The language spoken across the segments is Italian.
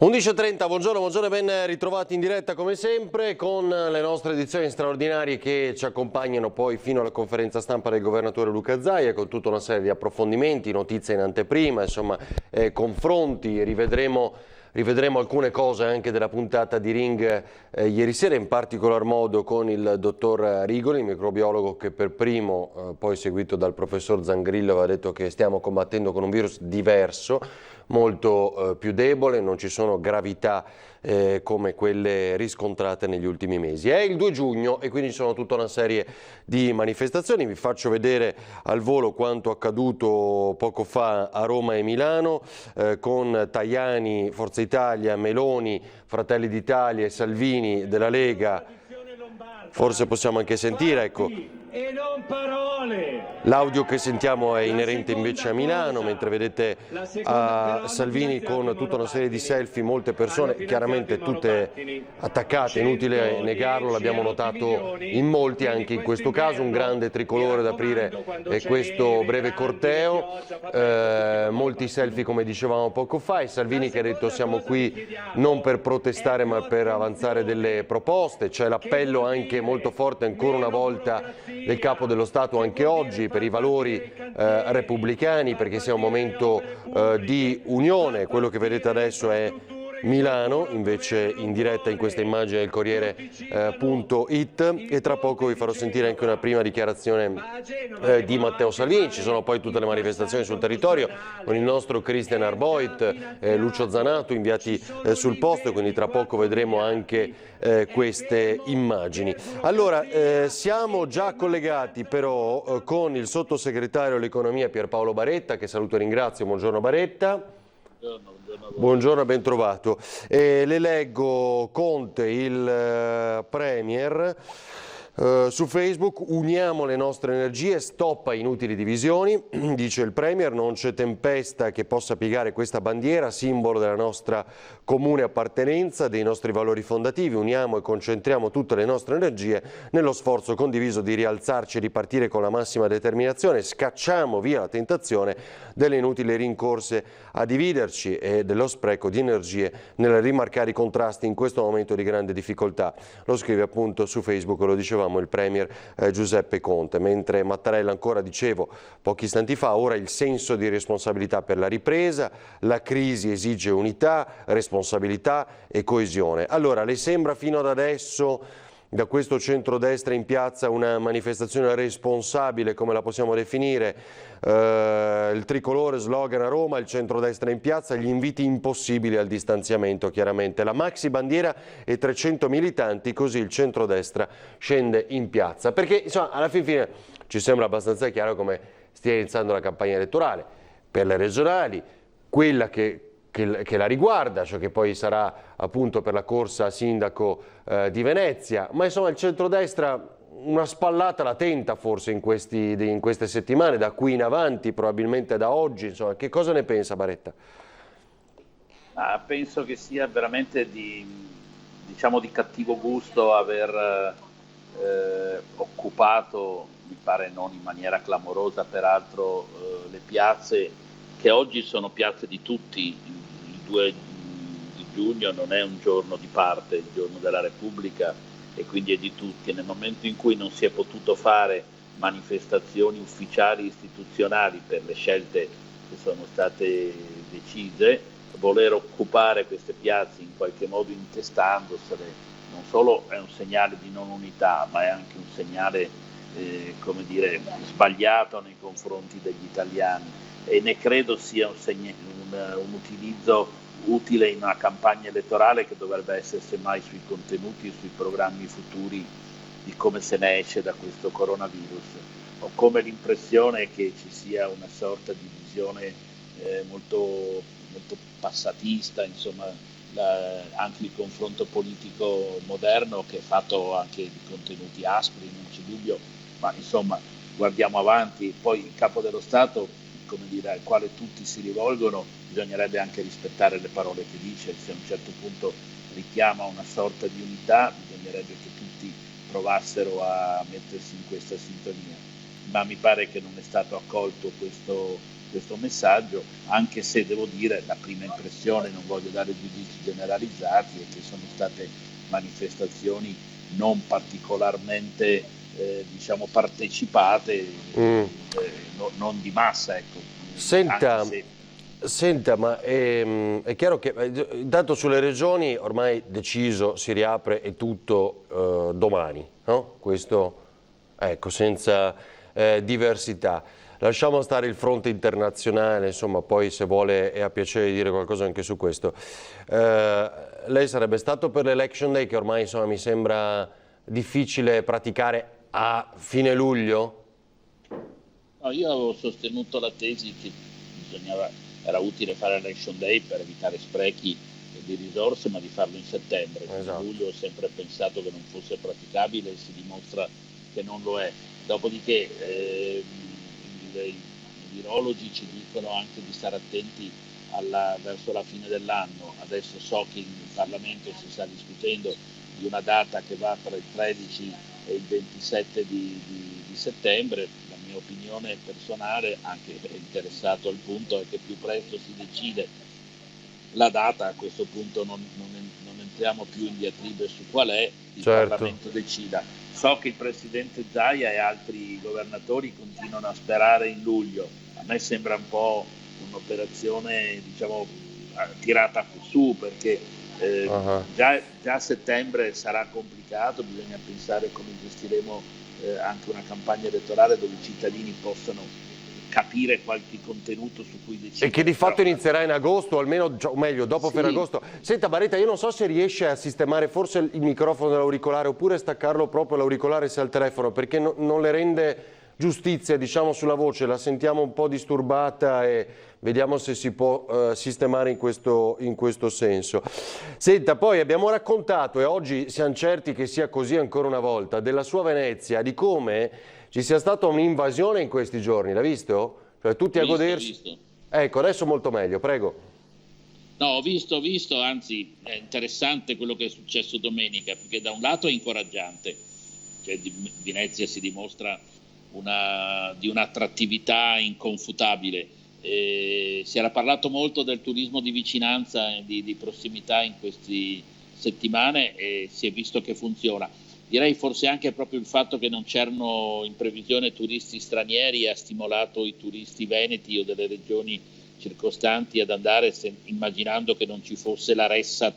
11.30, buongiorno e ben ritrovati in diretta come sempre con le nostre edizioni straordinarie che ci accompagnano poi fino alla conferenza stampa del governatore Luca Zaia con tutta una serie di approfondimenti, notizie in anteprima, insomma confronti, rivedremo alcune cose anche della puntata di Ring ieri sera, in particolar modo con il dottor Rigoli, microbiologo che per primo, poi seguito dal professor Zangrillo, aveva detto che stiamo combattendo con un virus diverso, molto più debole, non ci sono gravità come quelle riscontrate negli ultimi mesi. È il 2 giugno e quindi ci sono tutta una serie di manifestazioni. Vi faccio vedere al volo quanto accaduto poco fa a Roma e Milano con Tajani, Forza Italia, Meloni, Fratelli d'Italia e Salvini della Lega. Forse possiamo anche sentire, ecco. E non parole. L'audio che sentiamo è inerente invece a Milano, mentre vedete a Salvini con tutta una serie di selfie, molte persone, chiaramente tutte attaccate, inutile negarlo, l'abbiamo notato in molti anche in questo caso, un grande tricolore ad aprire questo breve corteo, molti selfie come dicevamo poco fa, e Salvini che ha detto siamo qui non per protestare ma per avanzare delle proposte, c'è l'appello anche molto forte ancora una volta del Capo dello Stato anche oggi per i valori repubblicani, perché sia un momento di unione. Quello che vedete adesso è Milano, invece in diretta in questa immagine del Corriere.it, e tra poco vi farò sentire anche una prima dichiarazione di Matteo Salvini. Ci sono poi tutte le manifestazioni sul territorio con il nostro Christian Arboit, Lucio Zanato inviati sul posto, quindi tra poco vedremo anche queste immagini. Allora, siamo già collegati però con il sottosegretario all'economia Pierpaolo Baretta, che saluto e ringrazio. Buongiorno Baretta. Buongiorno e ben trovato. Le leggo Conte, il Premier, su Facebook: uniamo le nostre energie, stop a inutili divisioni, dice il Premier, non c'è tempesta che possa piegare questa bandiera, simbolo della nostra comune appartenenza, dei nostri valori fondativi, uniamo e concentriamo tutte le nostre energie nello sforzo condiviso di rialzarci e ripartire con la massima determinazione, scacciamo via la tentazione delle inutili rincorse a dividerci e dello spreco di energie nel rimarcare i contrasti in questo momento di grande difficoltà. Lo scrive appunto su Facebook, lo dicevamo, il Premier Giuseppe Conte, mentre Mattarella ancora, dicevo pochi istanti fa, ora il senso di responsabilità per la ripresa, la crisi esige unità, responsabilità e coesione. Allora, le sembra fino ad adesso da questo centrodestra in piazza una manifestazione responsabile, come la possiamo definire? Il tricolore, slogan a Roma, il centrodestra in piazza, gli inviti impossibili al distanziamento, chiaramente. La maxi bandiera e 300 militanti, così il centrodestra scende in piazza. Perché insomma, alla fine ci sembra abbastanza chiaro come stia iniziando la campagna elettorale per le regionali, quella che la riguarda, cioè che poi sarà appunto per la corsa a sindaco di Venezia, ma insomma il centrodestra una spallata la tenta forse in queste settimane, da qui in avanti, probabilmente da oggi, insomma, che cosa ne pensa Baretta? Penso che sia veramente diciamo di cattivo gusto aver occupato, mi pare non in maniera clamorosa peraltro, le piazze che oggi sono piazze di tutti. Il 2 di giugno non è un giorno di parte, è il giorno della Repubblica e quindi è di tutti. E nel momento in cui non si è potuto fare manifestazioni ufficiali istituzionali per le scelte che sono state decise, voler occupare queste piazze in qualche modo intestandosele non solo è un segnale di non unità, ma è anche un segnale come dire, sbagliato nei confronti degli italiani, e ne credo sia un utilizzo utile in una campagna elettorale che dovrebbe essere semmai sui contenuti e sui programmi futuri di come se ne esce da questo coronavirus. Ho come l'impressione che ci sia una sorta di visione molto passatista, insomma, anche il confronto politico moderno, che è fatto anche di contenuti aspri, non c'è dubbio, ma insomma guardiamo avanti. Poi il Capo dello Stato, come dire, al quale tutti si rivolgono, bisognerebbe anche rispettare le parole che dice. Se a un certo punto richiama una sorta di unità, bisognerebbe che tutti provassero a mettersi in questa sintonia, ma mi pare che non è stato accolto questo questo messaggio, anche se devo dire la prima impressione, non voglio dare giudizi generalizzati, è che sono state manifestazioni non particolarmente diciamo partecipate, non di massa, ecco. Senta, ma è chiaro che intanto sulle regioni ormai deciso, si riapre e tutto domani, no? Questo, ecco, senza diversità. Lasciamo stare il fronte internazionale, insomma, poi se vuole è a piacere dire qualcosa anche su questo. Lei sarebbe stato per l'Election Day, che ormai insomma mi sembra difficile praticare a fine luglio? No, io avevo sostenuto la tesi che era utile fare l'Election Day per evitare sprechi di risorse, ma di farlo in settembre. Esatto. In luglio ho sempre pensato che non fosse praticabile e si dimostra che non lo è. Dopodiché i virologi ci dicono anche di stare attenti verso la fine dell'anno. Adesso so che in Parlamento si sta discutendo di una data che va tra il 13 e il 27 di settembre. La mia opinione personale, anche interessato al punto, è che più presto si decide la data, a questo punto non entriamo più in diatribe su qual è, il Parlamento decida. So che il Presidente Zaia e altri governatori continuano a sperare in luglio. A me sembra un po' un'operazione, diciamo, tirata su, perché già a settembre sarà complicato, bisogna pensare come gestiremo anche una campagna elettorale dove i cittadini possano capire qualche contenuto su cui decidere. E che di fatto inizierà in agosto, almeno, o meglio, dopo sì. Ferragosto. Senta Baretta, io non so se riesce a sistemare forse il microfono dell'auricolare oppure staccarlo proprio l'auricolare se al telefono, perché non le rende giustizia, diciamo, sulla voce, la sentiamo un po' disturbata e vediamo se si può sistemare in questo senso. Senta, poi abbiamo raccontato, e oggi siamo certi che sia così ancora una volta, della sua Venezia, di come ci sia stata un'invasione in questi giorni, l'ha visto? Cioè, tutti a godersi. Visto. Ecco, adesso molto meglio, prego. No, ho visto, anzi è interessante quello che è successo domenica, perché da un lato è incoraggiante, cioè Venezia si dimostra di un'attrattività inconfutabile. Si era parlato molto del turismo di vicinanza e di prossimità in queste settimane e si è visto che funziona. Direi forse anche proprio il fatto che non c'erano in previsione turisti stranieri ha stimolato i turisti veneti o delle regioni circostanti ad andare immaginando che non ci fosse la ressa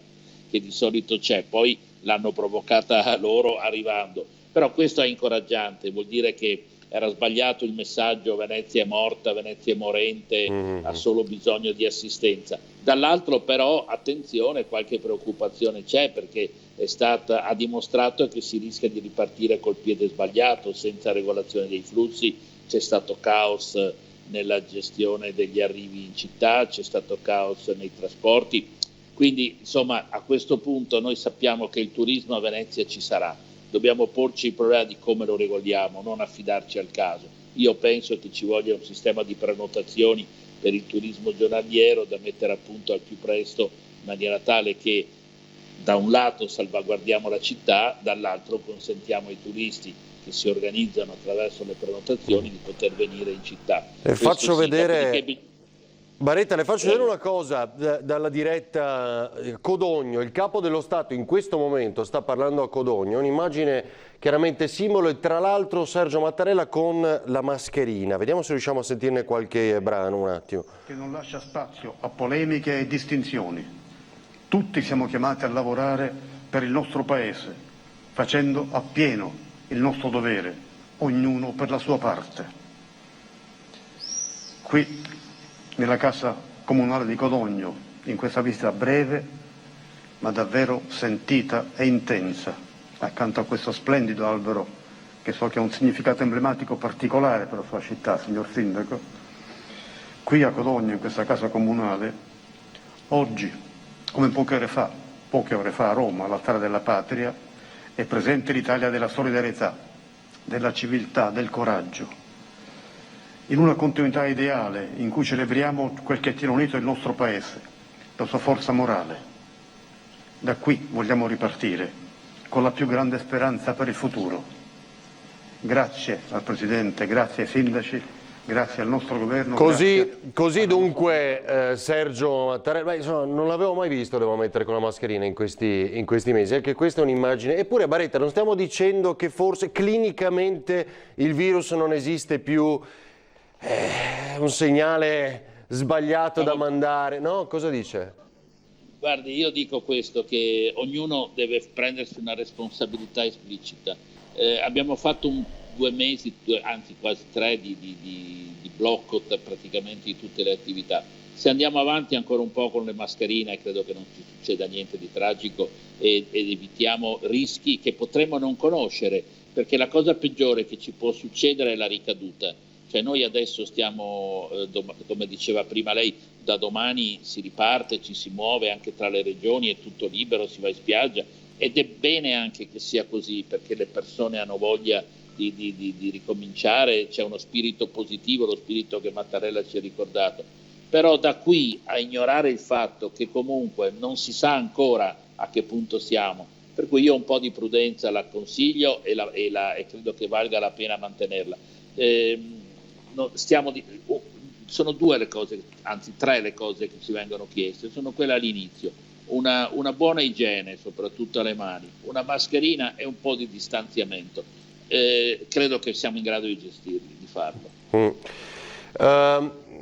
che di solito c'è, poi l'hanno provocata loro arrivando. Però questo è incoraggiante, vuol dire che era sbagliato il messaggio Venezia è morta, Venezia è morente, ha solo bisogno di assistenza. Dall'altro però, attenzione, qualche preoccupazione c'è, perché ha dimostrato che si rischia di ripartire col piede sbagliato, senza regolazione dei flussi. C'è stato caos nella gestione degli arrivi in città, c'è stato caos nei trasporti, quindi insomma a questo punto noi sappiamo che il turismo a Venezia ci sarà. Dobbiamo porci il problema di come lo regoliamo, non affidarci al caso. Io penso che ci voglia un sistema di prenotazioni per il turismo giornaliero da mettere a punto al più presto, in maniera tale che da un lato salvaguardiamo la città, dall'altro consentiamo ai turisti che si organizzano attraverso le prenotazioni di poter venire in città. Le faccio vedere... Baretta, le faccio vedere una cosa dalla diretta Codogno. Il capo dello Stato in questo momento sta parlando a Codogno, un'immagine chiaramente simbolo e tra l'altro Sergio Mattarella con la mascherina. Vediamo se riusciamo a sentirne qualche brano un attimo. Che non lascia spazio a polemiche e distinzioni. Tutti siamo chiamati a lavorare per il nostro Paese, facendo appieno il nostro dovere, ognuno per la sua parte. Qui nella Casa Comunale di Codogno, in questa visita breve, ma davvero sentita e intensa, accanto a questo splendido albero, che so che ha un significato emblematico particolare per la sua città, signor Sindaco, qui a Codogno, in questa Casa Comunale, oggi, come poche ore fa a Roma, all'altare della Patria, è presente l'Italia della solidarietà, della civiltà, del coraggio, in una continuità ideale in cui celebriamo quel che tiene unito il nostro Paese, la sua forza morale. Da qui vogliamo ripartire con la più grande speranza per il futuro. Grazie al Presidente, grazie ai sindaci, grazie al nostro governo. Così dunque Sergio Mattarella, insomma, non l'avevo mai visto, devo mettere con la mascherina in questi mesi, anche questa è un'immagine. Eppure Baretta, non stiamo dicendo che forse clinicamente il virus non esiste più, un segnale sbagliato da mandare, no? Cosa dice? Guardi, io dico questo, che ognuno deve prendersi una responsabilità esplicita. Abbiamo fatto 2 mesi, anzi quasi 3 di blocco praticamente di tutte le attività. Se andiamo avanti ancora un po' con le mascherine, credo che non ci succeda niente di tragico ed evitiamo rischi che potremmo non conoscere, perché la cosa peggiore che ci può succedere è la ricaduta. Cioè noi adesso stiamo, come diceva prima lei, da domani si riparte, ci si muove anche tra le regioni, è tutto libero, si va in spiaggia ed è bene anche che sia così, perché le persone hanno voglia di ricominciare, c'è uno spirito positivo, lo spirito che Mattarella ci ha ricordato. Però da qui a ignorare il fatto che comunque non si sa ancora a che punto siamo, per cui io un po' di prudenza la consiglio e credo che valga la pena mantenerla. Sono 2 le cose, anzi 3 le cose che ci vengono chieste, sono quelle all'inizio, una buona igiene, soprattutto alle mani, una mascherina e un po' di distanziamento. Credo che siamo in grado di gestirli, di farlo.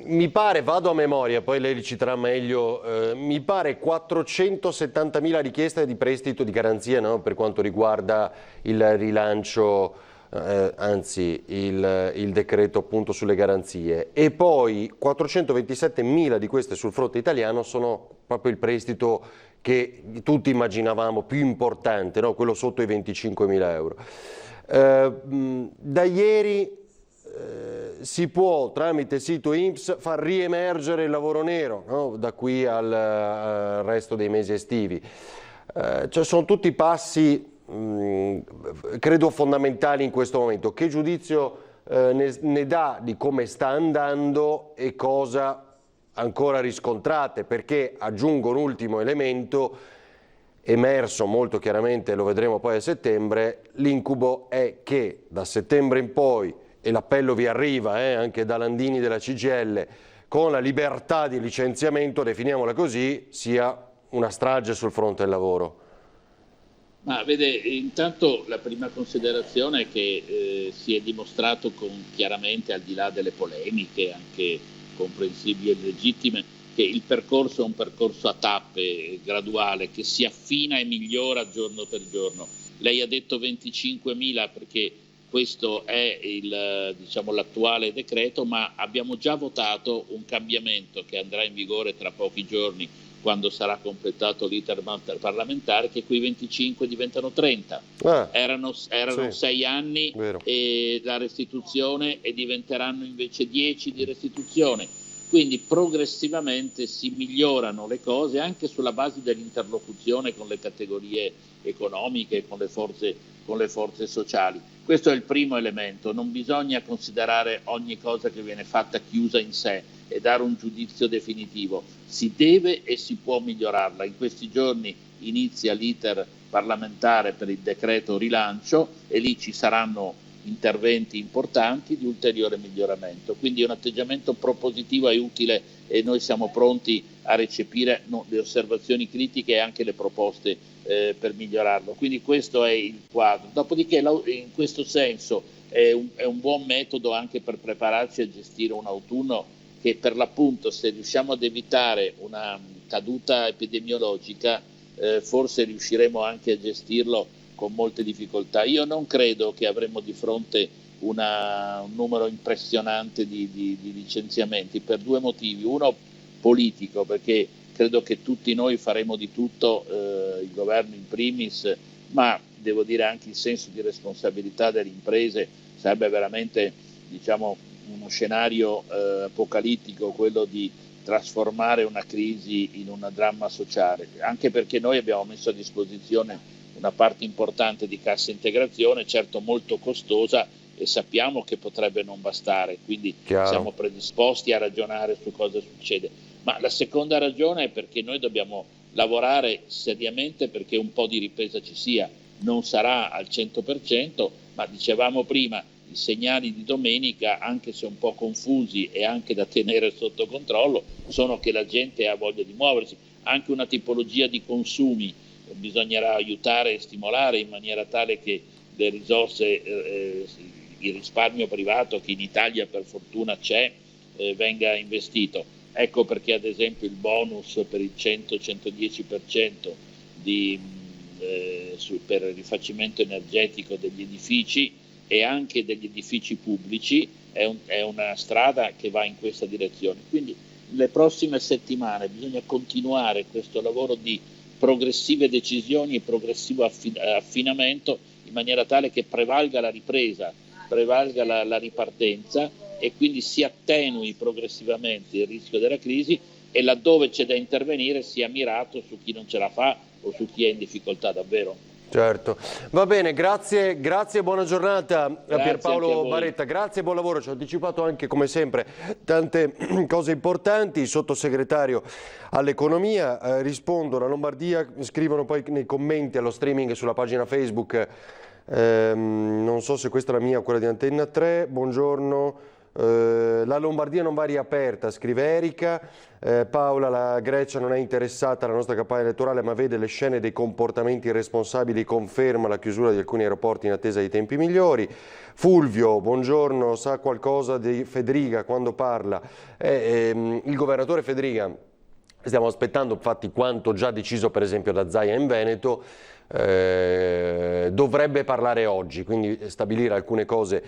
Mi pare, vado a memoria, poi lei li citerà meglio, mi pare 470.000 richieste di prestito di garanzia, no? Per quanto riguarda il rilancio, anzi il decreto appunto sulle garanzie, e poi 427.000 di queste sul fronte italiano sono proprio il prestito che tutti immaginavamo più importante, no? Quello sotto i 25.000 euro. Da ieri si può tramite sito INPS far riemergere il lavoro nero, no? Da qui al resto dei mesi estivi. Cioè sono tutti passi credo fondamentali in questo momento. Che giudizio ne dà di come sta andando e cosa ancora riscontrate? Perché aggiungo un ultimo elemento emerso molto chiaramente, lo vedremo poi a settembre, l'incubo è che da settembre in poi, e l'appello vi arriva anche da Landini della CGIL, con la libertà di licenziamento, definiamola così, sia una strage sul fronte del lavoro. Ma vede, intanto la prima considerazione è che si è dimostrato chiaramente, al di là delle polemiche anche comprensibili e legittime, che il percorso è un percorso a tappe, graduale, che si affina e migliora giorno per giorno. Lei ha detto 25.000 perché questo è l'attuale decreto, ma abbiamo già votato un cambiamento che andrà in vigore tra pochi giorni, quando sarà completato l'iter parlamentare, che quei 25 diventano 30. Erano sì, 6 anni la restituzione e diventeranno invece 10 di restituzione. Quindi progressivamente si migliorano le cose anche sulla base dell'interlocuzione con le categorie economiche, con le forze sociali. Questo è il primo elemento. Non bisogna considerare ogni cosa che viene fatta chiusa in sé e dare un giudizio definitivo. Si deve e si può migliorarla. In questi giorni inizia l'iter parlamentare per il decreto rilancio e lì ci saranno interventi importanti di ulteriore miglioramento. Quindi un atteggiamento propositivo è utile e noi siamo pronti a recepire le osservazioni critiche e anche le proposte per migliorarlo. Quindi questo è il quadro. Dopodiché in questo senso è un buon metodo anche per prepararci a gestire un autunno che, per l'appunto, se riusciamo ad evitare una caduta epidemiologica, forse riusciremo anche a gestirlo con molte difficoltà. Io non credo che avremo di fronte un numero impressionante di licenziamenti, per 2 motivi. Uno politico, perché credo che tutti noi faremo di tutto, il governo in primis, ma devo dire anche il senso di responsabilità delle imprese. Sarebbe veramente, uno scenario apocalittico quello di trasformare una crisi in un dramma sociale, anche perché noi abbiamo messo a disposizione una parte importante di cassa integrazione, certo molto costosa, e sappiamo che potrebbe non bastare, quindi siamo predisposti a ragionare su cosa succede. Ma la seconda ragione è perché noi dobbiamo lavorare seriamente perché un po' di ripresa ci sia. Non sarà al 100%, ma dicevamo prima, il segnali di domenica, anche se un po' confusi e anche da tenere sotto controllo, sono che la gente ha voglia di muoversi. Anche una tipologia di consumi bisognerà aiutare e stimolare in maniera tale che le risorse, il risparmio privato che in Italia per fortuna c'è, venga investito. Ecco perché ad esempio il bonus per il 100-110% per il rifacimento energetico degli edifici e anche degli edifici pubblici è una strada che va in questa direzione. Quindi le prossime settimane bisogna continuare questo lavoro di progressive decisioni e progressivo affinamento in maniera tale che prevalga la ripresa, prevalga la ripartenza e quindi si attenui progressivamente il rischio della crisi e laddove c'è da intervenire sia mirato su chi non ce la fa o su chi è in difficoltà davvero. Certo, va bene, grazie e buona giornata a Pierpaolo a Baretta, grazie e buon lavoro, ci ha anticipato anche come sempre tante cose importanti. Il sottosegretario all'economia, rispondo, la Lombardia, scrivono poi nei commenti allo streaming sulla pagina Facebook, non so se questa è la mia o quella di Antenna 3, buongiorno. La Lombardia non va riaperta, scrive Erika. Paola, la Grecia non è interessata alla nostra campagna elettorale ma vede le scene dei comportamenti irresponsabili, conferma la chiusura di alcuni aeroporti in attesa di tempi migliori. Fulvio, buongiorno, sa qualcosa di Fedriga quando parla? Il governatore Fedriga, stiamo aspettando infatti quanto già deciso per esempio da Zaia in Veneto, dovrebbe parlare oggi, quindi stabilire alcune cose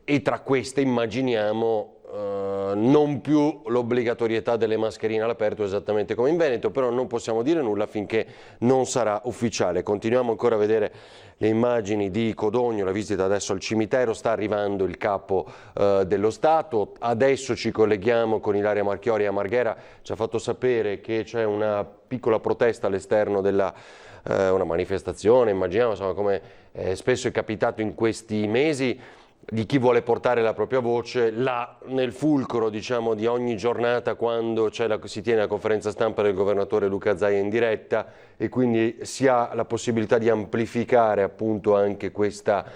e tra queste immaginiamo non più l'obbligatorietà delle mascherine all'aperto esattamente come in Veneto, però non possiamo dire nulla finché non sarà ufficiale. Continuiamo ancora a vedere le immagini di Codogno, la visita adesso al cimitero, sta arrivando il capo dello Stato, adesso ci colleghiamo con Ilaria Marchiori a Marghera, ci ha fatto sapere che c'è una piccola protesta all'esterno della una manifestazione, immaginiamo, insomma, come spesso è capitato in questi mesi, di chi vuole portare la propria voce là nel fulcro, diciamo, di ogni giornata quando si tiene la conferenza stampa del governatore Luca Zaia in diretta e quindi si ha la possibilità di amplificare appunto anche questa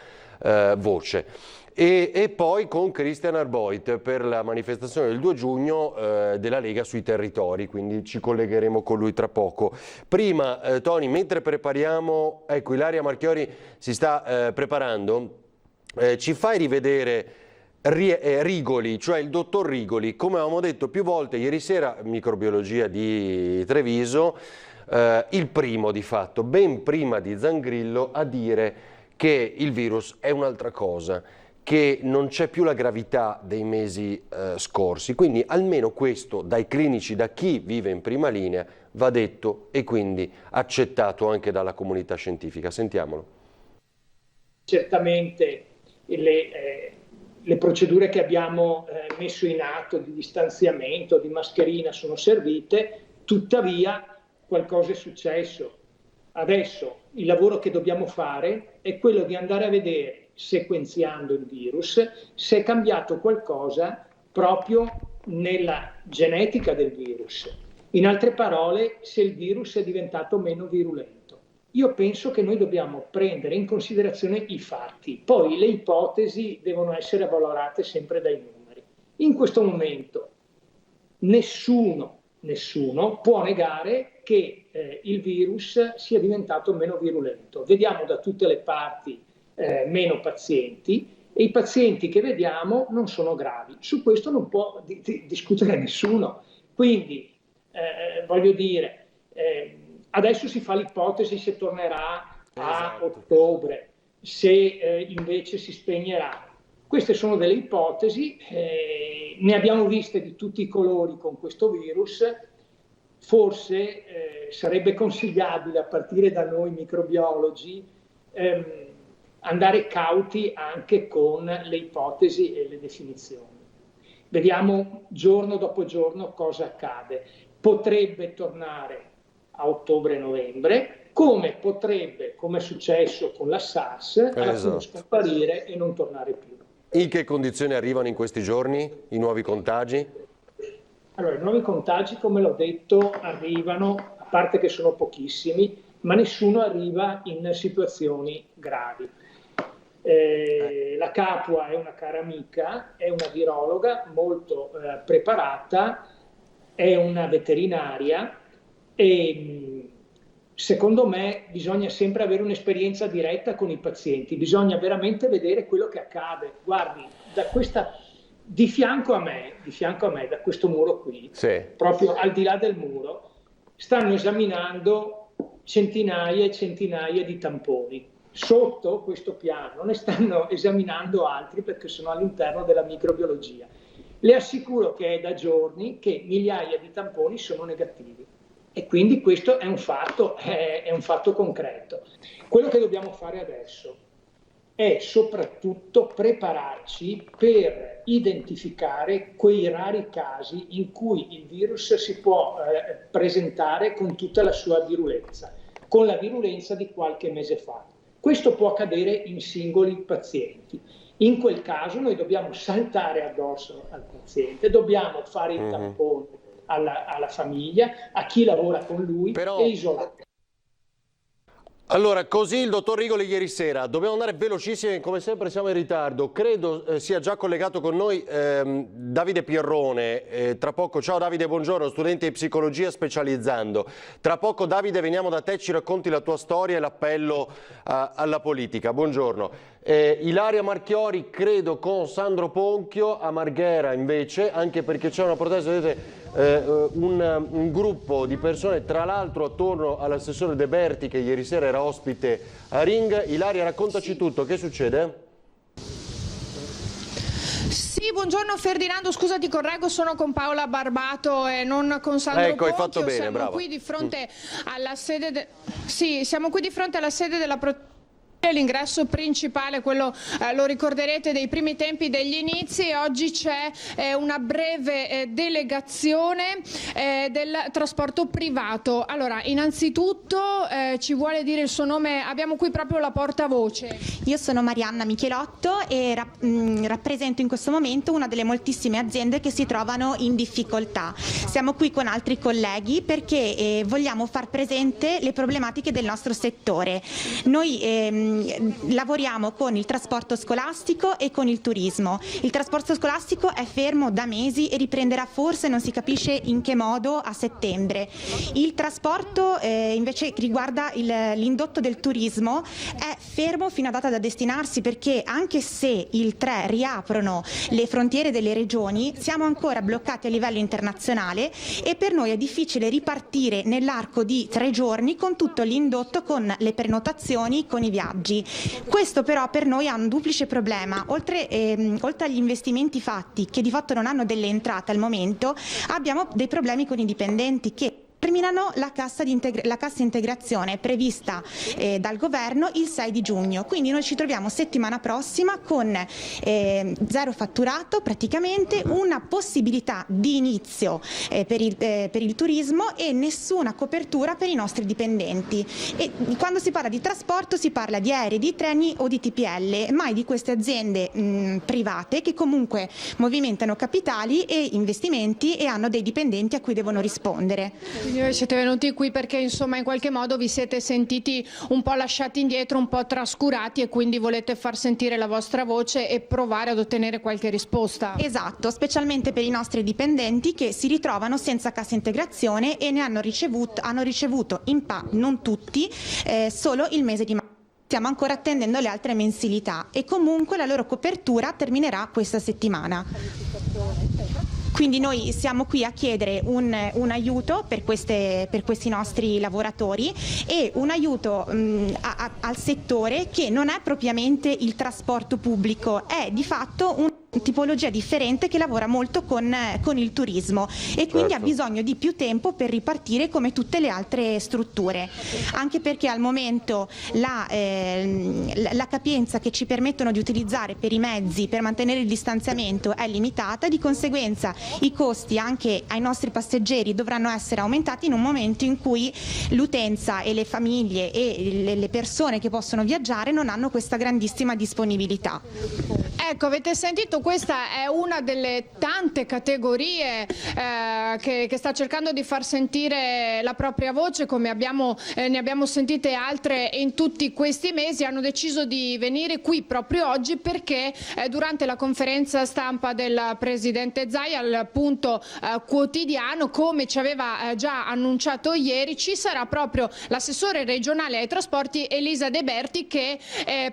voce. E poi con Christian Arboit per la manifestazione del 2 giugno della Lega sui territori, quindi ci collegheremo con lui tra poco. Prima, Tony, mentre prepariamo, ecco, Ilaria Marchiori si sta preparando, ci fai rivedere Rigoli, cioè il dottor Rigoli, come avevamo detto più volte ieri sera, microbiologia di Treviso, il primo di fatto, ben prima di Zangrillo, a dire che il virus è un'altra cosa, che non c'è più la gravità dei mesi scorsi, quindi almeno questo dai clinici, da chi vive in prima linea, va detto e quindi accettato anche dalla comunità scientifica. Sentiamolo. Certamente le procedure che abbiamo messo in atto di distanziamento, di mascherina sono servite, tuttavia qualcosa è successo. Adesso il lavoro che dobbiamo fare è quello di andare a vedere, sequenziando il virus, se è cambiato qualcosa proprio nella genetica del virus. In altre parole, se il virus è diventato meno virulento. Io penso che noi dobbiamo prendere in considerazione i fatti, poi le ipotesi devono essere valorate sempre dai numeri. In questo momento nessuno può negare che il virus sia diventato meno virulento. Vediamo da tutte le parti meno pazienti e i pazienti che vediamo non sono gravi. Su questo non può discutere nessuno. Quindi voglio dire, adesso si fa l'ipotesi se tornerà a ottobre, se invece si spegnerà. Queste sono delle ipotesi, ne abbiamo viste di tutti i colori con questo virus. Forse sarebbe consigliabile a partire da noi microbiologi andare cauti anche con le ipotesi e le definizioni. Vediamo giorno dopo giorno cosa accade. Potrebbe tornare a ottobre-novembre, come potrebbe, come è successo con la SARS, alla fine scomparire e non tornare più. In che condizioni arrivano in questi giorni i nuovi contagi? Allora, i nuovi contagi, come l'ho detto, arrivano, a parte che sono pochissimi, ma nessuno arriva in situazioni gravi. La Capua è una cara amica, è una virologa molto preparata, è una veterinaria e secondo me bisogna sempre avere un'esperienza diretta con i pazienti, bisogna veramente vedere quello che accade. Guardi, di fianco a me, da questo muro qui, sì, proprio al di là del muro, stanno esaminando centinaia e centinaia di tamponi. Sotto questo piano ne stanno esaminando altri perché sono all'interno della microbiologia. Le assicuro che è da giorni che migliaia di tamponi sono negativi e quindi questo è un fatto concreto. Quello che dobbiamo fare adesso è soprattutto prepararci per identificare quei rari casi in cui il virus si può presentare con tutta la sua virulenza, con la virulenza di qualche mese fa. Questo può accadere in singoli pazienti. In quel caso noi dobbiamo saltare addosso al paziente, dobbiamo fare il tampone alla famiglia, a chi lavora con lui e isolare. Allora, così il dottor Rigoli ieri sera. Dobbiamo andare velocissimi, come sempre siamo in ritardo. Credo sia già collegato con noi Davide Pierrone. Tra poco, ciao Davide, buongiorno, studente di psicologia specializzando. Tra poco Davide veniamo da te, ci racconti la tua storia e l'appello alla politica. Buongiorno. Ilaria Marchiori credo con Sandro Ponchio a Marghera invece, anche perché c'è una protesta, vedete, un gruppo di persone, tra l'altro attorno all'assessore De Berti che ieri sera era ospite a Ring. Ilaria, raccontaci tutto, che succede? Sì, buongiorno Ferdinando, scusa ti correggo, sono con Paola Barbato e non con Sandro Ponchio. Hai fatto bene, siamo brava. Qui di fronte alla sede siamo qui di fronte alla sede della l'ingresso principale, quello lo ricorderete dei primi tempi degli inizi, e oggi c'è una breve delegazione del trasporto privato. Allora, innanzitutto ci vuole dire il suo nome, abbiamo qui proprio la portavoce. Io sono Marianna Michelotto e rappresento in questo momento una delle moltissime aziende che si trovano in difficoltà. Siamo qui con altri colleghi perché vogliamo far presente le problematiche del nostro settore. Noi lavoriamo con il trasporto scolastico e con il turismo. Il trasporto scolastico è fermo da mesi e riprenderà forse, non si capisce in che modo, a settembre. Il trasporto invece riguarda l'indotto del turismo è fermo fino a data da destinarsi, perché anche se il 3 riaprono le frontiere delle regioni siamo ancora bloccati a livello internazionale e per noi è difficile ripartire nell'arco di 3 giorni con tutto l'indotto, con le prenotazioni, con i viaggi. Questo però per noi ha un duplice problema: oltre agli investimenti fatti che di fatto non hanno delle entrate al momento, abbiamo dei problemi con i dipendenti che terminano la cassa integrazione prevista dal governo il 6 di giugno, quindi noi ci troviamo settimana prossima con zero fatturato praticamente, una possibilità di inizio per il turismo e nessuna copertura per i nostri dipendenti. E quando si parla di trasporto si parla di aerei, di treni o di TPL, mai di queste aziende private che comunque movimentano capitali e investimenti e hanno dei dipendenti a cui devono rispondere. Quindi siete venuti qui perché insomma in qualche modo vi siete sentiti un po' lasciati indietro, un po' trascurati, e quindi volete far sentire la vostra voce e provare ad ottenere qualche risposta. Esatto, specialmente per i nostri dipendenti che si ritrovano senza cassa integrazione e ne hanno ricevuto non tutti, solo il mese di marzo. Stiamo ancora attendendo le altre mensilità e comunque la loro copertura terminerà questa settimana. Quindi noi siamo qui a chiedere un aiuto per questi nostri lavoratori e un aiuto al settore che non è propriamente il trasporto pubblico, è di fatto una tipologia differente che lavora molto con il turismo e quindi ha bisogno di più tempo per ripartire come tutte le altre strutture, anche perché al momento la capienza che ci permettono di utilizzare per i mezzi per mantenere il distanziamento è limitata, di conseguenza i costi anche ai nostri passeggeri dovranno essere aumentati in un momento in cui l'utenza e le famiglie e le persone che possono viaggiare non hanno questa grandissima disponibilità. Ecco, avete sentito, questa questa è una delle tante categorie che sta cercando di far sentire la propria voce, come ne abbiamo sentite altre in tutti questi mesi. Hanno deciso di venire qui proprio oggi perché durante la conferenza stampa del presidente Zaia, al Punto Quotidiano, come ci aveva già annunciato ieri, ci sarà proprio l'assessore regionale ai trasporti Elisa De Berti che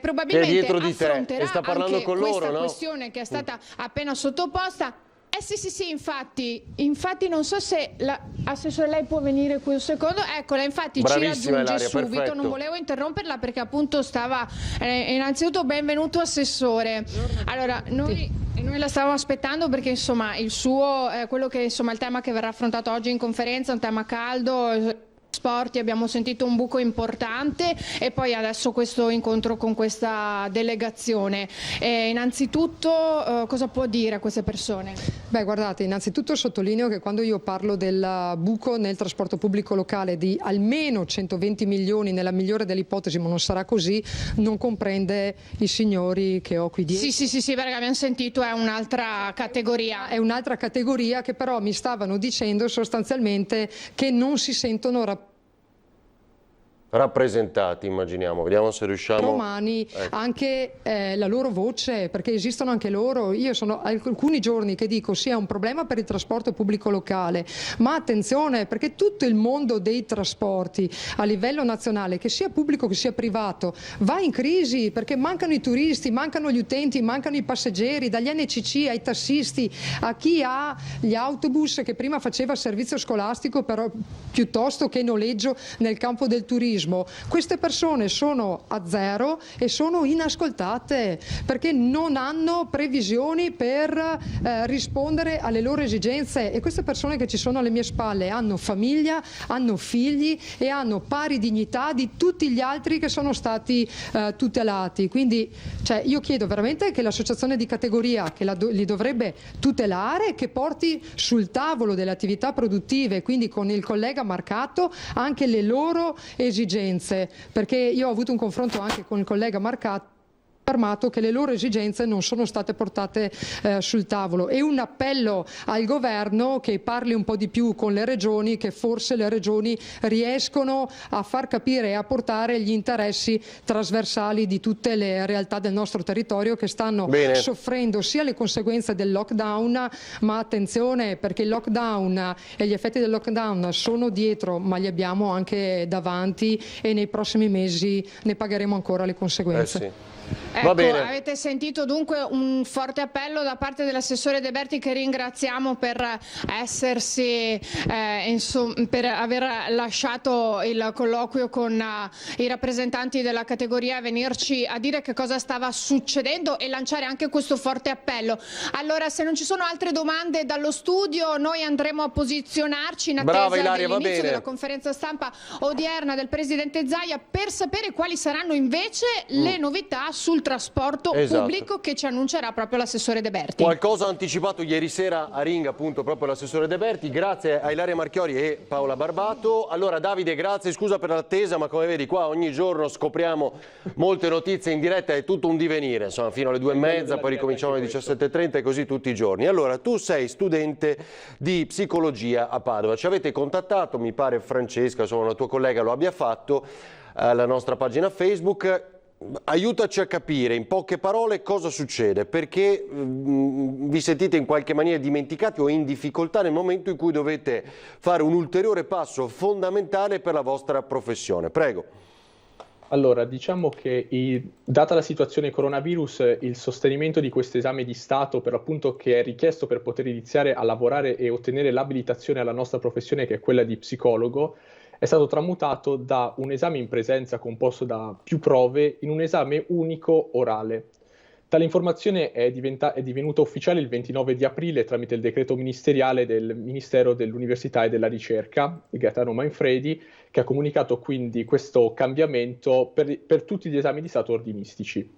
probabilmente affronterà e sta parlando anche con questa loro, no? questione che è stata appena sottoposta. Sì, infatti non so se l'assessore, lei può venire qui un secondo, eccola, infatti bravissima, ci raggiunge Ilaria, subito, perfetto. Non volevo interromperla perché appunto stava, innanzitutto benvenuto assessore. Allora, noi la stavamo aspettando perché insomma il suo, quello che insomma il tema che verrà affrontato oggi in conferenza è un tema caldo, trasporti, abbiamo sentito un buco importante e poi adesso questo incontro con questa delegazione. Innanzitutto cosa può dire a queste persone? Beh, guardate, innanzitutto sottolineo che quando io parlo del buco nel trasporto pubblico locale di almeno 120 milioni, nella migliore delle ipotesi, ma non sarà così, non comprende i signori che ho qui dietro. Sì, perché abbiamo sentito è un'altra categoria. È un'altra categoria che però mi stavano dicendo sostanzialmente che non si sentono rappresentati, immaginiamo, vediamo se riusciamo domani anche la loro voce, perché esistono anche loro. Io sono alcuni giorni che dico sì, è un problema per il trasporto pubblico locale, ma attenzione, perché tutto il mondo dei trasporti a livello nazionale, che sia pubblico che sia privato, va in crisi perché mancano i turisti, mancano gli utenti, mancano i passeggeri, dagli NCC ai tassisti, a chi ha gli autobus che prima faceva servizio scolastico però piuttosto che noleggio nel campo del turismo. Queste persone sono a zero e sono inascoltate perché non hanno previsioni per rispondere alle loro esigenze, e queste persone che ci sono alle mie spalle hanno famiglia, hanno figli e hanno pari dignità di tutti gli altri che sono stati tutelati. Quindi io chiedo veramente che l'associazione di categoria che li dovrebbe tutelare, che porti sul tavolo delle attività produttive, quindi con il collega Marcato, anche le loro esigenze, perché io ho avuto un confronto anche con il collega Marcato, affermato che le loro esigenze non sono state portate sul tavolo, e un appello al governo che parli un po' di più con le regioni, che forse le regioni riescono a far capire e a portare gli interessi trasversali di tutte le realtà del nostro territorio che stanno soffrendo sia le conseguenze del lockdown, ma attenzione, perché il lockdown e gli effetti del lockdown sono dietro, ma li abbiamo anche davanti, e nei prossimi mesi ne pagheremo ancora le conseguenze. Sì. Ecco, avete sentito dunque un forte appello da parte dell'assessore De Berti, che ringraziamo per essersi per aver lasciato il colloquio con i rappresentanti della categoria e venirci a dire che cosa stava succedendo e lanciare anche questo forte appello. Allora, se non ci sono altre domande dallo studio, noi andremo a posizionarci in attesa dell'inizio della conferenza stampa odierna del presidente Zaia per sapere quali saranno invece le novità sul trasporto pubblico che ci annuncerà proprio l'assessore De Berti. Qualcosa ha anticipato ieri sera a Ringa appunto proprio l'assessore De Berti. Grazie a Ilaria Marchiori e Paola Barbato. Allora Davide, grazie, scusa per l'attesa, ma come vedi qua ogni giorno scopriamo molte notizie in diretta, è tutto un divenire, insomma, fino alle 2:30, poi ricominciamo alle 17:30 e così tutti i giorni. Allora, tu sei studente di psicologia a Padova, ci avete contattato, mi pare Francesca, insomma una tua collega lo abbia fatto, alla nostra pagina Facebook. Aiutaci a capire in poche parole cosa succede, perché vi sentite in qualche maniera dimenticati o in difficoltà nel momento in cui dovete fare un ulteriore passo fondamentale per la vostra professione. Prego. Allora, diciamo che data la situazione coronavirus, il sostenimento di questo esame di Stato, per l'appunto, che è richiesto per poter iniziare a lavorare e ottenere l'abilitazione alla nostra professione, che è quella di psicologo, è stato tramutato da un esame in presenza composto da più prove in un esame unico orale. Tale informazione è divenuta ufficiale il 29 di aprile tramite il decreto ministeriale del Ministero dell'Università e della Ricerca, Gaetano Manfredi, che ha comunicato quindi questo cambiamento per tutti gli esami di Stato ordinistici.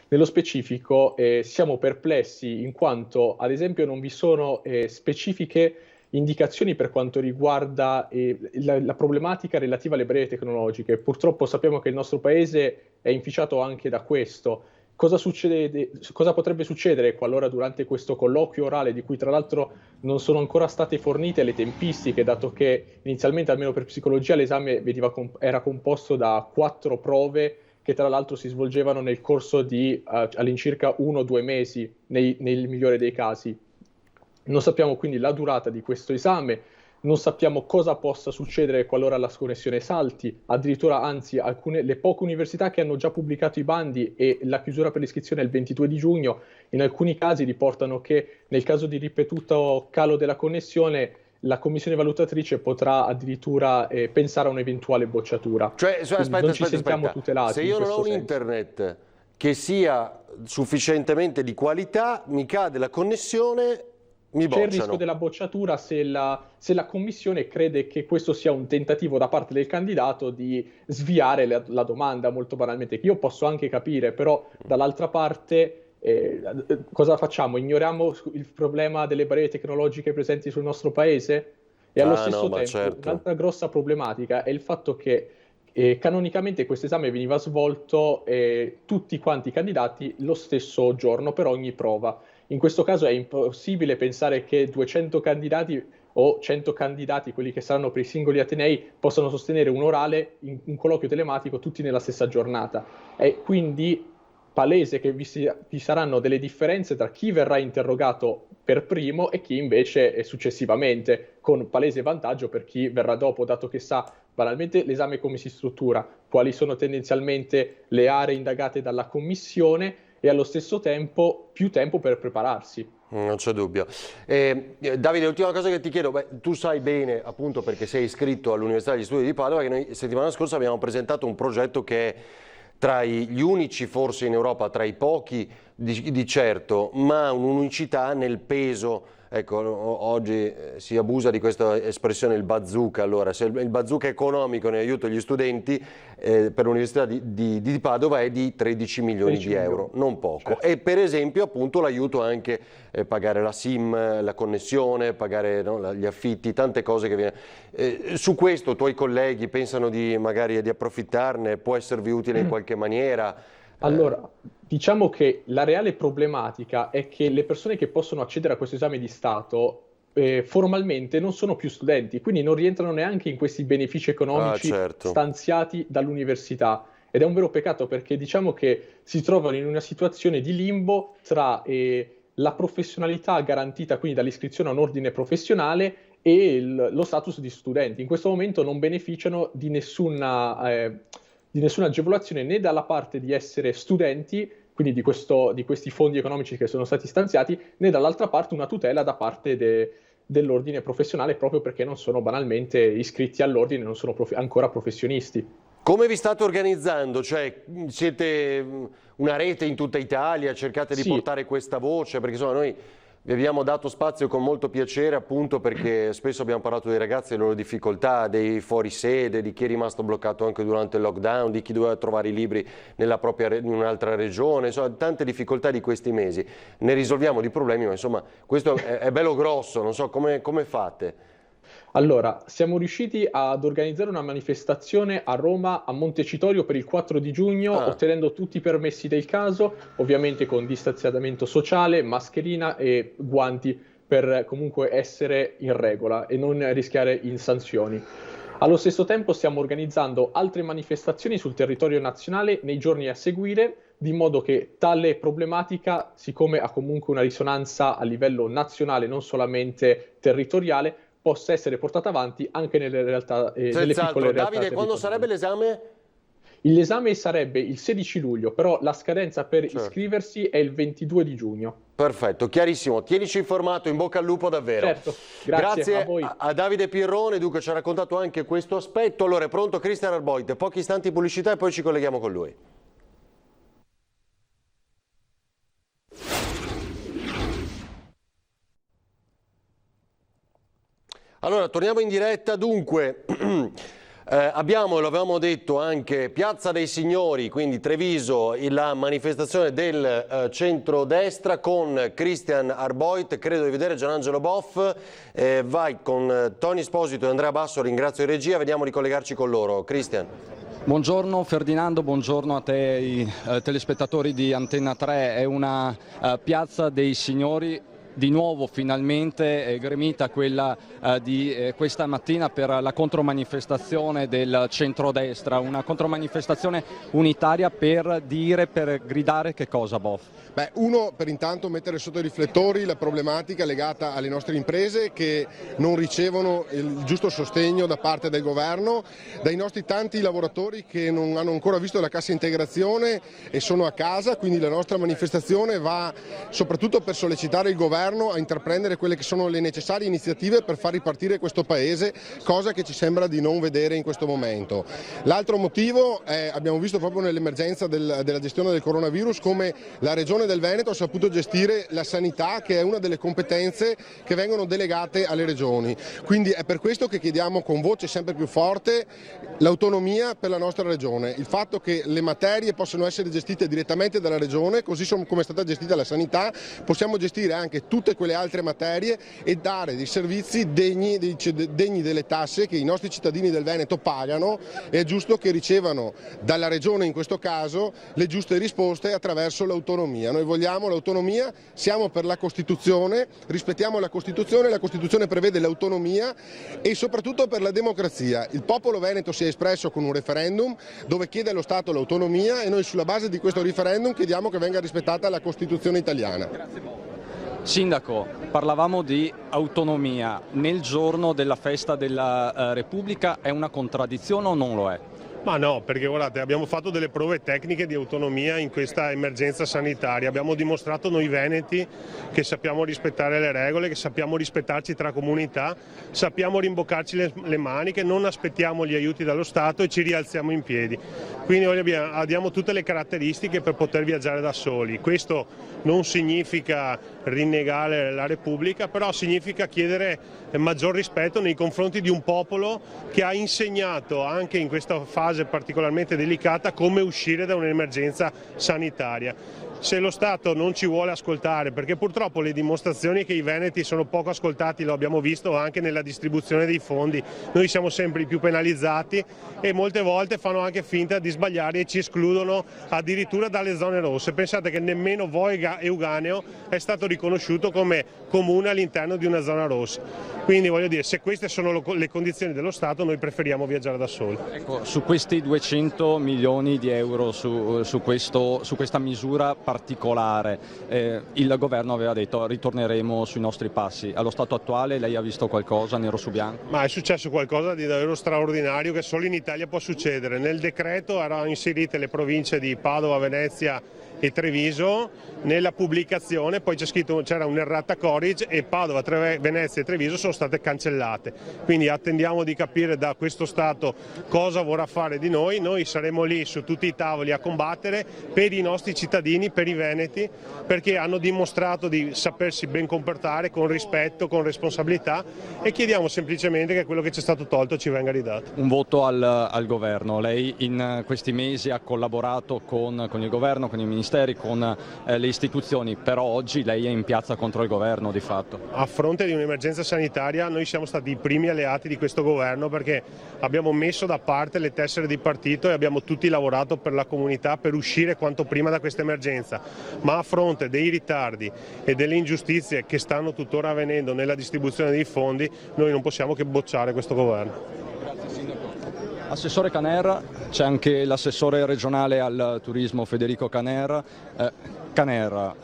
Nello specifico siamo perplessi in quanto, ad esempio, non vi sono specifiche indicazioni per quanto riguarda la problematica relativa alle barriere tecnologiche. Purtroppo sappiamo che il nostro paese è inficiato anche da questo, cosa potrebbe succedere qualora durante questo colloquio orale, di cui tra l'altro non sono ancora state fornite le tempistiche, dato che inizialmente, almeno per psicologia, l'esame era composto da 4 prove che tra l'altro si svolgevano nel corso di all'incirca 1 o 2 mesi, nel migliore dei casi. Non sappiamo quindi la durata di questo esame, non sappiamo cosa possa succedere qualora la connessione salti, addirittura anzi le poche università che hanno già pubblicato i bandi e la chiusura per l'iscrizione è il 22 di giugno, in alcuni casi riportano che nel caso di ripetuto calo della connessione la commissione valutatrice potrà addirittura pensare a un'eventuale bocciatura. Cioè, non ci sentiamo tutelati. Se io non ho un internet che sia sufficientemente di qualità, mi cade la connessione, mi bocciano. C'è il rischio della bocciatura se la commissione crede che questo sia un tentativo da parte del candidato di sviare la domanda, molto banalmente, che io posso anche capire, però dall'altra parte cosa facciamo? Ignoriamo il problema delle barriere tecnologiche presenti sul nostro paese? E allo stesso tempo certo. Un'altra grossa problematica è il fatto che canonicamente questo esame veniva svolto tutti quanti i candidati lo stesso giorno per ogni prova. In questo caso è impossibile pensare che 200 candidati o 100 candidati, quelli che saranno per i singoli atenei, possano sostenere un orale in un colloquio telematico tutti nella stessa giornata. È quindi palese che vi saranno delle differenze tra chi verrà interrogato per primo e chi invece successivamente, con palese vantaggio per chi verrà dopo, dato che sa banalmente l'esame come si struttura, quali sono tendenzialmente le aree indagate dalla commissione e allo stesso tempo più tempo per prepararsi. Non c'è dubbio. Davide, l'ultima cosa che ti chiedo, tu sai bene, appunto perché sei iscritto all'Università degli Studi di Padova, che noi settimana scorsa abbiamo presentato un progetto che è tra gli unici forse in Europa, tra i pochi di certo, ma un'unicità nel peso. Ecco, oggi si abusa di questa espressione, il bazooka. Allora, se il bazooka economico ne aiuta gli studenti, per l'Università di Padova è di 13 milioni di euro, non poco. Certo. E per esempio appunto l'aiuto anche pagare la SIM, la connessione, pagare gli affitti, tante cose che viene. Su questo tuoi colleghi pensano magari di approfittarne? Può esservi utile in qualche maniera? Allora, diciamo che la reale problematica è che le persone che possono accedere a questo esame di Stato formalmente non sono più studenti, quindi non rientrano neanche in questi benefici economici stanziati dall'università. Ed è un vero peccato, perché diciamo che si trovano in una situazione di limbo tra la professionalità garantita quindi dall'iscrizione a un ordine professionale e lo status di studenti. In questo momento non beneficiano di nessuna agevolazione né dalla parte di essere studenti, quindi di questi fondi economici che sono stati stanziati, né dall'altra parte una tutela da parte dell'ordine professionale, proprio perché non sono banalmente iscritti all'ordine, non sono ancora professionisti. Come vi state organizzando? Cioè, siete una rete in tutta Italia? Cercate di portare questa voce? Perché insomma noi vi abbiamo dato spazio con molto piacere, appunto perché spesso abbiamo parlato dei ragazzi e delle loro difficoltà, dei fuorisede, di chi è rimasto bloccato anche durante il lockdown, di chi doveva trovare i libri in un'altra regione, insomma tante difficoltà di questi mesi. Ne risolviamo di problemi, ma insomma questo è bello grosso, non so come fate. Allora, siamo riusciti ad organizzare una manifestazione a Roma, a Montecitorio, per il 4 di giugno, ottenendo tutti i permessi del caso, ovviamente con distanziamento sociale, mascherina e guanti, per comunque essere in regola e non rischiare in sanzioni. Allo stesso tempo stiamo organizzando altre manifestazioni sul territorio nazionale nei giorni a seguire, di modo che tale problematica, siccome ha comunque una risonanza a livello nazionale, non solamente territoriale, possa essere portata avanti anche nelle realtà, nelle piccole realtà. Davide, quando sarebbe l'esame? L'esame sarebbe il 16 luglio, però la scadenza per iscriversi è il 22 di giugno. Perfetto, chiarissimo. Tienici informato, in bocca al lupo davvero. Certo, grazie a voi. A Davide Pirrone, dunque ci ha raccontato anche questo aspetto. Allora è pronto Christian Arboit, pochi istanti di pubblicità e poi ci colleghiamo con lui. Allora, torniamo in diretta. Dunque, abbiamo, lo avevamo detto, anche Piazza dei Signori, quindi Treviso, la manifestazione del centrodestra con Christian Arboit, credo di vedere Gianangelo Boff, vai con Tony Esposito e Andrea Basso, ringrazio in regia, vediamo di collegarci con loro. Christian. Buongiorno Ferdinando, buongiorno a te e ai telespettatori di Antenna 3. È una piazza dei signori. Di nuovo finalmente gremita quella di questa mattina per la contromanifestazione del centrodestra, una contromanifestazione unitaria per gridare che cosa, Boff? Beh, uno, per intanto mettere sotto i riflettori la problematica legata alle nostre imprese che non ricevono il giusto sostegno da parte del governo, dai nostri tanti lavoratori che non hanno ancora visto la cassa integrazione e sono a casa, quindi la nostra manifestazione va soprattutto per sollecitare il governo a intraprendere quelle che sono le necessarie iniziative per far ripartire questo Paese, cosa che ci sembra di non vedere in questo momento. L'altro motivo è, abbiamo visto proprio nell'emergenza della gestione del coronavirus, come la Regione del Veneto ha saputo gestire la sanità, che è una delle competenze che vengono delegate alle regioni. Quindi è per questo che chiediamo con voce sempre più forte l'autonomia per la nostra regione, il fatto che le materie possano essere gestite direttamente dalla regione, così come è stata gestita la sanità, possiamo gestire anche tutte quelle altre materie e dare dei servizi degni delle tasse che i nostri cittadini del Veneto pagano. È giusto che ricevano dalla regione in questo caso le giuste risposte attraverso l'autonomia. Noi vogliamo l'autonomia, siamo per la Costituzione, rispettiamo la Costituzione prevede l'autonomia e soprattutto per la democrazia. Il popolo veneto si è espresso con un referendum dove chiede allo Stato l'autonomia e noi sulla base di questo referendum chiediamo che venga rispettata la Costituzione italiana. Sindaco, parlavamo di autonomia. Nel giorno della festa della Repubblica è una contraddizione o non lo è? Ma no, perché guardate, abbiamo fatto delle prove tecniche di autonomia in questa emergenza sanitaria, abbiamo dimostrato noi veneti che sappiamo rispettare le regole, che sappiamo rispettarci tra comunità, sappiamo rimboccarci le maniche, non aspettiamo gli aiuti dallo Stato e ci rialziamo in piedi. Quindi abbiamo tutte le caratteristiche per poter viaggiare da soli. Questo non significa rinnegare la Repubblica, però significa chiedere maggior rispetto nei confronti di un popolo che ha insegnato anche in questa fase particolarmente delicata come uscire da un'emergenza sanitaria. Se lo Stato non ci vuole ascoltare, perché purtroppo le dimostrazioni che i veneti sono poco ascoltati lo abbiamo visto anche nella distribuzione dei fondi, noi siamo sempre i più penalizzati e molte volte fanno anche finta di sbagliare e ci escludono addirittura dalle zone rosse. Pensate che nemmeno Voiga e Euganeo è stato riconosciuto come comune all'interno di una zona rossa. Quindi voglio dire, se queste sono le condizioni dello Stato noi preferiamo viaggiare da soli. Ecco, su questi 200 milioni di euro, su questa misura particolare, il governo aveva detto ritorneremo sui nostri passi. Allo stato attuale lei ha visto qualcosa nero su bianco? Ma è successo qualcosa di davvero straordinario che solo in Italia può succedere. Nel decreto erano inserite le province di Padova, Venezia e Treviso, nella pubblicazione poi c'era un'errata corrige e Padova, Venezia e Treviso sono state cancellate. Quindi attendiamo di capire da questo Stato cosa vorrà fare di noi. Noi saremo lì su tutti i tavoli a combattere per i nostri cittadini, per i veneti, perché hanno dimostrato di sapersi ben comportare con rispetto, con responsabilità e chiediamo semplicemente che quello che ci è stato tolto ci venga ridato. Un voto al governo. Lei in questi mesi ha collaborato con il governo, con i ministeri, con le istituzioni, però oggi lei è in piazza contro il governo di fatto. A fronte di un'emergenza sanitaria noi siamo stati i primi alleati di questo governo perché abbiamo messo da parte le tessere di partito e abbiamo tutti lavorato per la comunità per uscire quanto prima da questa emergenza, ma a fronte dei ritardi e delle ingiustizie che stanno tuttora avvenendo nella distribuzione dei fondi noi non possiamo che bocciare questo governo. Grazie Sindaco. Assessore Caner, c'è anche l'assessore regionale al turismo Federico Caner. Caner,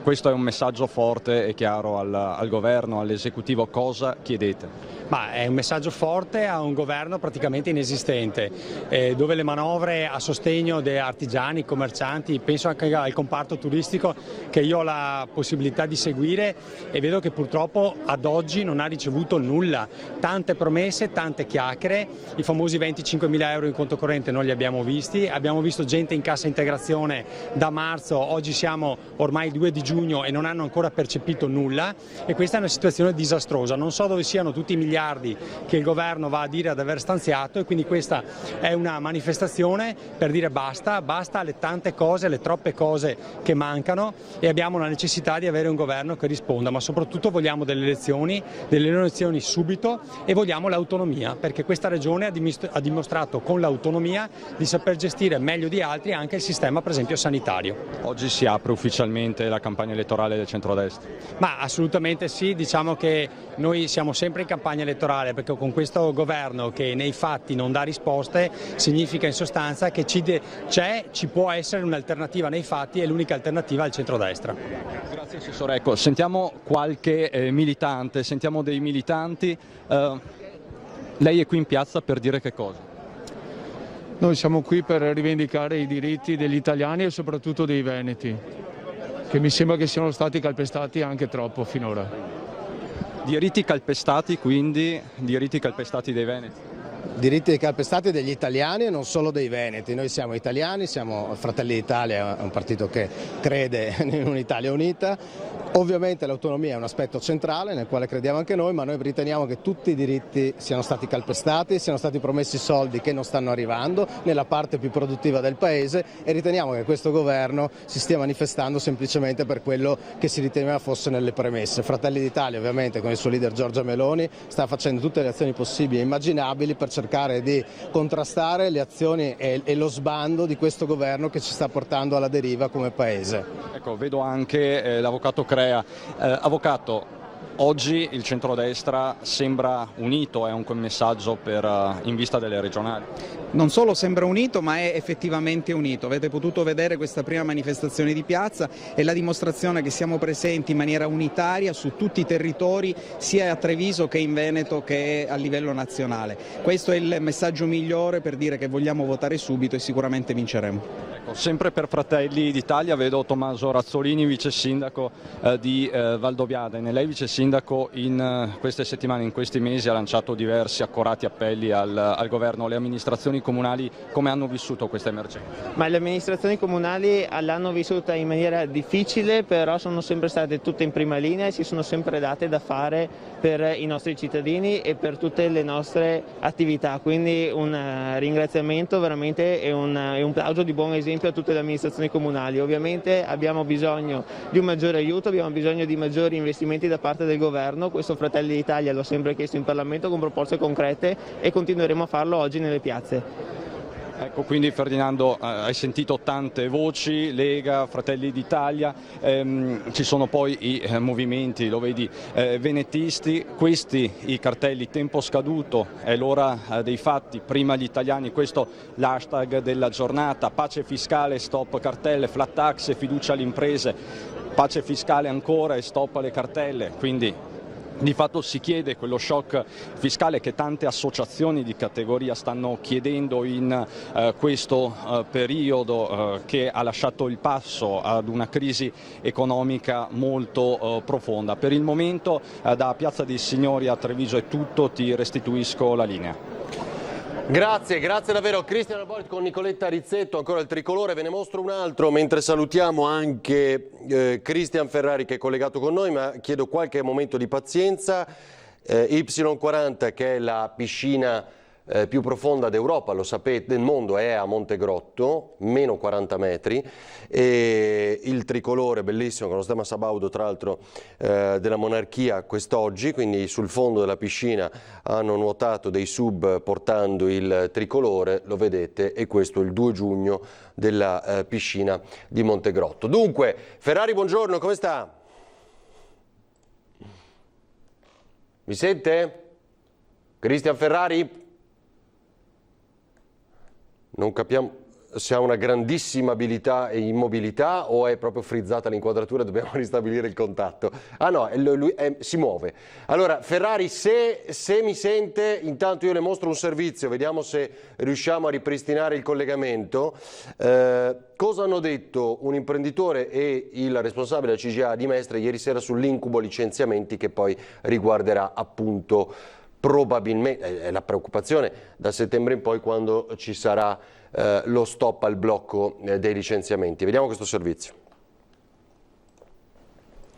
questo è un messaggio forte e chiaro al governo, all'esecutivo, cosa chiedete? Ma è un messaggio forte a un governo praticamente inesistente, dove le manovre a sostegno degli artigiani, commercianti, penso anche al comparto turistico che io ho la possibilità di seguire e vedo che purtroppo ad oggi non ha ricevuto nulla, tante promesse, tante chiacchiere, i famosi 25.000 euro in conto corrente non li abbiamo visti, abbiamo visto gente in cassa integrazione da marzo, oggi siamo ormai il 2 di giugno giugno e non hanno ancora percepito nulla, e questa è una situazione disastrosa. Non so dove siano tutti i miliardi che il governo va a dire ad aver stanziato, e quindi questa è una manifestazione per dire basta alle tante cose, alle troppe cose che mancano, e abbiamo la necessità di avere un governo che risponda, ma soprattutto vogliamo delle elezioni subito, e vogliamo l'autonomia, perché questa regione ha dimostrato con l'autonomia di saper gestire meglio di altri anche il sistema, per esempio, sanitario. Oggi si apre ufficialmente la campagna elettorale del centrodestra? Ma assolutamente sì, diciamo che noi siamo sempre in campagna elettorale, perché con questo governo che nei fatti non dà risposte significa in sostanza che ci può essere un'alternativa nei fatti, e l'unica alternativa è il centrodestra. Grazie Assessore. Ecco, sentiamo qualche militante, sentiamo dei militanti. Lei è qui in piazza per dire che cosa? Noi siamo qui per rivendicare i diritti degli italiani e soprattutto dei veneti, che mi sembra che siano stati calpestati anche troppo finora. Diritti calpestati, quindi diritti calpestati dei veneti? Diritti calpestati degli italiani e non solo dei veneti. Noi siamo italiani, siamo Fratelli d'Italia, è un partito che crede in un'Italia unita. Ovviamente l'autonomia è un aspetto centrale nel quale crediamo anche noi, ma noi riteniamo che tutti i diritti siano stati calpestati, siano stati promessi soldi che non stanno arrivando nella parte più produttiva del paese, e riteniamo che questo governo si stia manifestando semplicemente per quello che si riteneva fosse nelle premesse. Fratelli d'Italia, ovviamente con il suo leader Giorgia Meloni, sta facendo tutte le azioni possibili e immaginabili per cercare di contrastare le azioni e lo sbando di questo governo che ci sta portando alla deriva come paese. Ecco, vedo anche l'avvocato Crea. Avvocato, oggi il centrodestra sembra unito, è un messaggio in vista delle regionali? Non solo sembra unito, ma è effettivamente unito. Avete potuto vedere questa prima manifestazione di piazza, è la dimostrazione che siamo presenti in maniera unitaria su tutti i territori, sia a Treviso che in Veneto che a livello nazionale. Questo è il messaggio migliore per dire che vogliamo votare subito e sicuramente vinceremo. Ecco, sempre per Fratelli d'Italia vedo Tommaso Razzolini, vice sindaco di Valdobbiadene. Lei vice sindaco in queste settimane, in questi mesi ha lanciato diversi accorati appelli al governo. Le amministrazioni comunali come hanno vissuto questa emergenza? Ma le amministrazioni comunali l'hanno vissuta in maniera difficile, però sono sempre state tutte in prima linea e si sono sempre date da fare per i nostri cittadini e per tutte le nostre attività. Quindi un ringraziamento veramente e un plauso di buon esempio a tutte le amministrazioni comunali. Ovviamente abbiamo bisogno di un maggiore aiuto, abbiamo bisogno di maggiori investimenti da parte del governo. Questo Fratelli d'Italia l'ho sempre chiesto in Parlamento con proposte concrete e continueremo a farlo oggi nelle piazze. Ecco, quindi Ferdinando, hai sentito tante voci, Lega, Fratelli d'Italia, ci sono poi i movimenti, lo vedi, venetisti, questi i cartelli tempo scaduto, è l'ora dei fatti, prima gli italiani, questo l'hashtag della giornata, pace fiscale, stop cartelle, flat tax e fiducia alle imprese, pace fiscale ancora e stop alle cartelle, quindi di fatto si chiede quello shock fiscale che tante associazioni di categoria stanno chiedendo in questo periodo che ha lasciato il passo ad una crisi economica molto profonda. Per il momento da Piazza dei Signori a Treviso è tutto, ti restituisco la linea. Grazie davvero. Cristian Alborit con Nicoletta Rizzetto, ancora il tricolore, ve ne mostro un altro mentre salutiamo anche Cristian Ferrari che è collegato con noi, ma chiedo qualche momento di pazienza. Y40, che è la piscina più profonda d'Europa, lo sapete, del mondo, è a Montegrotto, meno 40 metri, e il tricolore bellissimo con lo stemma sabaudo tra l'altro della monarchia quest'oggi, quindi sul fondo della piscina hanno nuotato dei sub portando il tricolore, lo vedete, e questo è il 2 giugno della piscina di Montegrotto. Dunque, Ferrari, buongiorno, come sta? Mi sente? Cristian Ferrari? Non capiamo se ha una grandissima abilità e immobilità o è proprio frizzata l'inquadratura, dobbiamo ristabilire il contatto. Ah no, lui si muove. Allora, Ferrari, se mi sente, intanto io le mostro un servizio, vediamo se riusciamo a ripristinare il collegamento. Cosa hanno detto un imprenditore e il responsabile della CGA di Mestre ieri sera sull'incubo licenziamenti che poi riguarderà appunto probabilmente, è la preoccupazione da settembre in poi quando ci sarà lo stop al blocco dei licenziamenti. Vediamo questo servizio.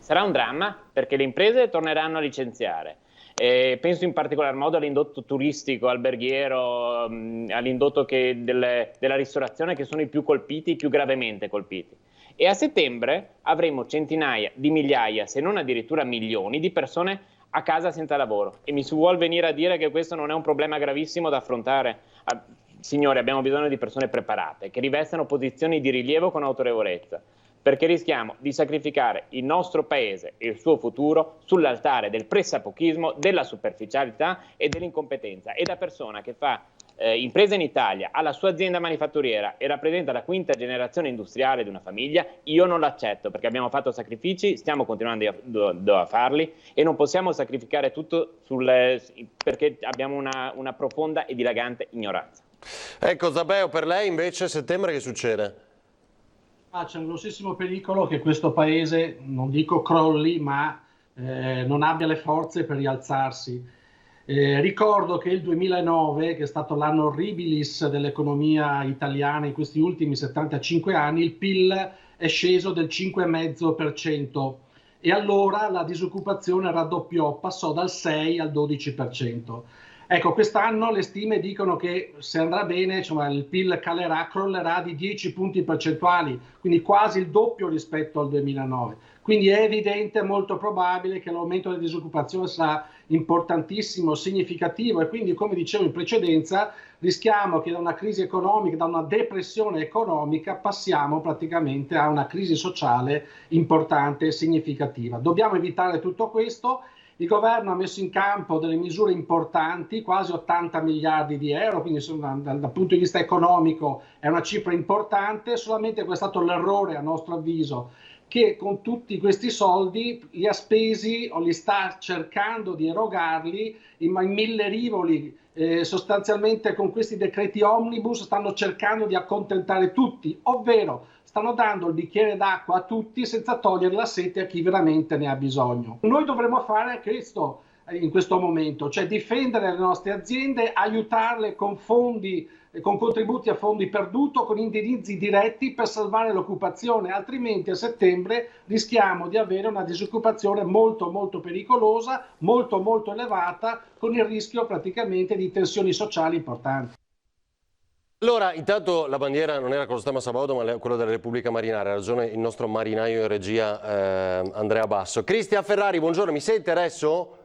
Sarà un dramma perché le imprese torneranno a licenziare. Penso in particolar modo all'indotto turistico, alberghiero, all'indotto della ristorazione, che sono i più colpiti, i più gravemente colpiti. E a settembre avremo centinaia di migliaia, se non addirittura milioni, di persone a casa senza lavoro. E mi si vuol venire a dire che questo non è un problema gravissimo da affrontare? Signori, abbiamo bisogno di persone preparate, che rivestano posizioni di rilievo con autorevolezza, perché rischiamo di sacrificare il nostro paese e il suo futuro sull'altare del pressapochismo, della superficialità e dell'incompetenza. E da persona che fa impresa in Italia, ha la sua azienda manifatturiera e rappresenta la quinta generazione industriale di una famiglia, io non l'accetto, perché abbiamo fatto sacrifici, stiamo continuando a farli e non possiamo sacrificare tutto perché abbiamo una profonda e dilagante ignoranza. Ecco, Zabeo, per lei invece a settembre che succede? C'è un grossissimo pericolo che questo paese, non dico crolli, ma non abbia le forze per rialzarsi. Ricordo che il 2009, che è stato l'anno horribilis dell'economia italiana in questi ultimi 75 anni, il PIL è sceso del 5,5% e allora la disoccupazione raddoppiò, passò dal 6 al 12%. Ecco, quest'anno le stime dicono che se andrà bene, insomma, il PIL crollerà di 10 punti percentuali, quindi quasi il doppio rispetto al 2009. Quindi è evidente, molto probabile che l'aumento della disoccupazione sarà importantissimo, significativo e quindi, come dicevo in precedenza, rischiamo che da una crisi economica, da una depressione economica, passiamo praticamente a una crisi sociale importante e significativa. Dobbiamo evitare tutto questo. Il governo ha messo in campo delle misure importanti, quasi 80 miliardi di euro, quindi dal punto di vista economico è una cifra importante, solamente questo è stato l'errore, a nostro avviso, che con tutti questi soldi li ha spesi o li sta cercando di erogarli in mille rivoli. Sostanzialmente con questi decreti omnibus stanno cercando di accontentare tutti, ovvero stanno dando il bicchiere d'acqua a tutti senza togliere la sete a chi veramente ne ha bisogno. Noi dovremmo fare questo in questo momento, cioè difendere le nostre aziende, aiutarle con fondi, con contributi a fondi perduto, con indennizzi diretti per salvare l'occupazione, altrimenti a settembre rischiamo di avere una disoccupazione molto molto pericolosa, molto molto elevata, con il rischio praticamente di tensioni sociali importanti. Allora, intanto la bandiera non era con lo stemma Sabaudo, ma quella della Repubblica Marinare, ha ragione il nostro marinaio in regia Andrea Basso. Cristian Ferrari, buongiorno, mi sente adesso?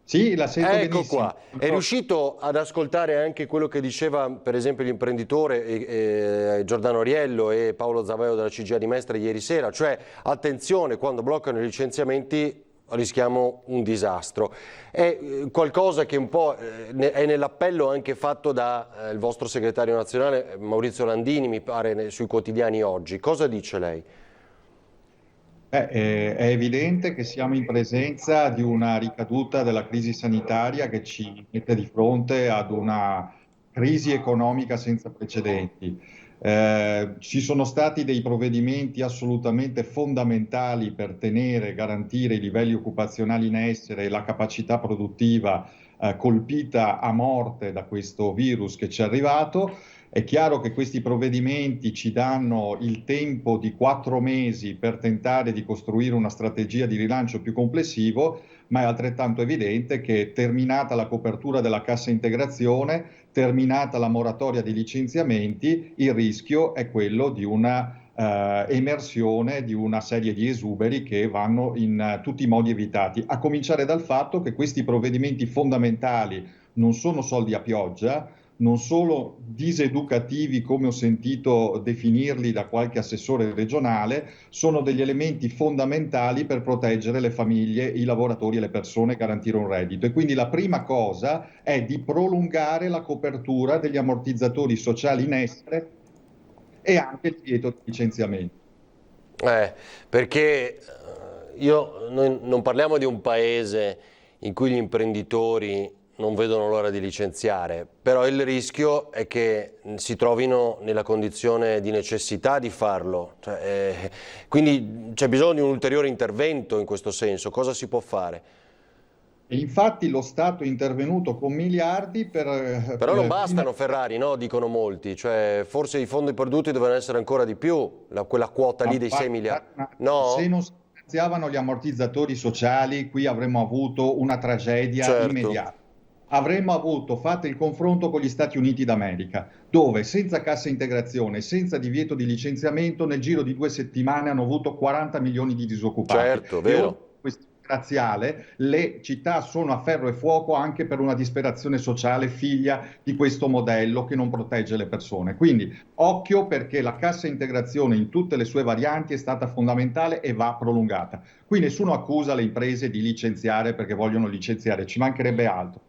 Sì, la sento benissimo. Ecco qua, è riuscito ad ascoltare anche quello che diceva per esempio l'imprenditore Giordano Ariello e Paolo Zabeo della CGIA di Mestre ieri sera, cioè attenzione, quando bloccano i licenziamenti rischiamo un disastro. È qualcosa che un po' è nell'appello anche fatto dal vostro segretario nazionale Maurizio Landini, mi pare, sui quotidiani oggi. Cosa dice lei? È evidente che siamo in presenza di una ricaduta della crisi sanitaria che ci mette di fronte ad una crisi economica senza precedenti. Ci sono stati dei provvedimenti assolutamente fondamentali per tenere e garantire i livelli occupazionali in essere e la capacità produttiva colpita a morte da questo virus che ci è arrivato. È chiaro che questi provvedimenti ci danno il tempo di 4 mesi per tentare di costruire una strategia di rilancio più complessivo, ma è altrettanto evidente che terminata la copertura della cassa integrazione, terminata la moratoria di licenziamenti, il rischio è quello di una emersione di una serie di esuberi che vanno in tutti i modi evitati, a cominciare dal fatto che questi provvedimenti fondamentali non sono soldi a pioggia, non solo diseducativi come ho sentito definirli da qualche assessore regionale, sono degli elementi fondamentali per proteggere le famiglie, i lavoratori e le persone e garantire un reddito. E quindi la prima cosa è di prolungare la copertura degli ammortizzatori sociali in essere e anche il divieto di licenziamento. Perché noi non parliamo di un paese in cui gli imprenditori non vedono l'ora di licenziare, però il rischio è che si trovino nella condizione di necessità di farlo, quindi c'è bisogno di un ulteriore intervento in questo senso. Cosa si può fare? E infatti lo Stato è intervenuto con miliardi per... Però non bastano, Ferrari, no? Dicono molti, cioè forse i fondi perduti devono essere ancora di più, quella quota lì dei 6 miliardi. No? finanziavano gli ammortizzatori sociali, qui avremmo avuto una tragedia immediata. Fate il confronto con gli Stati Uniti d'America, dove senza cassa integrazione, senza divieto di licenziamento, nel giro di 2 settimane hanno avuto 40 milioni di disoccupati. Certo, vero. Le città sono a ferro e fuoco anche per una disperazione sociale figlia di questo modello che non protegge le persone. Quindi occhio, perché la cassa integrazione in tutte le sue varianti è stata fondamentale e va prolungata. Qui nessuno accusa le imprese di licenziare perché vogliono licenziare, ci mancherebbe altro.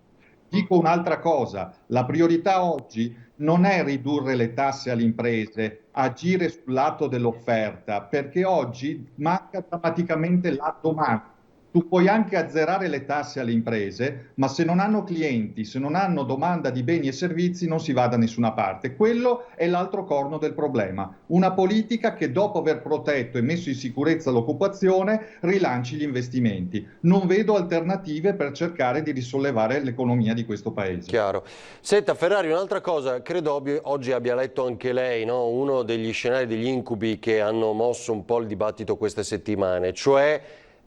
Dico un'altra cosa, la priorità oggi non è ridurre le tasse alle imprese, agire sul lato dell'offerta, perché oggi manca drammaticamente la domanda. Tu puoi anche azzerare le tasse alle imprese, ma se non hanno clienti, se non hanno domanda di beni e servizi, non si va da nessuna parte. Quello è l'altro corno del problema. Una politica che dopo aver protetto e messo in sicurezza l'occupazione rilanci gli investimenti. Non vedo alternative per cercare di risollevare l'economia di questo paese. Chiaro. Senta Ferrari, un'altra cosa, credo oggi abbia letto anche lei, no? Uno degli scenari, degli incubi che hanno mosso un po' il dibattito queste settimane, cioè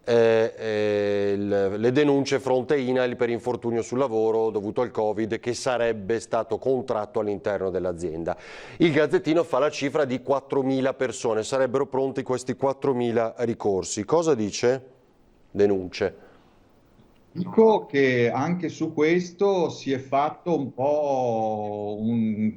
le denunce fronte INAIL per infortunio sul lavoro dovuto al Covid che sarebbe stato contratto all'interno dell'azienda. Il Gazzettino fa la cifra di 4.000 persone, sarebbero pronti questi 4.000 ricorsi. Cosa dice? Denunce. Dico che anche su questo si è fatto un po',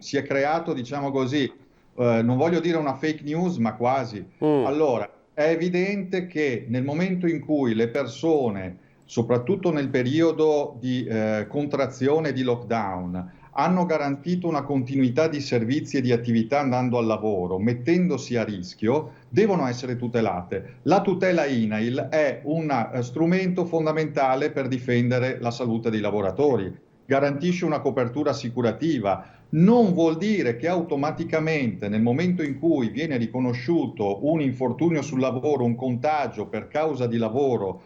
si è creato, diciamo così, non voglio dire una fake news, ma quasi. Allora, è evidente che nel momento in cui le persone, soprattutto nel periodo di contrazione di lockdown, hanno garantito una continuità di servizi e di attività andando al lavoro, mettendosi a rischio, devono essere tutelate. La tutela INAIL è un strumento fondamentale per difendere la salute dei lavoratori, garantisce una copertura assicurativa. Non vuol dire che automaticamente nel momento in cui viene riconosciuto un infortunio sul lavoro, un contagio per causa di lavoro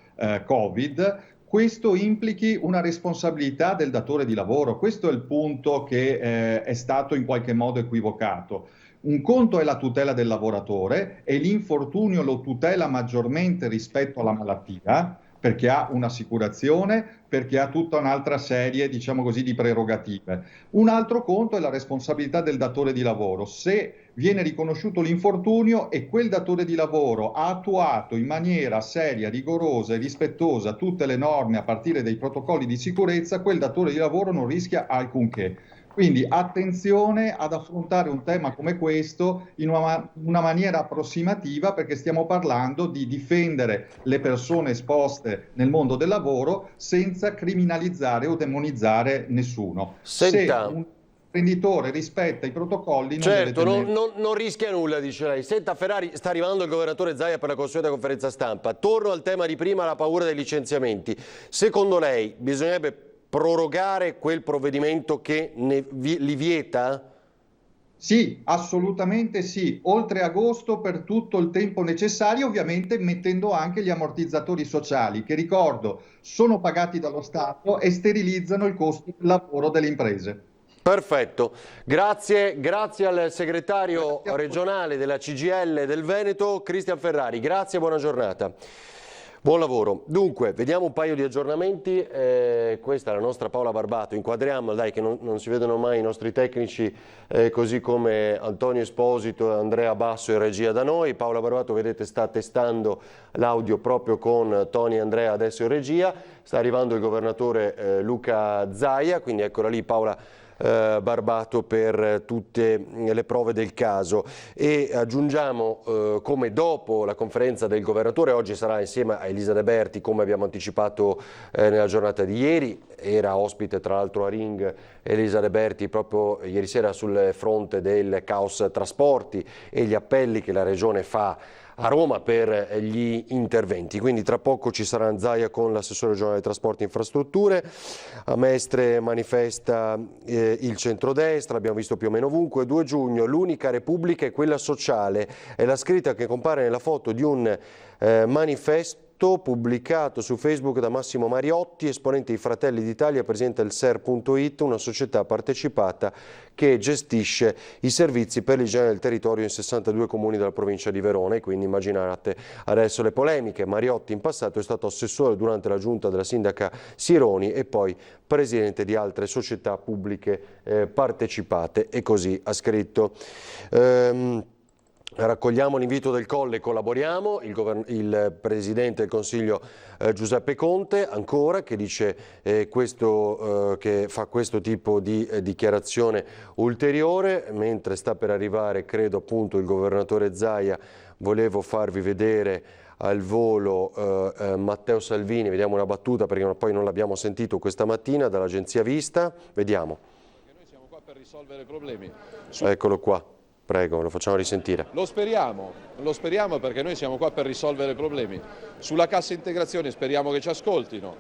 Covid, questo implichi una responsabilità del datore di lavoro. Questo è il punto che è stato in qualche modo equivocato. Un conto è la tutela del lavoratore e l'infortunio lo tutela maggiormente rispetto alla malattia, perché ha un'assicurazione, perché ha tutta un'altra serie, diciamo così, di prerogative. Un altro conto è la responsabilità del datore di lavoro. Se viene riconosciuto l'infortunio e quel datore di lavoro ha attuato in maniera seria, rigorosa e rispettosa tutte le norme a partire dai protocolli di sicurezza, quel datore di lavoro non rischia alcunché. Quindi attenzione ad affrontare un tema come questo in una maniera approssimativa, perché stiamo parlando di difendere le persone esposte nel mondo del lavoro senza criminalizzare o demonizzare nessuno. Senta. Se un imprenditore rispetta i protocolli non rischia nulla, dice lei. Senta Ferrari, sta arrivando il governatore Zaia per la consueta conferenza stampa. Torno al tema di prima, la paura dei licenziamenti. Secondo lei bisognerebbe prorogare quel provvedimento che li vieta? Sì, assolutamente sì, oltre agosto per tutto il tempo necessario, ovviamente mettendo anche gli ammortizzatori sociali, che ricordo sono pagati dallo Stato e sterilizzano il costo del lavoro delle imprese. Perfetto, grazie al segretario regionale della CGIL del Veneto, Cristian Ferrari, grazie e buona giornata. Buon lavoro. Dunque, vediamo un paio di aggiornamenti. Questa è la nostra Paola Barbato. Inquadriamo, dai, che non si vedono mai i nostri tecnici, così come Antonio Esposito e Andrea Basso in regia da noi. Paola Barbato, vedete, sta testando l'audio proprio con Tony e Andrea adesso in regia. Sta arrivando il governatore Luca Zaia, quindi eccola lì Paola Barbato per tutte le prove del caso. E aggiungiamo come dopo la conferenza del governatore oggi sarà insieme a Elisa De Berti, come abbiamo anticipato nella giornata di ieri. Era ospite tra l'altro a Ring Elisa De Berti proprio ieri sera sul fronte del caos trasporti e gli appelli che la Regione fa a Roma per gli interventi. Quindi tra poco ci sarà Zaia con l'assessore regionale dei trasporti e infrastrutture. A Mestre manifesta il centrodestra, l'abbiamo visto più o meno ovunque. 2 giugno, l'unica repubblica è quella sociale, è la scritta che compare nella foto di un manifesto scritto pubblicato su Facebook da Massimo Mariotti, esponente di Fratelli d'Italia, presidente del SER.it, una società partecipata che gestisce i servizi per l'igiene del territorio in 62 comuni della provincia di Verona, e quindi immaginate adesso le polemiche. Mariotti in passato è stato assessore durante la giunta della sindaca Sironi e poi presidente di altre società pubbliche partecipate, e così ha scritto. Raccogliamo l'invito del Colle, collaboriamo, il Presidente del Consiglio Giuseppe Conte ancora, che dice che fa questo tipo di dichiarazione ulteriore, mentre sta per arrivare, credo appunto, il Governatore Zaia. Volevo farvi vedere al volo Matteo Salvini, vediamo una battuta perché poi non l'abbiamo sentito questa mattina, dall'agenzia Vista, vediamo. Perché noi siamo qua per risolvere problemi. Eccolo qua. Prego, lo facciamo risentire. Lo speriamo perché noi siamo qua per risolvere problemi. Sulla cassa integrazione speriamo che ci ascoltino,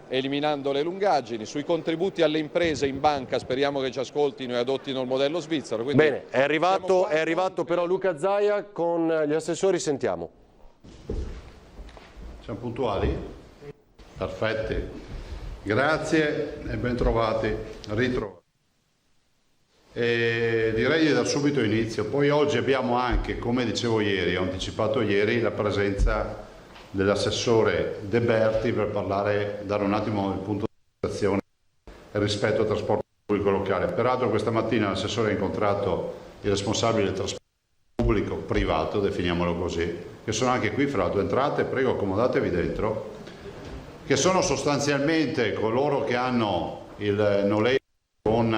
eliminando le lungaggini. Sui contributi alle imprese in banca speriamo che ci ascoltino e adottino il modello svizzero. Quindi bene, è arrivato però Luca Zaia con gli assessori, sentiamo. Siamo puntuali? Perfetti. Grazie e ben trovati, ritrovati. E direi di dar subito inizio. Poi oggi abbiamo anche, come dicevo ieri, ho anticipato ieri, la presenza dell'assessore De Berti per dare un attimo il punto di situazione rispetto al trasporto pubblico locale. Peraltro questa mattina l'assessore ha incontrato i responsabili del trasporto pubblico privato, definiamolo così, che sono anche qui fra le 2 entrate, prego accomodatevi dentro, che sono sostanzialmente coloro che hanno il noleggio con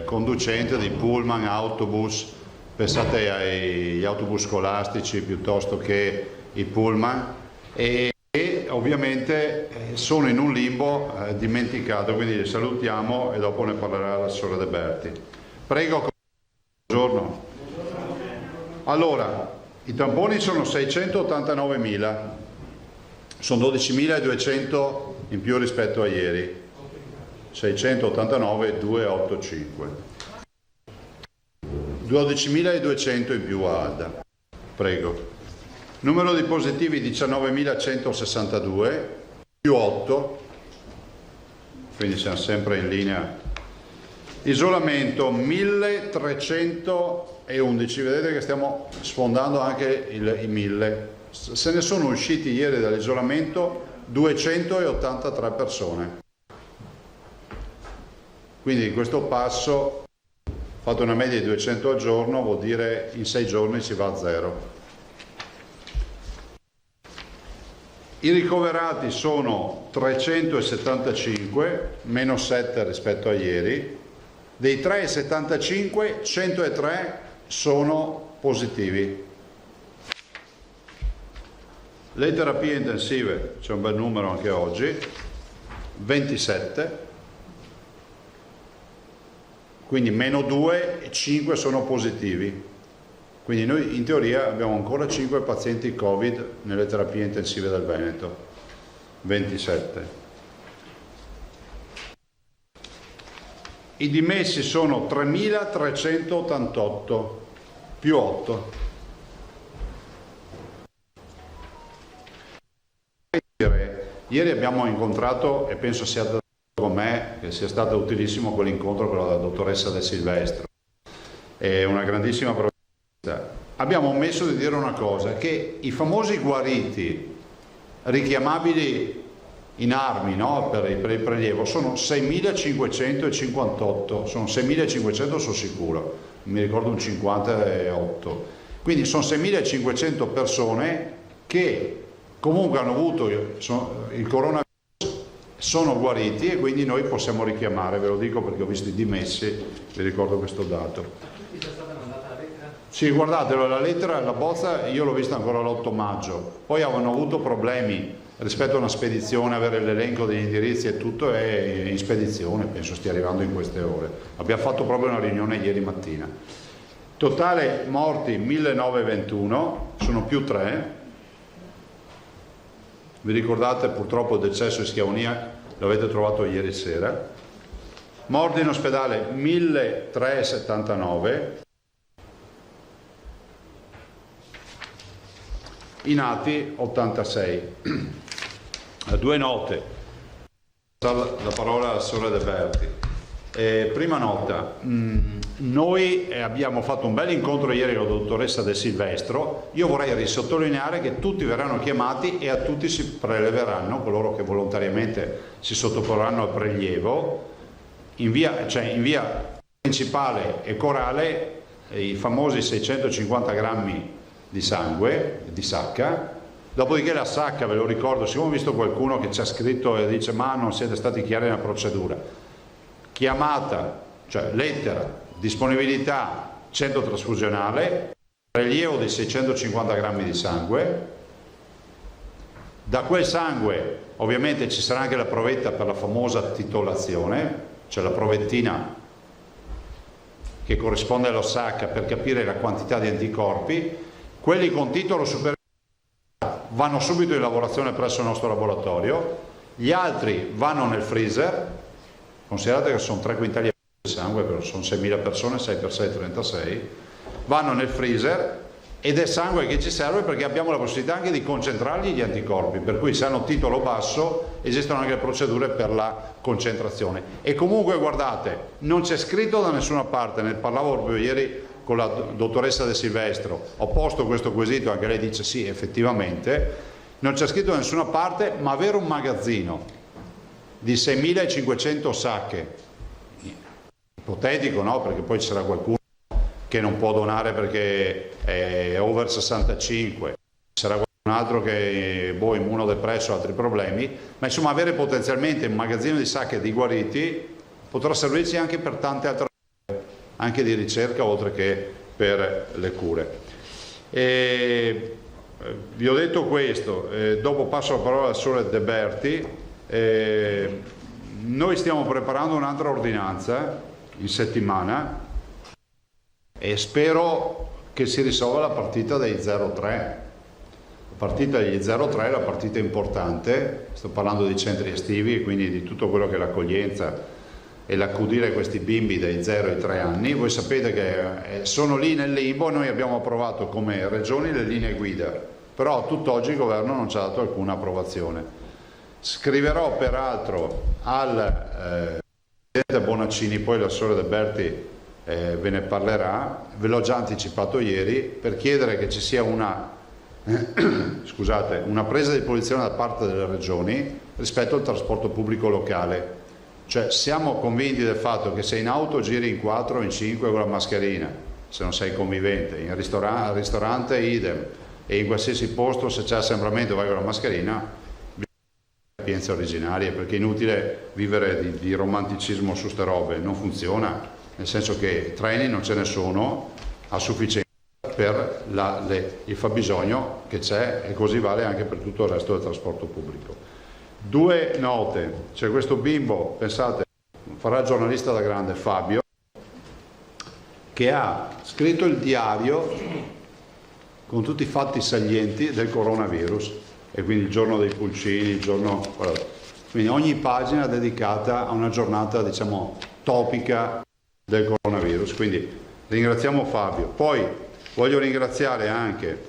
conducente di pullman, autobus, pensate agli autobus scolastici piuttosto che i pullman, e ovviamente sono in un limbo dimenticato, quindi li salutiamo e dopo ne parlerà l'assessore De Berti. Prego, buongiorno. Allora, i tamponi sono 689.000, sono 12.200 in più rispetto a ieri. 689.285, 12.200 in più a Adda. Prego. Numero di positivi 19.162, più 8, quindi siamo sempre in linea. Isolamento 1.311, vedete che stiamo sfondando anche i 1.000. Se ne sono usciti ieri dall'isolamento 283 persone. Quindi in questo passo, fatto una media di 200 al giorno, vuol dire in 6 giorni si va a 0. I ricoverati sono 375, meno 7 rispetto a ieri. Dei 375, 103 sono positivi. Le terapie intensive, c'è un bel numero anche oggi, 27. Quindi meno 2 e 5 sono positivi. Quindi noi in teoria abbiamo ancora 5 pazienti Covid nelle terapie intensive del Veneto. 27. I dimessi sono 3.388 più 8. Ieri abbiamo incontrato, e penso sia con me che sia stato utilissimo quell'incontro con la dottoressa De Silvestro, è una grandissima professionista. Abbiamo omesso di dire una cosa, che i famosi guariti richiamabili in armi, no, per il prelievo sono 6.558, sono 6.500 sono sicuro, mi ricordo un 58, quindi sono 6.500 persone che comunque hanno avuto il coronavirus, sono guariti e quindi noi possiamo richiamare, ve lo dico perché ho visto i dimessi, vi ricordo questo dato. Sì, guardate, la lettera, la bozza io l'ho vista ancora l'8 maggio, poi avevano avuto problemi rispetto a una spedizione, avere l'elenco degli indirizzi e tutto è in spedizione, penso stia arrivando in queste ore. Abbiamo fatto proprio una riunione ieri mattina. Totale morti 1921, sono più 3. Vi ricordate purtroppo il decesso di Schiavonia, l'avete trovato ieri sera. Morti in ospedale 1.379. I nati 86. Due note. La parola al Sole De Berti. Prima nota, noi abbiamo fatto un bel incontro ieri con la dottoressa De Silvestro. Io vorrei risottolineare che tutti verranno chiamati e a tutti si preleveranno, coloro che volontariamente si sottoporranno al prelievo, in via principale e corale, i famosi 650 grammi di sangue, di sacca. Dopodiché la sacca, ve lo ricordo, siccome ho visto qualcuno che ci ha scritto e dice ma non siete stati chiari nella procedura, chiamata, cioè lettera, disponibilità, centro trasfusionale, prelievo di 650 grammi di sangue. Da quel sangue ovviamente ci sarà anche la provetta per la famosa titolazione, cioè la provettina che corrisponde alla sacca per capire la quantità di anticorpi. Quelli con titolo superiore vanno subito in lavorazione presso il nostro laboratorio, gli altri vanno nel freezer. Considerate che sono 3 quintali di sangue, però sono 6.000 persone, 6 per 6, 36, vanno nel freezer ed è sangue che ci serve perché abbiamo la possibilità anche di concentrargli gli anticorpi, per cui se hanno titolo basso esistono anche procedure per la concentrazione. E comunque guardate, non c'è scritto da nessuna parte, ne parlavo proprio ieri con la dottoressa De Silvestro, ho posto questo quesito, anche lei dice sì, effettivamente, non c'è scritto da nessuna parte, ma avere un magazzino di 6.500 sacche, ipotetico no, perché poi ci sarà qualcuno che non può donare perché è over 65, ci sarà qualcun altro che è immunodepresso o altri problemi, ma insomma avere potenzialmente un magazzino di sacche di guariti potrà servirci anche per tante altre cose, anche di ricerca oltre che per le cure. Vi ho detto questo, dopo passo la parola al Sole De Berti. Noi stiamo preparando un'altra ordinanza in settimana e spero che si risolva la partita dei 0-3. La partita degli 0-3 è la partita importante, sto parlando di centri estivi, quindi di tutto quello che è l'accoglienza e l'accudire questi bimbi dai 0 ai 3 anni. Voi sapete che sono lì nel limbo, noi abbiamo approvato come regioni le linee guida, però a tutt'oggi il governo non ci ha dato alcuna approvazione. Scriverò peraltro al Presidente Bonaccini, poi la Sole De Berti ve ne parlerà, ve l'ho già anticipato ieri, per chiedere che ci sia una presa di posizione da parte delle regioni rispetto al trasporto pubblico locale. Cioè siamo convinti del fatto che se in auto giri in 4 o in 5 con la mascherina, se non sei convivente, al ristorante idem, e in qualsiasi posto se c'è assembramento vai con la mascherina, sapienze originarie, perché è inutile vivere di romanticismo su ste robe, non funziona, nel senso che treni non ce ne sono a sufficienza per il fabbisogno che c'è, e così vale anche per tutto il resto del trasporto pubblico. Due note, c'è questo bimbo, pensate, farà il giornalista da grande, Fabio, che ha scritto il diario con tutti i fatti salienti del coronavirus, e quindi il giorno dei pulcini, il giorno... Quindi ogni pagina è dedicata a una giornata, diciamo, topica del coronavirus. Quindi ringraziamo Fabio. Poi voglio ringraziare anche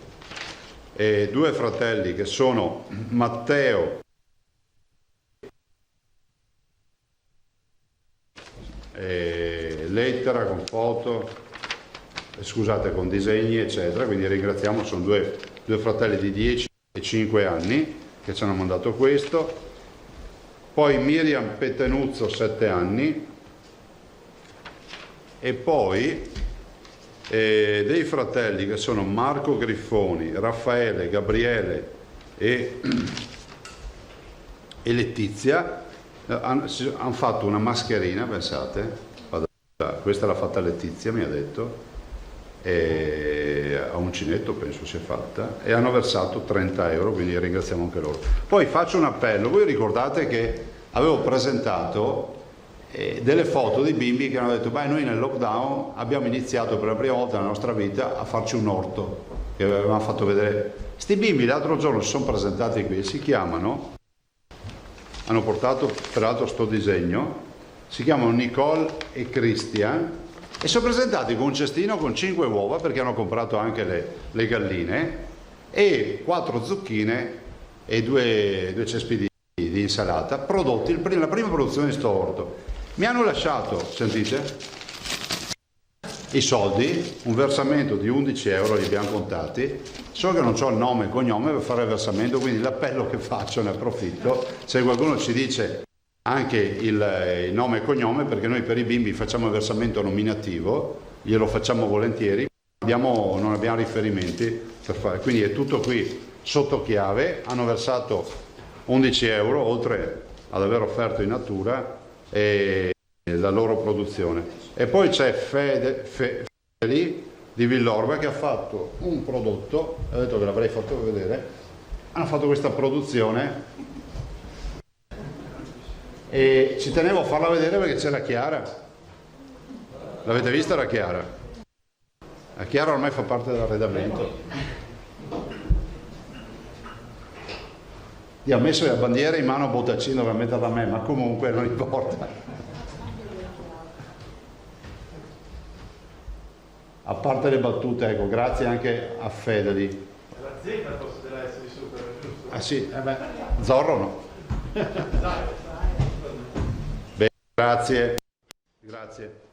2 fratelli che sono Matteo lettera con foto, scusate, con disegni eccetera, quindi ringraziamo, sono due fratelli di 10 e 5 anni che ci hanno mandato questo. Poi Miriam Petenuzzo 7 anni, e poi dei fratelli che sono Marco Griffoni, Raffaele, Gabriele e Letizia. Hanno fatto una mascherina, pensate, questa l'ha fatta Letizia, mi ha detto, a Uncinetto penso sia fatta, e hanno versato 30 euro, quindi ringraziamo anche loro. Poi faccio un appello, voi ricordate che avevo presentato delle foto di bimbi che hanno detto beh, noi nel lockdown abbiamo iniziato per la prima volta nella nostra vita a farci un orto, che avevamo fatto vedere. Sti bimbi l'altro giorno si sono presentati qui, si chiamano, hanno portato peraltro sto disegno, si chiamano Nicole e Christian, e sono presentati con un cestino con 5 uova, perché hanno comprato anche le galline, e 4 zucchine e 2 cespiti di insalata prodotti, la prima produzione di sto orto. Mi hanno lasciato, sentite, i soldi, un versamento di 11 euro li abbiamo contati, so che non ho il nome e cognome per fare il versamento, quindi l'appello che faccio, ne approfitto, se qualcuno ci dice anche il nome e cognome, perché noi per i bimbi facciamo il versamento nominativo, glielo facciamo volentieri, non abbiamo riferimenti per fare, quindi è tutto qui sotto chiave, hanno versato 11 euro oltre ad aver offerto in natura e la loro produzione. E poi c'è Fedeli di Villorba che ha fatto un prodotto, ho detto che l'avrei fatto vedere, hanno fatto questa produzione e ci tenevo a farla vedere perché c'è la Chiara. L'avete vista la Chiara? La Chiara ormai fa parte dell'arredamento. Io ho messo la bandiera in mano a Bottacino per metterla a me, ma comunque non importa. A parte le battute, ecco, grazie anche a Fedeli. L'azienda forse deve essere di super, giusto? Ah sì, Zorro no. Bene,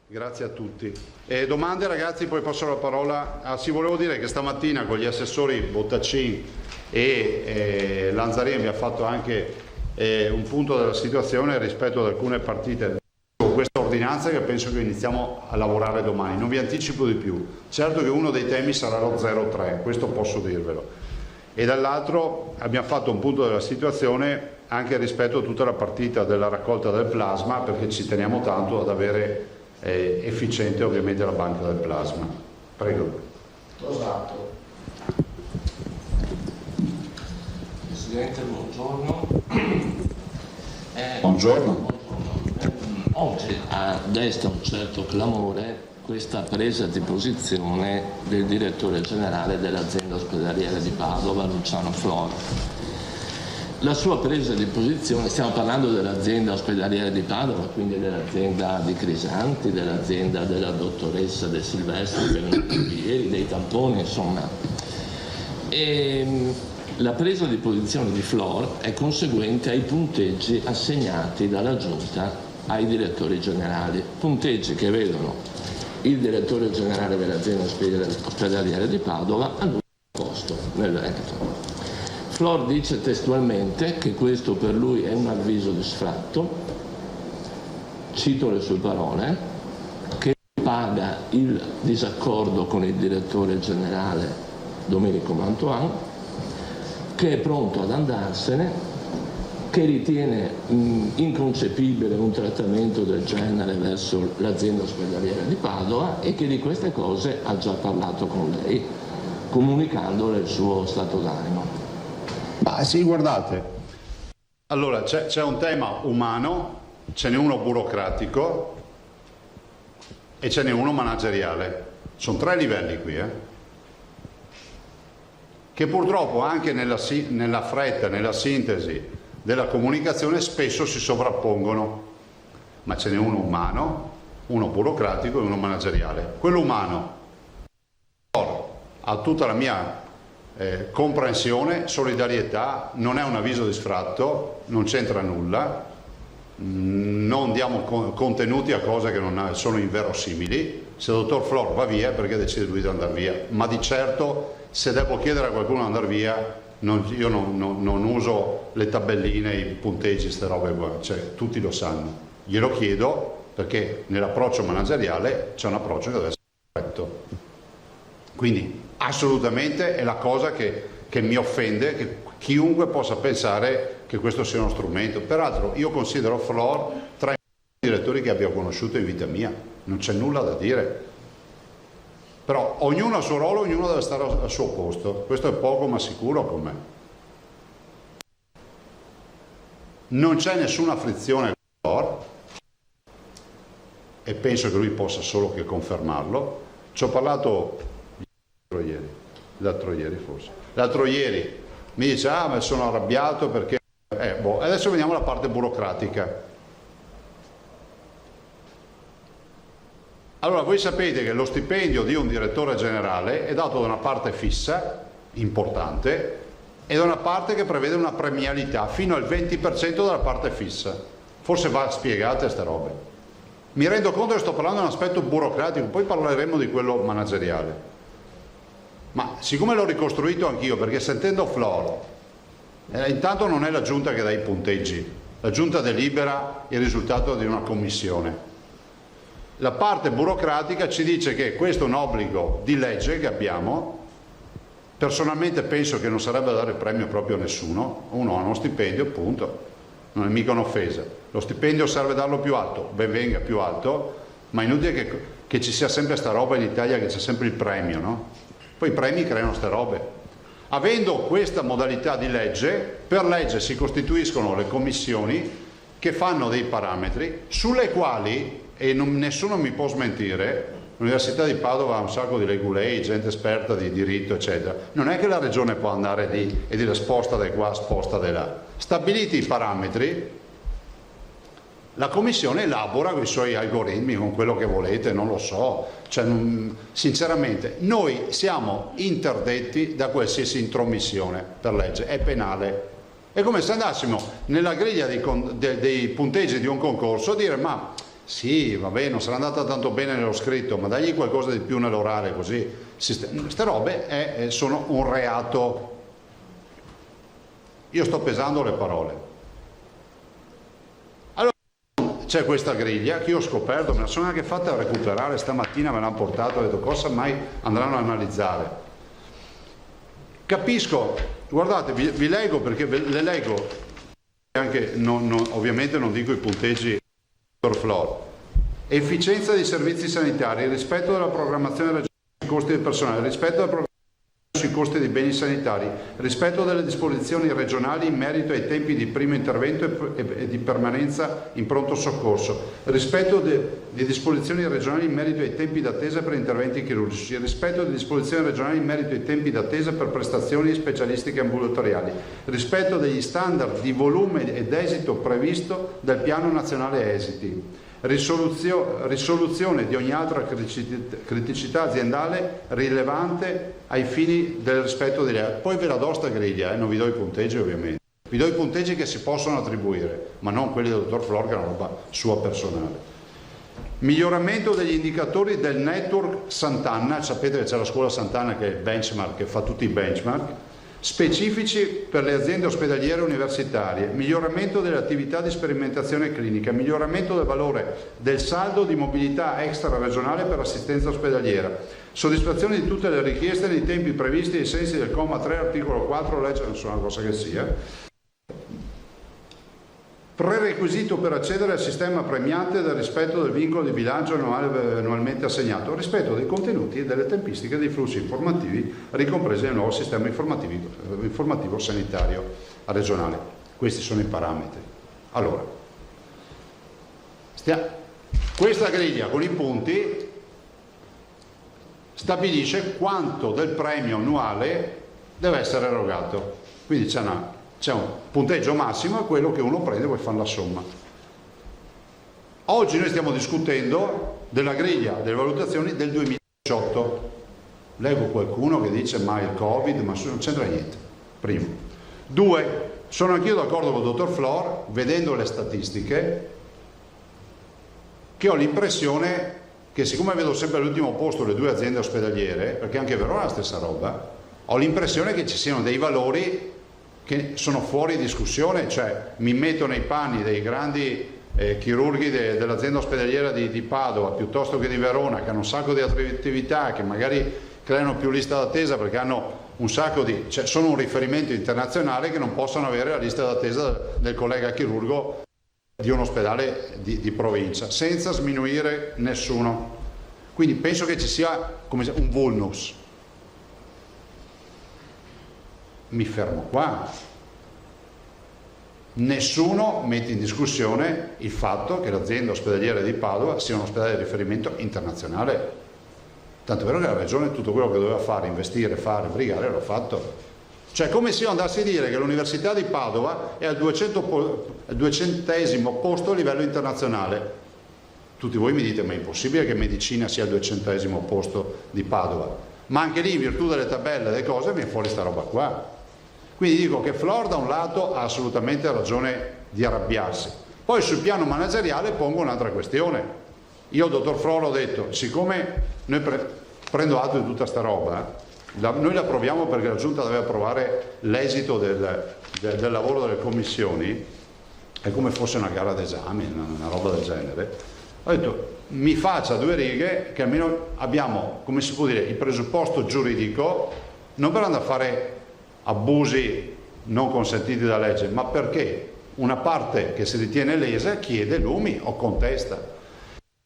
grazie a tutti. Domande ragazzi, poi passo la parola. Sì, volevo dire che stamattina con gli assessori Bottacin e Lanzarini abbiamo fatto anche un punto della situazione rispetto ad alcune partite. Questa ordinanza che penso che iniziamo a lavorare domani, non vi anticipo di più, certo che uno dei temi sarà lo 03, questo posso dirvelo, e dall'altro abbiamo fatto un punto della situazione anche rispetto a tutta la partita della raccolta del plasma, perché ci teniamo tanto ad avere efficiente ovviamente la banca del plasma. Prego. Presidente, buongiorno. Buongiorno. Oggi desta un certo clamore questa presa di posizione del direttore generale dell'azienda ospedaliera di Padova, Luciano Flor. La sua presa di posizione, stiamo parlando dell'azienda ospedaliera di Padova, quindi dell'azienda di Crisanti, dell'azienda della dottoressa De Silvestri, che è venuta ieri, dei tamponi, insomma. La presa di posizione di Flor è conseguente ai punteggi assegnati dalla Giunta ai direttori generali, punteggi che vedono il direttore generale dell'azienda ospedaliera di Padova all'ultimo posto nel Veneto. Flor dice testualmente che questo per lui è un avviso di sfratto, cito le sue parole, che paga il disaccordo con il direttore generale Domenico Mantoan, che è pronto ad andarsene, che ritiene inconcepibile un trattamento del genere verso l'azienda ospedaliera di Padova e che di queste cose ha già parlato con lei, comunicandole il suo stato d'animo. Ma sì, guardate, allora c'è un tema umano, ce n'è uno burocratico e ce n'è uno manageriale. Sono 3 livelli qui, che purtroppo anche nella fretta, nella sintesi della comunicazione spesso si sovrappongono, ma ce n'è uno umano, uno burocratico e uno manageriale. Quello umano ha tutta la mia comprensione, solidarietà, non è un avviso di sfratto, non c'entra nulla, non diamo contenuti a cose che non sono inverosimili. Se il dottor Flor va via è perché decide lui di andare via, ma di certo se devo chiedere a qualcuno di andare via io non uso le tabelline, i punteggi, queste robe qua, cioè tutti lo sanno. Glielo chiedo perché nell'approccio manageriale c'è un approccio che deve essere corretto. Quindi assolutamente è la cosa che mi offende, che chiunque possa pensare che questo sia uno strumento. Peraltro io considero Flor tra i direttori che abbia conosciuto in vita mia, non c'è nulla da dire. Però ognuno ha il suo ruolo, ognuno deve stare al suo posto. Questo è poco ma sicuro con me. Non c'è nessuna frizione con Flor e penso che lui possa solo che confermarlo. Ci ho parlato l'altro ieri forse. L'altro ieri mi dice ma sono arrabbiato perché... Adesso veniamo alla parte burocratica. Allora, voi sapete che lo stipendio di un direttore generale è dato da una parte fissa, importante, e da una parte che prevede una premialità fino al 20% della parte fissa. Forse va spiegate queste robe. Mi rendo conto che sto parlando di un aspetto burocratico, poi parleremo di quello manageriale. Ma siccome l'ho ricostruito anch'io, perché sentendo Flor, intanto non è la giunta che dà i punteggi, la giunta delibera il risultato di una commissione. La parte burocratica ci dice che questo è un obbligo di legge che abbiamo. Personalmente penso che non sarebbe da dare premio proprio a nessuno, uno ha uno stipendio, punto, non è mica un'offesa. Lo stipendio serve darlo più alto, ben venga più alto, ma è inutile che ci sia sempre sta roba in Italia, che c'è sempre il premio, no? Poi i premi creano ste robe. Avendo questa modalità di legge, per legge si costituiscono le commissioni che fanno dei parametri sulle quali, e nessuno mi può smentire, l'Università di Padova ha un sacco di legulei, gente esperta di diritto, eccetera. Non è che la regione può andare lì e dire sposta di qua, sposta di là. Stabiliti i parametri, la Commissione elabora con i suoi algoritmi, con quello che volete, non lo so. Cioè, sinceramente, noi siamo interdetti da qualsiasi intromissione per legge, è penale. È come se andassimo nella griglia dei punteggi di un concorso a dire ma sì, vabbè, non sarà andata tanto bene nello scritto, ma dagli qualcosa di più nell'orale, così. Queste robe sono un reato. Io sto pesando le parole. Allora, c'è questa griglia che io ho scoperto, me la sono anche fatta recuperare stamattina, me l'hanno portato, ho detto cosa mai andranno a analizzare. Capisco, guardate, vi leggo perché le leggo, anche ovviamente non dico i punteggi. Flor. Efficienza dei servizi sanitari, rispetto della programmazione regionale sui costi del personale, rispetto della programmazione sui costi dei beni sanitari, rispetto delle disposizioni regionali in merito ai tempi di primo intervento e di permanenza in pronto soccorso, rispetto di disposizioni regionali in merito ai tempi d'attesa per interventi chirurgici, rispetto di disposizioni regionali in merito ai tempi d'attesa per prestazioni specialistiche ambulatoriali, rispetto degli standard di volume ed esito previsto dal Piano Nazionale Esiti, risoluzione di ogni altra criticità aziendale rilevante ai fini del rispetto degli altri. Poi ve la do sta griglia, non vi do i punteggi ovviamente. Vi do i punteggi che si possono attribuire, ma non quelli del dottor Flor, che è una roba sua personale. Miglioramento degli indicatori del network Sant'Anna, sapete che c'è la scuola Sant'Anna che è il benchmark, che fa tutti i benchmark, specifici per le aziende ospedaliere universitarie, miglioramento delle attività di sperimentazione clinica, miglioramento del valore del saldo di mobilità extraregionale per assistenza ospedaliera, soddisfazione di tutte le richieste nei tempi previsti ai sensi del comma 3 articolo 4 legge, non so una cosa che sia. Prerequisito per accedere al sistema premiante del rispetto del vincolo di bilancio annualmente assegnato, rispetto dei contenuti e delle tempistiche dei flussi informativi ricompresi nel nuovo sistema informativo sanitario regionale. Questi sono i parametri. Allora, questa griglia con i punti stabilisce quanto del premio annuale deve essere erogato. Quindi c'è un punteggio massimo, è quello che uno prende e poi fa la somma. Oggi noi stiamo discutendo della griglia delle valutazioni del 2018. Leggo qualcuno che dice ma il Covid, ma non c'entra niente. Primo. Due, sono anch'io d'accordo con il dottor Flor, vedendo le statistiche, che ho l'impressione che siccome vedo sempre all'ultimo posto le due aziende ospedaliere, perché anche Verona è la stessa roba, ho l'impressione che ci siano dei valori che sono fuori discussione, cioè mi metto nei panni dei grandi chirurghi dell'azienda ospedaliera di Padova piuttosto che di Verona, che hanno un sacco di attività, che magari creano più lista d'attesa perché hanno un sacco cioè sono un riferimento internazionale, che non possono avere la lista d'attesa del collega chirurgo di un ospedale di provincia, senza sminuire nessuno. Quindi penso che ci sia come un vulnus. Mi fermo qua. Nessuno mette in discussione il fatto che l'azienda ospedaliera di Padova sia un ospedale di riferimento internazionale. Tanto è vero che la regione tutto quello che doveva fare, investire, fare, brigare, l'ha fatto. Cioè come se io andassi a dire che l'Università di Padova è al 200° posto a livello internazionale. Tutti voi mi dite ma è impossibile che medicina sia al 200° posto di Padova. Ma anche lì in virtù delle tabelle e delle cose viene fuori sta roba qua. Quindi dico che Flor da un lato ha assolutamente ragione di arrabbiarsi. Poi sul piano manageriale pongo un'altra questione. Io al dottor Flor ho detto, siccome noi prendo atto di tutta sta roba, noi la approviamo perché la Giunta deve approvare l'esito del lavoro delle commissioni, è come fosse una gara d'esame, una roba del genere. Ho detto, mi faccia 2 righe che almeno abbiamo, come si può dire, il presupposto giuridico, non per andare a fare abusi non consentiti da legge, ma perché una parte che si ritiene lesa chiede lumi o contesta.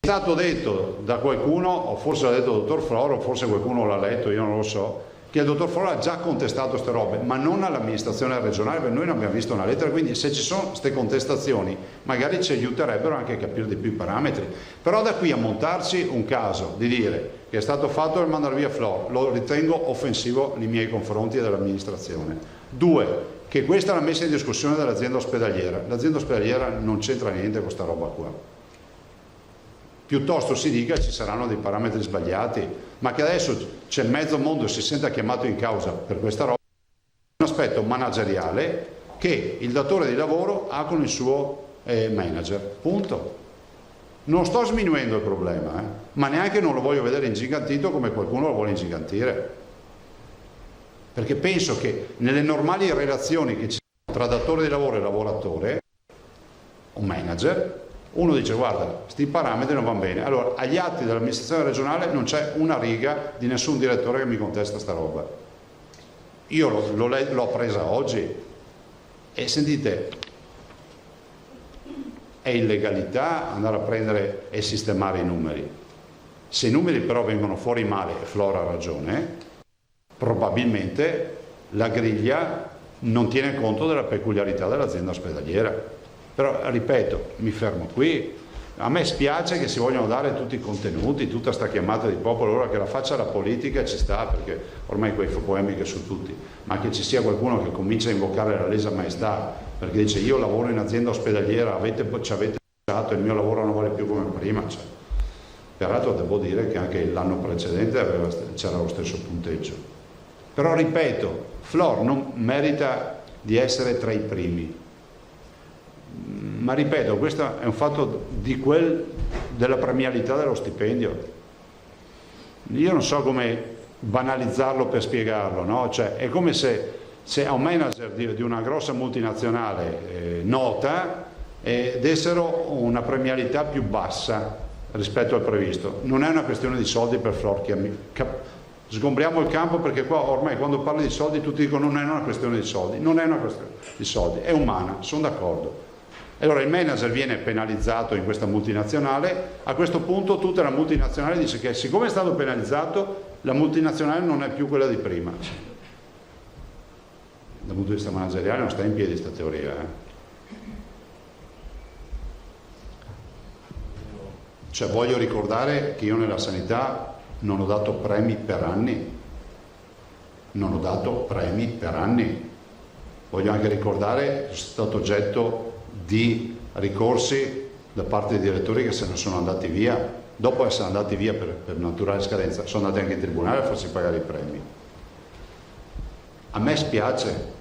È stato detto da qualcuno, o forse l'ha detto il dottor Flor, o forse qualcuno l'ha letto, io non lo so, che il dottor Flor ha già contestato queste robe, ma non all'amministrazione regionale, perché noi non abbiamo visto una lettera, quindi se ci sono queste contestazioni magari ci aiuterebbero anche a capire di più i parametri. Però da qui a montarci un caso di dire che è stato fatto il mandare via Flor, lo ritengo offensivo nei miei confronti e dell'amministrazione. 2, che questa è la messa in discussione dell'azienda ospedaliera. L'azienda ospedaliera non c'entra niente con questa roba qua. Piuttosto si dica che ci saranno dei parametri sbagliati, ma che adesso c'è mezzo mondo e si senta chiamato in causa per questa roba, è un aspetto manageriale che il datore di lavoro ha con il suo manager, punto. Non sto sminuendo il problema, ma neanche non lo voglio vedere ingigantito come qualcuno lo vuole ingigantire, perché penso che nelle normali relazioni che ci sono tra datore di lavoro e lavoratore o manager, uno dice guarda, questi parametri non vanno bene, allora agli atti dell'amministrazione regionale non c'è una riga di nessun direttore che mi contesta sta roba. Io l'ho presa oggi e sentite, è illegalità andare a prendere e sistemare i numeri. Se i numeri però vengono fuori male, e Flor ha ragione, probabilmente la griglia non tiene conto della peculiarità dell'azienda ospedaliera. Però, ripeto, mi fermo qui. A me spiace che si vogliono dare tutti i contenuti, tutta sta chiamata di popolo, ora che la faccia la politica ci sta, perché ormai quei polemiche su tutti, ma che ci sia qualcuno che comincia a invocare la lesa maestà, perché dice io lavoro in azienda ospedaliera, ci avete bocciato, il mio lavoro non vale più come prima. Cioè, peraltro devo dire che anche l'anno precedente c'era lo stesso punteggio. Però, ripeto, Flor non merita di essere tra i primi. Ma ripeto, questo è un fatto della premialità dello stipendio. Io non so come banalizzarlo per spiegarlo, no? Cioè, è come se a un manager di una grossa multinazionale nota dessero una premialità più bassa rispetto al previsto. Non è una questione di soldi per Flor, sgombriamo il campo, perché qua ormai quando parli di soldi tutti dicono non è una questione di soldi, non è una questione di soldi, è umana, sono d'accordo. Allora il manager viene penalizzato in questa multinazionale, a questo punto tutta la multinazionale dice che siccome è stato penalizzato la multinazionale non è più quella di prima. Dal punto di vista manageriale non sta in piedi questa teoria. Cioè voglio ricordare che io nella sanità non ho dato premi per anni, voglio anche ricordare che sono stato oggetto di ricorsi da parte dei direttori che se ne sono andati via, dopo essere andati via per naturale scadenza, sono andati anche in tribunale a farsi pagare i premi. A me spiace,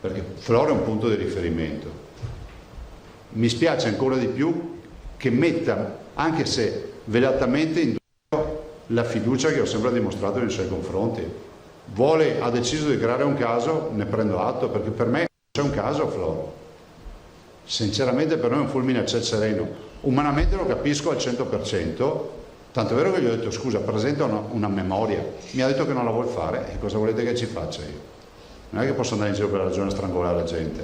perché Flor è un punto di riferimento. Mi spiace ancora di più che metta, anche se velatamente, in dubbio la fiducia che ho sempre dimostrato nei suoi confronti. Ha deciso di creare un caso, ne prendo atto, perché per me c'è un caso Flor. Sinceramente per noi è un fulmine a ciel sereno, umanamente lo capisco al 100%, tanto è vero che gli ho detto scusa, presenta una memoria, mi ha detto che non la vuol fare, e cosa volete che ci faccia io? Non è che posso andare in giro per la regione a strangolare la gente.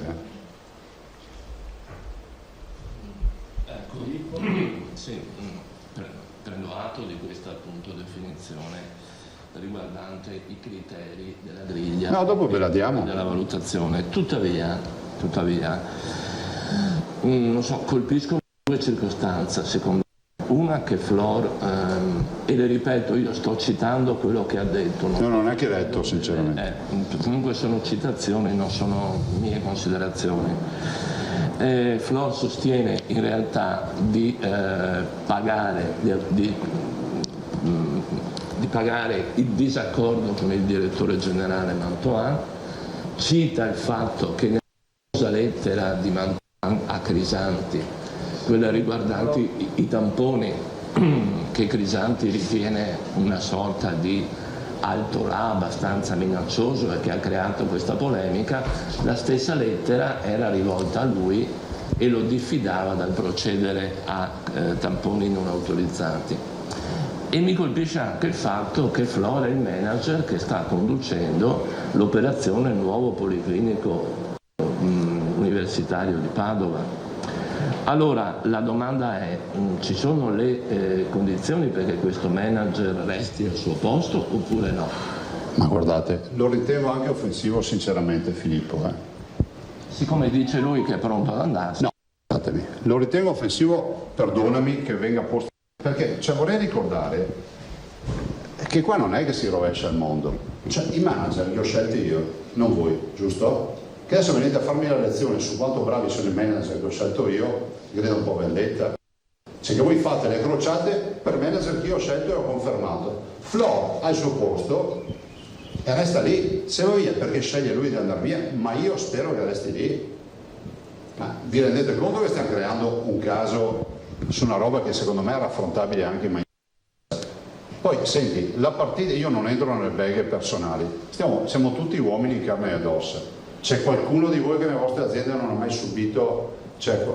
Ecco, sì, prendo atto di questa appunto definizione riguardante i criteri della griglia. No, dopo ve la diamo. Della valutazione, tuttavia non so, colpiscono due circostanze secondo me. Una che Flor, e le ripeto, io sto citando quello che ha detto. Non è che ha detto sinceramente. Comunque sono citazioni, non sono mie considerazioni. Flor sostiene in realtà di pagare il disaccordo con il direttore generale Mantoan, cita il fatto che nella famosa lettera di Mantovano a Crisanti, quella riguardante i tamponi, che Crisanti ritiene una sorta di alto là abbastanza minaccioso e che ha creato questa polemica, la stessa lettera era rivolta a lui e lo diffidava dal procedere a tamponi non autorizzati. E mi colpisce anche il fatto che Flor è il manager che sta conducendo l'operazione Nuovo Policlinico Universitario di Padova. Allora la domanda è, ci sono le condizioni perché questo manager resti al suo posto oppure no? Ma guardate, lo ritengo anche offensivo sinceramente Filippo. Siccome dice lui che è pronto ad andarsene. No, scusatemi, lo ritengo offensivo, perdonami che venga posto, perché vorrei ricordare che qua non è che si rovescia il mondo, cioè i manager li ho scelti io, non voi, giusto? Che adesso venite a farmi la lezione su quanto bravi sono i manager che ho scelto io, credo un po' vendetta. Se che voi fate le crociate per manager che io ho scelto e ho confermato. Flo ha il suo posto e resta lì. Se va via perché sceglie lui di andare via, ma io spero che resti lì. Ma vi rendete conto che stiamo creando un caso su una roba che secondo me era affrontabile anche in maniera. Poi senti, la partita, io non entro nelle beghe personali, siamo tutti uomini in carne ed ossa. C'è qualcuno di voi che nelle vostre aziende non ha mai subito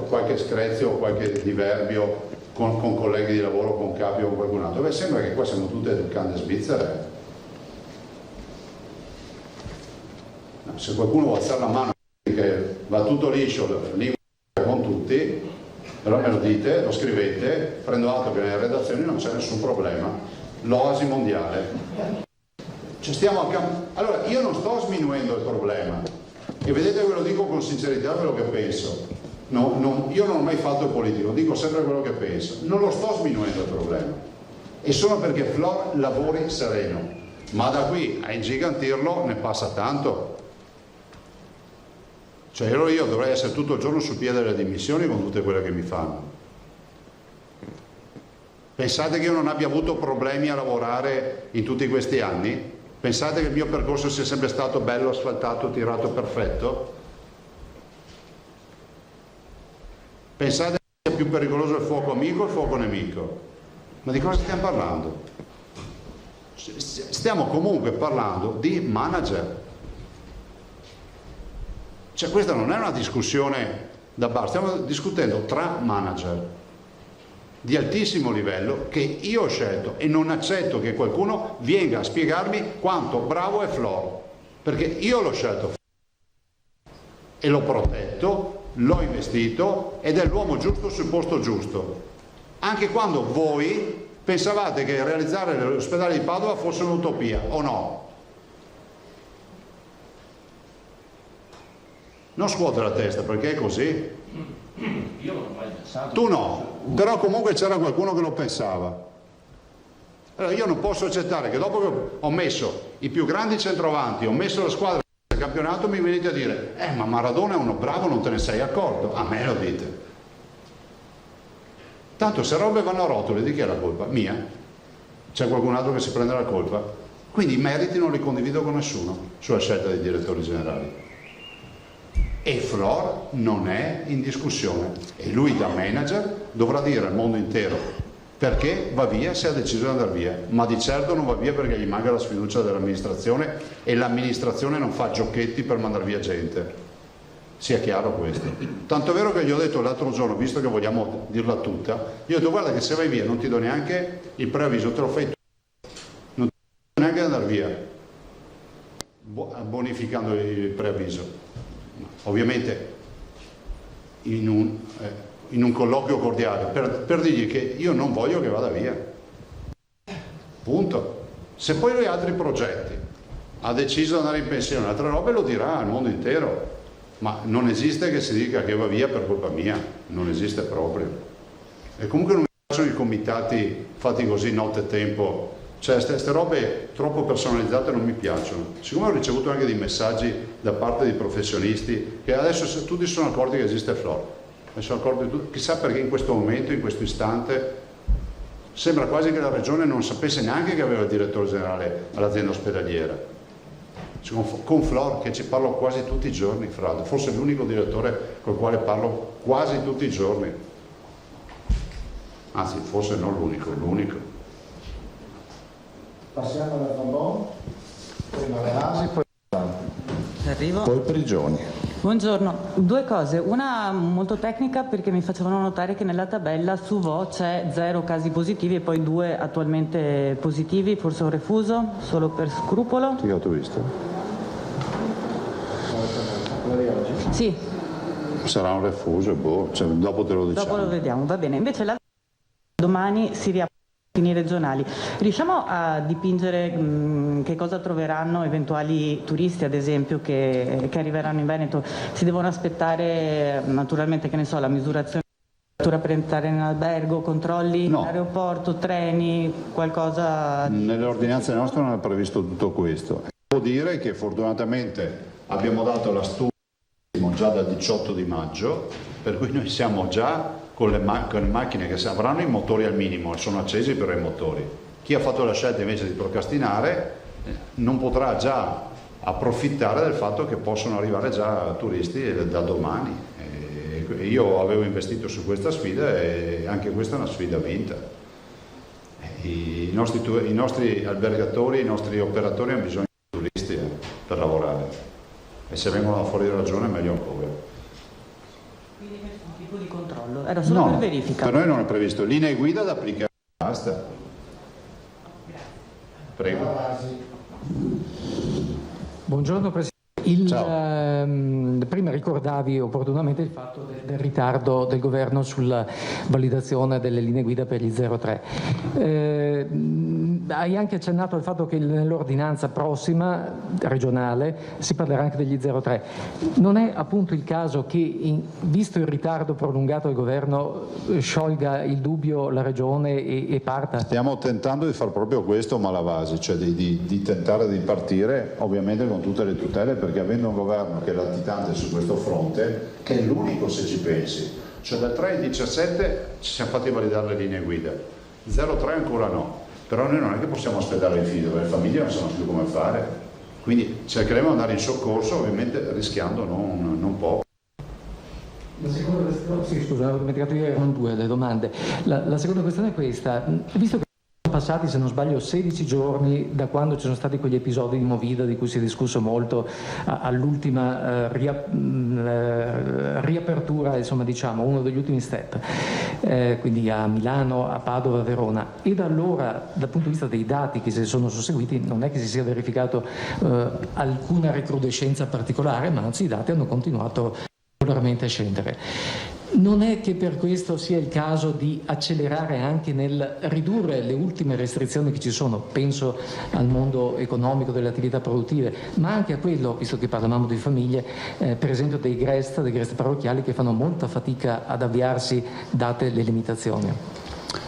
qualche screzio o qualche diverbio con colleghi di lavoro, con capi o con qualcun altro? Beh, sembra che qua siamo tutte del canne svizzere. No, se qualcuno vuole alzare la mano che va tutto liscio, lì con tutti, allora me lo dite, lo scrivete, prendo atto che nelle redazioni non c'è nessun problema. L'oasi mondiale. Allora, io non sto sminuendo il problema. E vedete, ve lo dico con sincerità quello che penso. Io non ho mai fatto il politico, dico sempre quello che penso. Non lo sto sminuendo il problema. E solo perché Flor lavori sereno. Ma da qui a ingigantirlo ne passa tanto. Cioè io dovrei essere tutto il giorno sul piede delle dimissioni con tutte quelle che mi fanno. Pensate che io non abbia avuto problemi a lavorare in tutti questi anni? Pensate che il mio percorso sia sempre stato bello, asfaltato, tirato, perfetto? Pensate che sia più pericoloso il fuoco amico o il fuoco nemico? Ma di cosa stiamo parlando? Stiamo comunque parlando di manager. Cioè questa non è una discussione da bar, stiamo discutendo tra manager di altissimo livello che io ho scelto e non accetto che qualcuno venga a spiegarmi quanto bravo è Flor, perché io l'ho scelto e l'ho protetto, l'ho investito ed è l'uomo giusto sul posto giusto, anche quando voi pensavate che realizzare l'ospedale di Padova fosse un'utopia, o no? Non scuote la testa perché è così. Io non ho mai pensato. Tu no, però comunque c'era qualcuno che lo pensava. Allora io non posso accettare che dopo che ho messo i più grandi centravanti, ho messo la squadra del campionato, mi venite a dire ma Maradona è uno bravo, non te ne sei accorto. A me lo dite. Tanto se robe vanno a rotoli, di chi è la colpa? Mia? C'è qualcun altro che si prende la colpa? Quindi i meriti non li condivido con nessuno sulla scelta dei direttori generali. E Flor non è in discussione e lui da manager dovrà dire al mondo intero perché va via se ha deciso di andare via, ma di certo non va via perché gli manca la sfiducia dell'amministrazione e l'amministrazione non fa giochetti per mandare via gente, sia chiaro questo. Tanto è vero che gli ho detto l'altro giorno, visto che vogliamo dirla tutta, io ho detto guarda che se vai via non ti do neanche il preavviso, te lo fai tu, non ti do neanche andare via bonificando il preavviso. Ovviamente in un colloquio cordiale per dirgli che io non voglio che vada via, punto. Se poi lui ha altri progetti, ha deciso di andare in pensione, altre robe, lo dirà al mondo intero, ma non esiste che si dica che va via per colpa mia, non esiste proprio. E comunque non mi piacciono i comitati fatti così notte e tempo. Cioè queste robe troppo personalizzate non mi piacciono. Siccome ho ricevuto anche dei messaggi da parte di professionisti che adesso tutti sono accorti che esiste Flor, sono accorti tutti, chissà perché in questo momento, in questo istante sembra quasi che la regione non sapesse neanche che aveva il direttore generale all'azienda ospedaliera. con Flor, che ci parlo quasi tutti i giorni, fra l'altro, forse è l'unico direttore col quale parlo quasi tutti i giorni, anzi forse non l'unico. Passiamo alla Zambon, prima le Asi, poi Prigioni. Buongiorno, due cose, una molto tecnica perché mi facevano notare che nella tabella su Vo c'è 0 casi positivi e poi 2 attualmente positivi, forse un refuso, solo per scrupolo. Sì, ho visto. Sì. Sarà un refuso, dopo te lo diciamo. Dopo lo vediamo, va bene. Invece la domani si riapre regionali. Riusciamo a dipingere che cosa troveranno eventuali turisti, ad esempio, che arriveranno in Veneto? Si devono aspettare naturalmente, che ne so, la misurazione per entrare in albergo, controlli in aeroporto, treni, qualcosa? Nelle ordinanze nostre non è previsto tutto questo. Devo dire che fortunatamente abbiamo dato la studia già dal 18 di maggio, per cui noi siamo già con le macchine che avranno i motori al minimo e sono accesi per i motori. Chi ha fatto la scelta invece di procrastinare non potrà già approfittare del fatto che possono arrivare già turisti da domani. Io avevo investito su questa sfida e anche questa è una sfida vinta. I nostri albergatori, i nostri operatori hanno bisogno di turisti per lavorare e se vengono da fuori ragione meglio ancora. Di controllo, era solo per verifica. Per noi non è previsto, linee guida da applicare, basta. Prego. Buongiorno Presidente. Prima ricordavi opportunamente il fatto del ritardo del governo sulla validazione delle linee guida per gli 03. Hai anche accennato al fatto che nell'ordinanza prossima regionale si parlerà anche degli 03. Non è appunto il caso che, visto il ritardo prolungato del governo, sciolga il dubbio la regione e parta? Stiamo tentando di fare proprio questo, Malavasi, cioè di tentare di partire ovviamente con tutte le tutele, perché avendo un governo che è latitante su questo fronte, che è l'unico se ci pensi, cioè dal 3 al 17 ci siamo fatti validare le linee guida, 03 ancora no, però noi non è che possiamo aspettare l'infinito, perché le famiglie non sanno più come fare, quindi cercheremo di andare in soccorso, ovviamente rischiando non poco. La seconda questione, sì, scusa, ho dimenticato io, erano due le domande. La seconda questione è questa, visto che sono passati, se non sbaglio, 16 giorni da quando ci sono stati quegli episodi di Movida di cui si è discusso molto all'ultima riapertura, insomma, diciamo, uno degli ultimi step, quindi a Milano, a Padova, a Verona, e da allora, dal punto di vista dei dati che si sono susseguiti, non è che si sia verificato alcuna recrudescenza particolare, ma anzi i dati hanno continuato regolarmente a scendere. Non è che per questo sia il caso di accelerare anche nel ridurre le ultime restrizioni che ci sono, penso al mondo economico delle attività produttive, ma anche a quello, visto che parlavamo di famiglie, per esempio dei GREST parrocchiali che fanno molta fatica ad avviarsi date le limitazioni?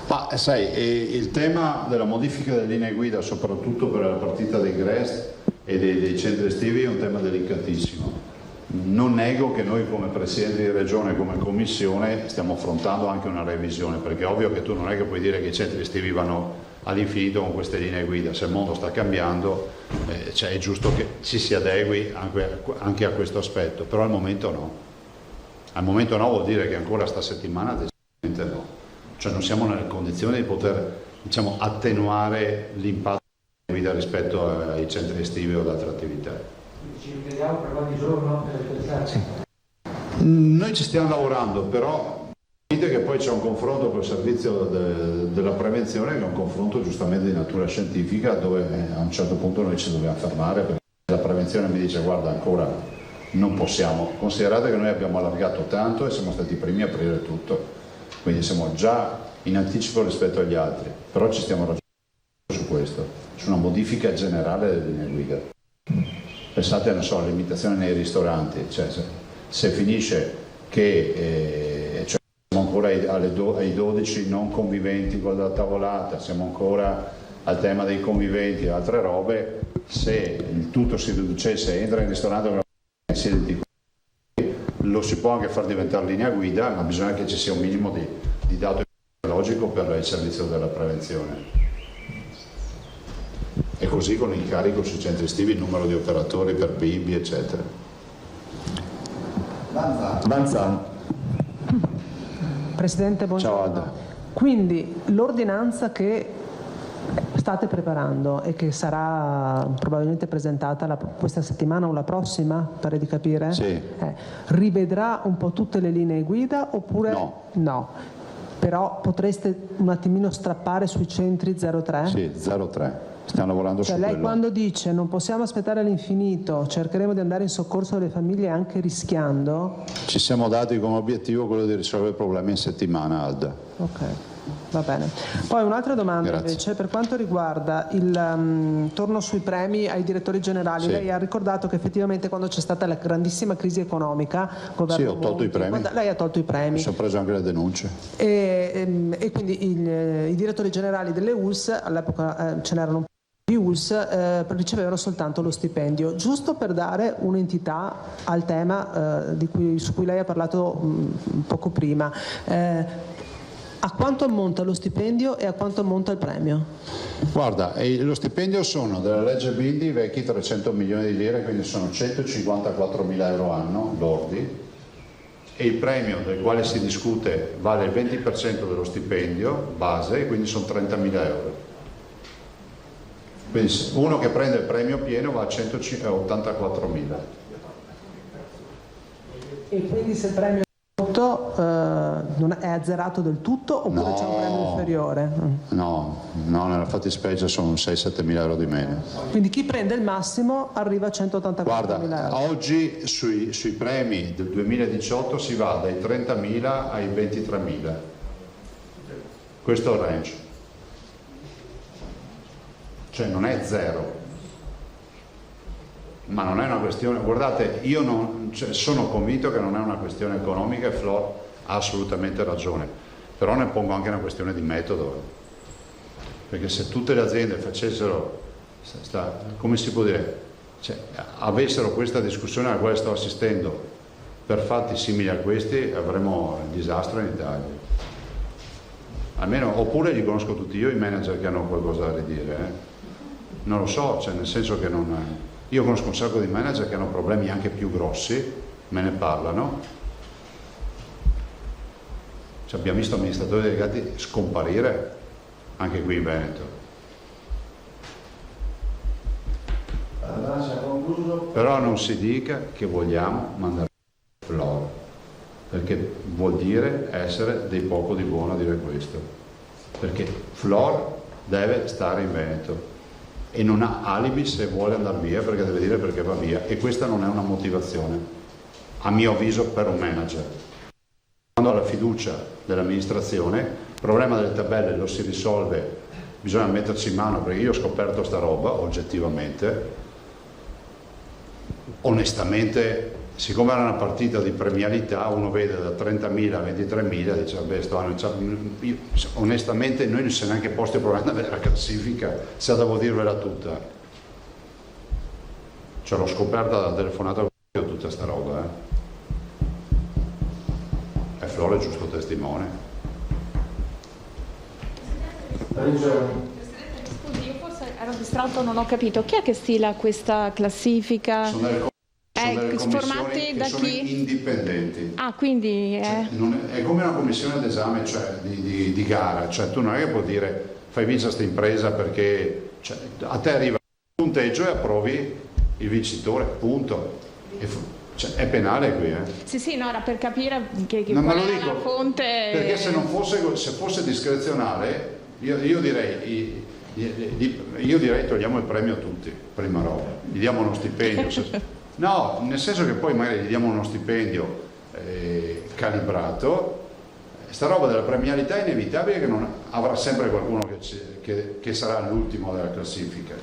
Ma sai, il tema della modifica delle linee guida, soprattutto per la partita dei GREST e dei centri estivi, è un tema delicatissimo. Non nego che noi come Presidente di Regione, come Commissione, stiamo affrontando anche una revisione, perché è ovvio che tu non è che puoi dire che i centri estivi vanno all'infinito con queste linee guida, se il mondo sta cambiando è giusto che ci si adegui anche a questo aspetto, però al momento no. Al momento no vuol dire che ancora sta settimana decisamente no, cioè non siamo nelle condizioni di poter, diciamo, attenuare l'impatto della guida rispetto ai centri estivi o ad altre attività. Ci rivediamo per qualche giorno per pensarci. Noi ci stiamo lavorando, però dite che poi c'è un confronto col servizio della prevenzione, che è un confronto giustamente di natura scientifica, dove a un certo punto noi ci dobbiamo fermare, perché la prevenzione mi dice guarda ancora non possiamo. Considerate che noi abbiamo allargato tanto e siamo stati i primi a aprire tutto, quindi siamo già in anticipo rispetto agli altri, però ci stiamo ragionando su questo, su una modifica generale delle linee guida. Pensate, non so, alle limitazioni nei ristoranti, cioè se finisce che siamo ancora ai 12 non conviventi con la tavolata, siamo ancora al tema dei conviventi e altre robe, se il tutto si riducesse, entra in ristorante si identifica, lo si può anche far diventare linea guida, ma bisogna che ci sia un minimo di dato epidemiologico per il servizio della prevenzione. E così con il carico sui centri estivi, il numero di operatori per bimbi, eccetera. Banzan. Presidente, buongiorno. Ciao Adda. Quindi l'ordinanza che state preparando e che sarà probabilmente presentata questa settimana o la prossima, pare di capire? Sì. Rivedrà un po' tutte le linee guida oppure no? Però potreste un attimino strappare sui centri 03? Sì, 03. Stiamo lavorando su lei quello. quando dice non possiamo aspettare all'infinito, cercheremo di andare in soccorso delle famiglie anche rischiando? Ci siamo dati come obiettivo quello di risolvere il problema in settimana, Alda. Ok, va bene. Poi un'altra domanda. Grazie. Invece per quanto riguarda torno sui premi ai direttori generali. Sì. Lei ha ricordato che effettivamente quando c'è stata la grandissima crisi economica, Sì, ho tolto i premi. lei ha tolto i premi. Mi sono preso anche le denunce. E quindi i direttori generali delle ULS, all'epoca ce n'erano un po' di ULS, ricevevano soltanto lo stipendio, giusto per dare un'entità al tema su cui lei ha parlato poco prima. A quanto ammonta lo stipendio e a quanto ammonta il premio? Guarda, lo stipendio sono della legge Bindi vecchi 300 milioni di lire, quindi sono 154 mila euro anno lordi, e il premio del quale si discute vale il 20% dello stipendio base, quindi sono 30 mila euro. Quindi uno che prende il premio pieno va a 184 mila. E quindi se il premio non è azzerato del tutto oppure c'è un premio inferiore? No, nella fattispecie sono 6-7 mila euro di meno. Quindi chi prende il massimo arriva a 184 mila euro. Oggi sui premi del 2018 si va dai 30 mila ai 23 mila. Questo è il range. Cioè non è zero. Ma non è una questione, guardate, io sono convinto che non è una questione economica e Flor ha assolutamente ragione, però ne pongo anche una questione di metodo, perché se tutte le aziende facessero, come si può dire, avessero questa discussione alla quale sto assistendo per fatti simili a questi, avremo il disastro in Italia. Almeno, oppure li conosco tutti io i manager che hanno qualcosa da ridire, non lo so, nel senso che non... Io conosco un sacco di manager che hanno problemi anche più grossi, me ne parlano. Abbiamo visto amministratori delegati scomparire anche qui in Veneto. Però non si dica che vogliamo mandare Flor, perché vuol dire essere dei poco di buono a dire questo. Perché Flor deve stare in Veneto e non ha alibi se vuole andare via, perché deve dire perché va via, e questa non è una motivazione, a mio avviso, per un manager. Quando ha la fiducia dell'amministrazione, il problema delle tabelle lo si risolve, bisogna metterci in mano, perché io ho scoperto sta roba oggettivamente, onestamente, siccome era una partita di premialità, uno vede da 30.000 a 23.000, dice vabbè, sto anno, onestamente noi non si è neanche posto il problema della classifica, se devo dirvela tutta. Ce l'ho scoperta dalla telefonata con tutta sta roba, E Flore è giusto testimone. Scusi, io forse ero distratto, non ho capito. Chi è che stila questa classifica? Sono delle formate da sono chi? Indipendenti. Ah, quindi è come una commissione d'esame, cioè di gara, cioè tu non è che puoi dire fai vincere questa impresa perché a te arriva il punteggio e approvi il vincitore, punto. È penale qui, Sì, no, era per capire che non qual me lo era dico, la fonte. perché se fosse discrezionale io direi togliamo il premio a tutti, prima roba, gli diamo uno stipendio. No, nel senso che poi magari gli diamo uno stipendio calibrato. Sta roba della premialità è inevitabile, che non avrà sempre qualcuno che sarà l'ultimo della classifica,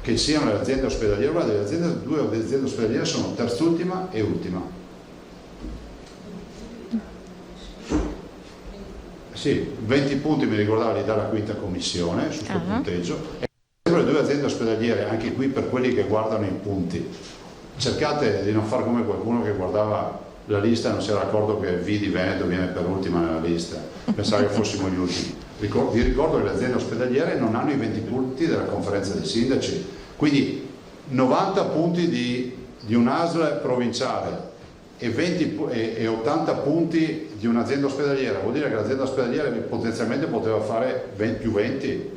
che siano le aziende ospedaliere. Guarda, due aziende ospedaliere sono terzultima e ultima. Sì, 20 punti mi ricordavo li dà la quinta commissione su questo punteggio. Le due aziende ospedaliere, anche qui per quelli che guardano i punti, cercate di non fare come qualcuno che guardava la lista e non si era accorto che V di Veneto viene per ultima nella lista, pensava che fossimo gli ultimi. Vi ricordo che le aziende ospedaliere non hanno i 20 punti della conferenza dei sindaci, quindi 90 punti di un ASL provinciale e 80 punti di un'azienda ospedaliera, vuol dire che l'azienda ospedaliera potenzialmente poteva fare più 20,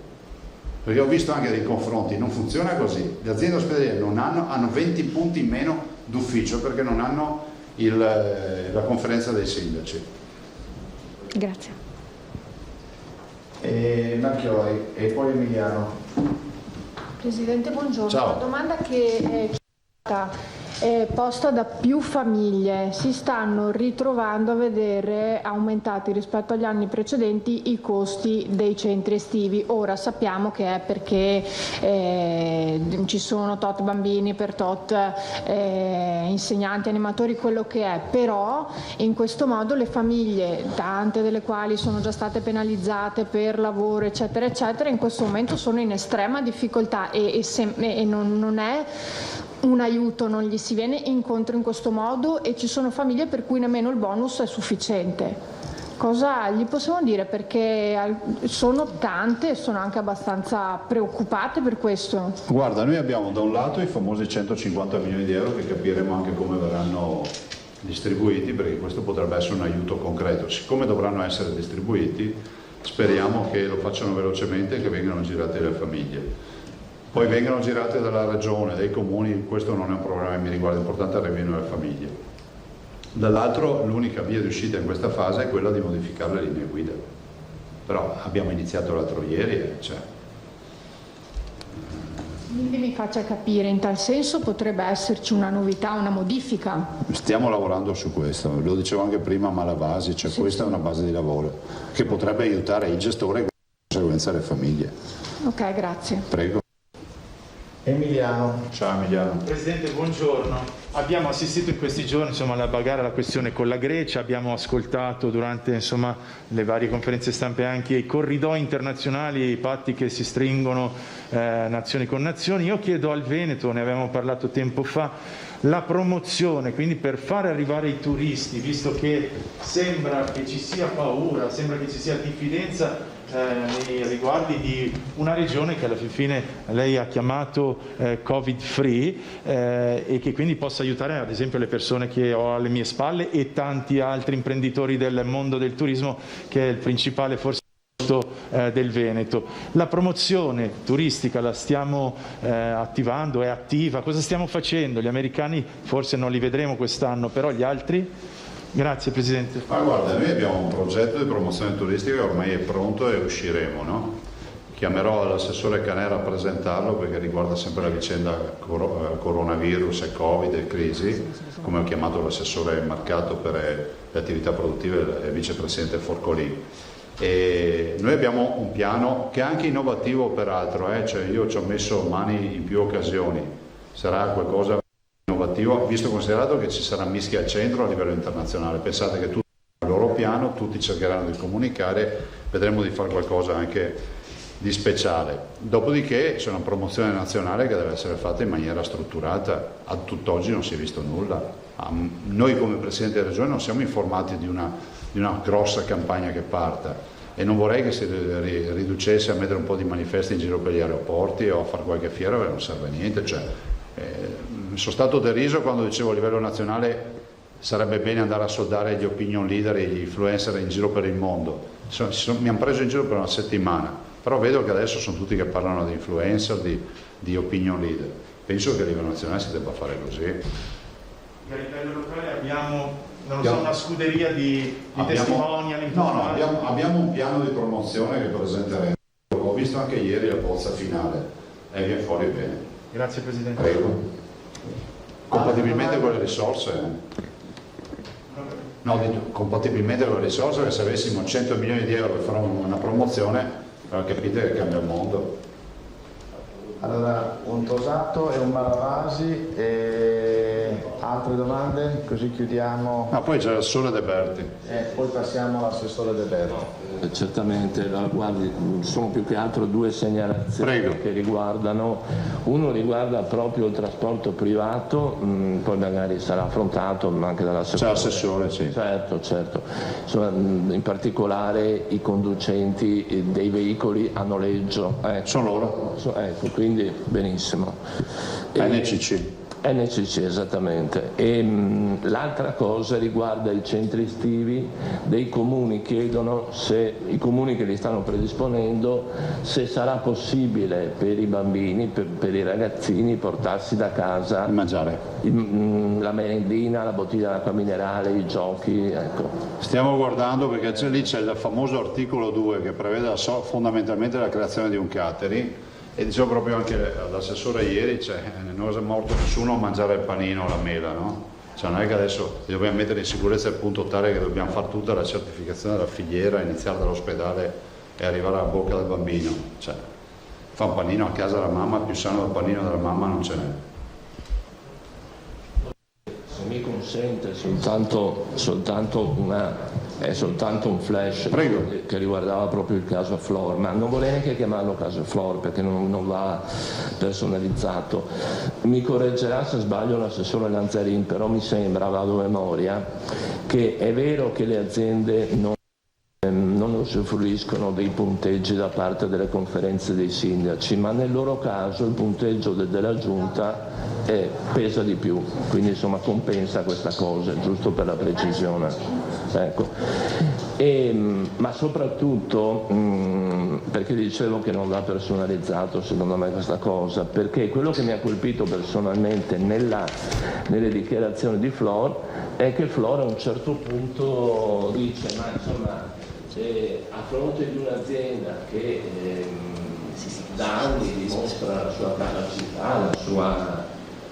perché ho visto anche dei confronti, non funziona così, le aziende ospedaliere hanno 20 punti in meno d'ufficio perché non hanno la conferenza dei sindaci. Grazie. Marchiori e poi Emiliano. Presidente, buongiorno. Ciao. Una domanda che è posta da più famiglie. Si stanno ritrovando a vedere aumentati rispetto agli anni precedenti i costi dei centri estivi. Ora sappiamo che è perché ci sono tot bambini per tot insegnanti, animatori, quello che è, però in questo modo le famiglie, tante delle quali sono già state penalizzate per lavoro eccetera eccetera, in questo momento sono in estrema difficoltà e non è un aiuto, non gli si viene incontro in questo modo e ci sono famiglie per cui nemmeno il bonus è sufficiente. Cosa gli possiamo dire? Perché sono tante e sono anche abbastanza preoccupate per questo. Guarda, noi abbiamo da un lato i famosi 150 milioni di euro che capiremo anche come verranno distribuiti, perché questo potrebbe essere un aiuto concreto. Siccome dovranno essere distribuiti, speriamo che lo facciano velocemente e che vengano girati dalle famiglie. Poi vengono girate dalla regione, dai comuni, questo non è un problema che mi riguarda, l'importante è che arrivino alle famiglie. Dall'altro l'unica via di uscita in questa fase è quella di modificare le linee guida. Però abbiamo iniziato l'altro ieri, Quindi mi faccia capire, in tal senso potrebbe esserci una novità, una modifica? Stiamo lavorando su questo, lo dicevo anche prima a Malavasi, questa è una base di lavoro che potrebbe aiutare il gestore e di conseguenza le famiglie. Ok, grazie. Prego. Emiliano. Ciao Emiliano. Presidente, buongiorno. Abbiamo assistito in questi giorni alla bagarre, alla questione con la Grecia, abbiamo ascoltato durante le varie conferenze stampe anche i corridoi internazionali, i patti che si stringono nazioni con nazioni. Io chiedo al Veneto, ne avevamo parlato tempo fa, la promozione, quindi per fare arrivare i turisti, visto che sembra che ci sia paura, sembra che ci sia diffidenza nei riguardi di una regione che alla fine lei ha chiamato Covid free e che quindi possa aiutare ad esempio le persone che ho alle mie spalle e tanti altri imprenditori del mondo del turismo, che è il principale forse del Veneto. La promozione turistica la stiamo attivando, è attiva. Cosa stiamo facendo? Gli americani forse non li vedremo quest'anno, però gli altri? Grazie Presidente. Ma guarda, noi abbiamo un progetto di promozione turistica che ormai è pronto e usciremo, no? Chiamerò l'assessore Canera a presentarlo perché riguarda sempre la vicenda coronavirus e Covid e crisi, come ho chiamato l'assessore Marcato per le attività produttive e il vicepresidente Forcolini. E noi abbiamo un piano che è anche innovativo peraltro, io ci ho messo mani in più occasioni, sarà qualcosa innovativo, visto considerato che ci sarà mischia al centro a livello internazionale. Pensate che tutti hanno il loro piano, tutti cercheranno di comunicare, vedremo di fare qualcosa anche di speciale. Dopodiché c'è una promozione nazionale che deve essere fatta in maniera strutturata. A tutt'oggi non si è visto nulla. Noi come Presidente della Regione non siamo informati di una grossa campagna che parta e non vorrei che si riducesse a mettere un po' di manifesti in giro per gli aeroporti o a fare qualche fiera perché non serve a niente. Sono stato deriso quando dicevo a livello nazionale sarebbe bene andare a soldare gli opinion leader e gli influencer in giro per il mondo. Mi hanno preso in giro per una settimana, però vedo che adesso sono tutti che parlano di influencer, di opinion leader. Penso che a livello nazionale si debba fare così. A livello locale abbiamo una scuderia di testimonial. Abbiamo un piano di promozione che presenteremo. Ho visto anche ieri la bozza finale e viene fuori bene. Grazie Presidente. Prego. Compatibilmente con le risorse. Compatibilmente con le risorse, che se avessimo 100 milioni di euro per fare una promozione, capite che cambia il mondo. Allora, un Tosato e un Malavasi e altre domande? Così chiudiamo. Ma poi c'è l'assessore De Berti. Poi passiamo all'assessore De Berti. Certamente, guardi, sono più che altro due segnalazioni che riguardano, uno riguarda proprio il trasporto privato, poi magari sarà affrontato anche dall'assessore. C'è l'assessore, sì. Certo. Insomma, in particolare i conducenti dei veicoli a noleggio. Sono loro? Ecco, quindi benissimo. NCC, esattamente. E l'altra cosa riguarda i centri estivi dei comuni, chiedono se i comuni che li stanno predisponendo, se sarà possibile per i bambini, per i ragazzini portarsi da casa mangiare la merendina, la bottiglia d'acqua minerale, i giochi, ecco. Stiamo guardando perché lì c'è il famoso articolo 2 che prevede fondamentalmente la creazione di un catering. E dicevo proprio anche all'assessore ieri, non è morto nessuno a mangiare il panino o la mela, no? Cioè non è che adesso dobbiamo mettere in sicurezza il punto tale che dobbiamo fare tutta la certificazione della filiera, iniziare dall'ospedale e arrivare alla bocca del bambino. Cioè, fa un panino a casa della mamma, più sano del panino della mamma non ce n'è. Se mi consente soltanto un flash che riguardava proprio il caso Flor, ma non vorrei neanche chiamarlo caso Flor perché non va personalizzato. Mi correggerà se sbaglio l'assessore Lanzarin, però mi sembra, vado a memoria, che è vero che le aziende non usufruiscono dei punteggi da parte delle conferenze dei sindaci, ma nel loro caso il punteggio della giunta pesa di più, quindi insomma compensa questa cosa, giusto per la precisione. Ecco. Ma soprattutto perché dicevo che non va personalizzato secondo me questa cosa, perché quello che mi ha colpito personalmente nelle dichiarazioni di Flor è che Flor a un certo punto dice ma insomma a fronte di un'azienda che da anni dimostra la sua capacità,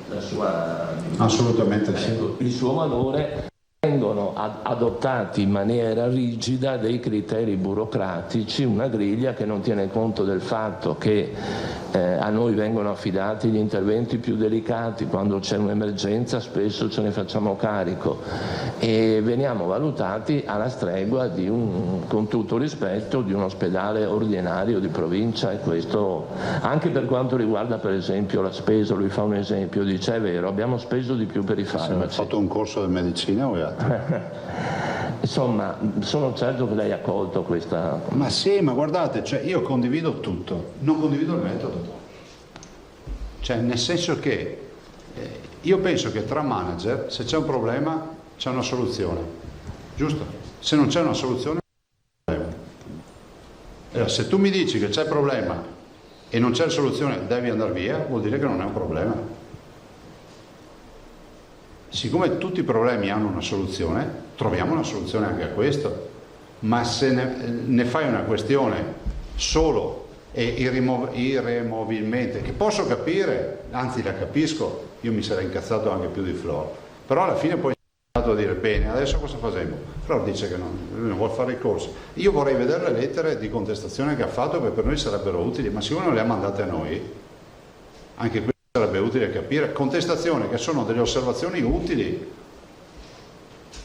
la sua assolutamente sì, il suo valore, vengono adottati in maniera rigida dei criteri burocratici, una griglia che non tiene conto del fatto che a noi vengono affidati gli interventi più delicati, quando c'è un'emergenza spesso ce ne facciamo carico e veniamo valutati alla stregua con tutto rispetto, di un ospedale ordinario di provincia, e questo anche per quanto riguarda per esempio la spesa. Lui fa un esempio, dice è vero, abbiamo speso di più per i farmaci. Ha fatto un corso di medicina o altro? Insomma, sono certo che lei ha colto questa... Ma sì, ma guardate, io condivido tutto, non condivido il metodo. Cioè, nel senso che io penso che tra manager, se c'è un problema, c'è una soluzione, giusto? Se non c'è una soluzione, non c'è un problema. Allora, se tu mi dici che c'è problema e non c'è soluzione, devi andare via, vuol dire che non è un problema. Siccome tutti i problemi hanno una soluzione, troviamo una soluzione anche a questo, ma se ne fai una questione solo e irremovibilmente, che posso capire, anzi la capisco, io mi sarei incazzato anche più di Flor, però alla fine poi è andato a dire bene, adesso cosa facciamo? Flor dice che non vuole fare i corsi. Io vorrei vedere le lettere di contestazione che ha fatto, che per noi sarebbero utili, ma siccome non le ha mandate a noi, anche qui sarebbe utile capire, contestazioni che sono delle osservazioni utili,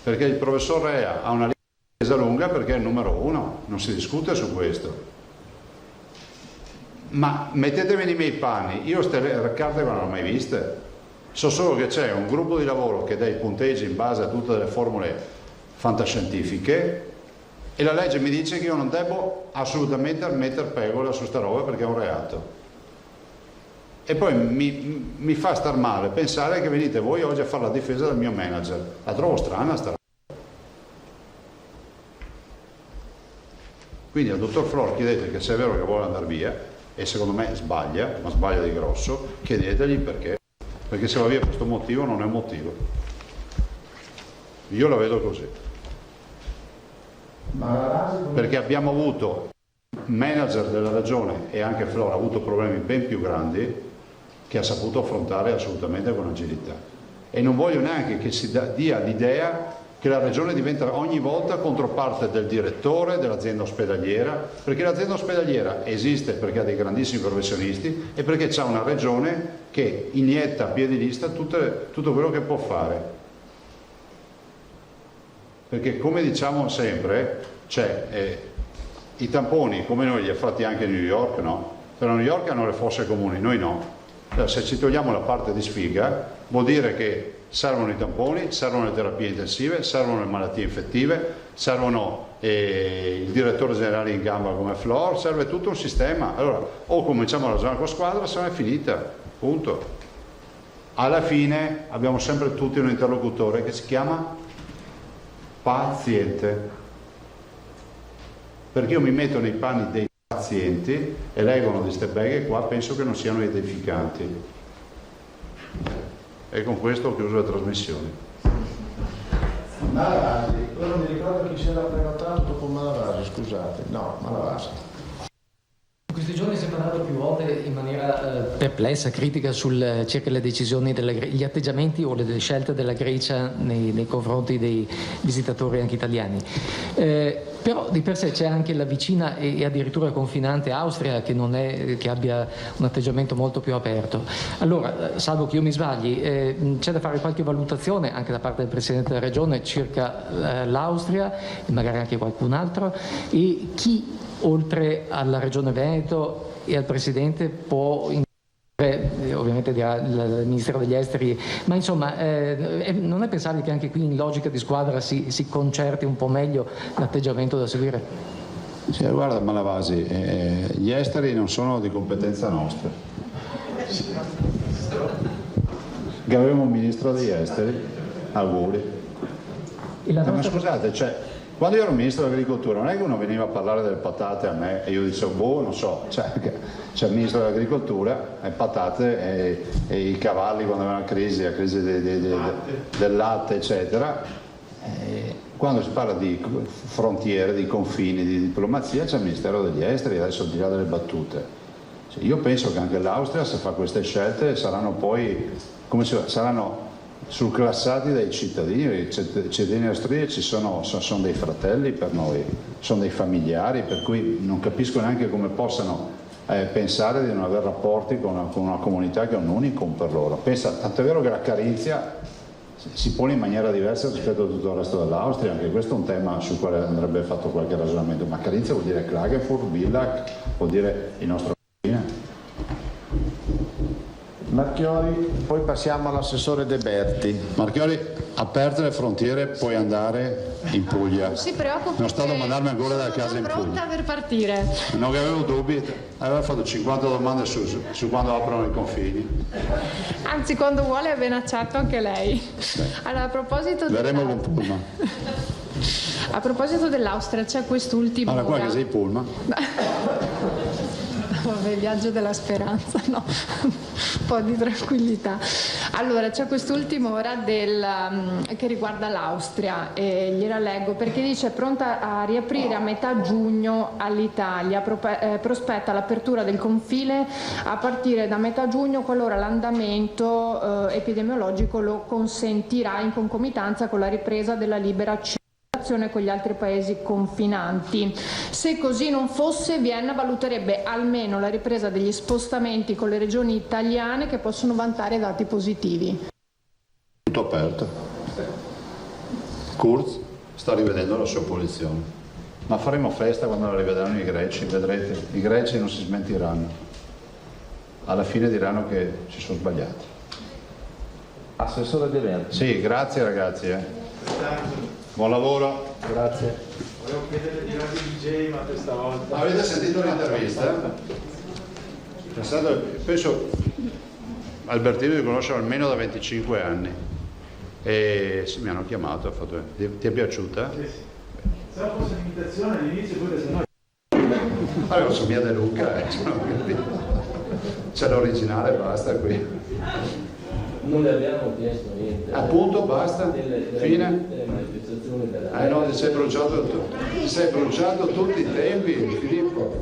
perché il professor Rea ha una lista lunga perché è il numero 1, non si discute su questo. Ma mettetevi nei miei panni, io queste carte non le ho mai viste, so solo che c'è un gruppo di lavoro che dà i punteggi in base a tutte le formule fantascientifiche e la legge mi dice che io non devo assolutamente mettere pegole su sta roba perché è un reato. E poi mi fa star male pensare che venite voi oggi a fare la difesa del mio manager. La trovo strana sta roba. Quindi al dottor Flor chiedete che se è vero che vuole andare via, e secondo me sbaglia, ma sbaglia di grosso, chiedetegli perché. Perché se va via per questo motivo non è un motivo. Io la vedo così. Perché abbiamo avuto manager della regione e anche Flor ha avuto problemi ben più grandi che ha saputo affrontare assolutamente con agilità. E non voglio neanche che si dia l'idea che la regione diventa ogni volta controparte del direttore dell'azienda ospedaliera, perché l'azienda ospedaliera esiste perché ha dei grandissimi professionisti e perché c'è una regione che inietta a piedi lista tutto quello che può fare. Perché come diciamo sempre, i tamponi come noi li ha fatti anche a New York, no? Però a New York hanno le fosse comuni, noi no. Se ci togliamo la parte di sfiga, vuol dire che servono i tamponi, servono le terapie intensive, servono le malattie infettive, servono il direttore generale in gamba come Flor, serve tutto un sistema. Allora, o cominciamo a ragionare con squadra, se no è finita, punto. Alla fine abbiamo sempre tutti un interlocutore che si chiama paziente. Perché io mi metto nei panni dei pazienti e leggono di queste beghe qua, penso che non siano edificanti. E con questo ho chiuso la trasmissione. Malavasi, ora non mi ricordo chi si era prenotato dopo Malavasi, scusate. No, Malavasi. In questi giorni si è parlato più volte in maniera perplessa, critica circa le decisioni, gli atteggiamenti o le scelte della Grecia nei confronti dei visitatori anche italiani. Però di per sé c'è anche la vicina e addirittura confinante Austria che abbia un atteggiamento molto più aperto. Allora, salvo che io mi sbagli, c'è da fare qualche valutazione anche da parte del Presidente della Regione circa l'Austria e magari anche qualcun altro, e chi oltre alla Regione Veneto e al Presidente può ovviamente dirà il Ministero degli Esteri, ma insomma non è pensabile che anche qui in logica di squadra si concerti un po' meglio l'atteggiamento da seguire? Sì, guarda Malavasi, gli esteri non sono di competenza nostra. Che avevamo un ministro degli esteri, auguri. Ma scusate, quando io ero ministro dell'agricoltura non è che uno veniva a parlare delle patate a me e io dicevo non so, c'è il ministro dell'agricoltura, le patate e i cavalli quando aveva la crisi del latte eccetera. Quando si parla di frontiere, di confini, di diplomazia c'è il Ministero degli Esteri, adesso al di là delle battute. Io penso che anche l'Austria, se fa queste scelte, saranno poi, saranno surclassati dai cittadini. I cittadini austriaci sono dei fratelli per noi, sono dei familiari, per cui non capisco neanche come possano pensare di non avere rapporti con una comunità che è un unicum per loro. Tanto è vero che la Carinzia si pone in maniera diversa rispetto a tutto il resto dell'Austria, anche questo è un tema sul quale andrebbe fatto qualche ragionamento, ma Carinzia vuol dire Klagenfurt, Villach, vuol dire il nostro confine. Marchiori, poi passiamo all'assessore De Berti. Marchiori, aperte le frontiere, puoi andare in Puglia. Non si preoccupi, non sto a domandarmi ancora da casa in Puglia. Sono pronta per partire. Non che avevo dubbi, aveva fatto 50 domande su quando aprono i confini. Anzi, quando vuole è ben accetto anche lei. Allora, a proposito verremo con Pullman. A proposito dell'Austria, c'è quest'ultimo. Allora, qua che sei Pullman? Vabbè, viaggio della speranza, no, un po' di tranquillità. Allora, c'è quest'ultima ora che riguarda l'Austria, e gliela leggo perché dice: pronta a riaprire a metà giugno all'Italia, prospetta l'apertura del confine a partire da metà giugno qualora l'andamento epidemiologico lo consentirà, in concomitanza con la ripresa della libera circolazione con gli altri paesi confinanti. Se così non fosse, Vienna valuterebbe almeno la ripresa degli spostamenti con le regioni italiane che possono vantare dati positivi. Tutto aperto. Kurz sta rivedendo la sua posizione, ma faremo festa quando la rivedranno i greci, vedrete, i greci non si smentiranno, alla fine diranno che ci sono sbagliati. Assessore De Berti. Sì, grazie ragazzi. Buon lavoro, grazie. Volevo chiedere di Radio DJ, ma questa volta. Avete sentito l'intervista? Penso Albertino li conosce almeno da 25 anni e mi hanno chiamato, ha fatto, ti è piaciuta? Sì. Se non fosse un'imitazione all'inizio, poi se no. Allora, sono mia De Luca, c'è l'originale, basta qui. Non le abbiamo chiesto niente. Appunto, basta, fine. No, ti sei bruciato tutti i tempi, Filippo.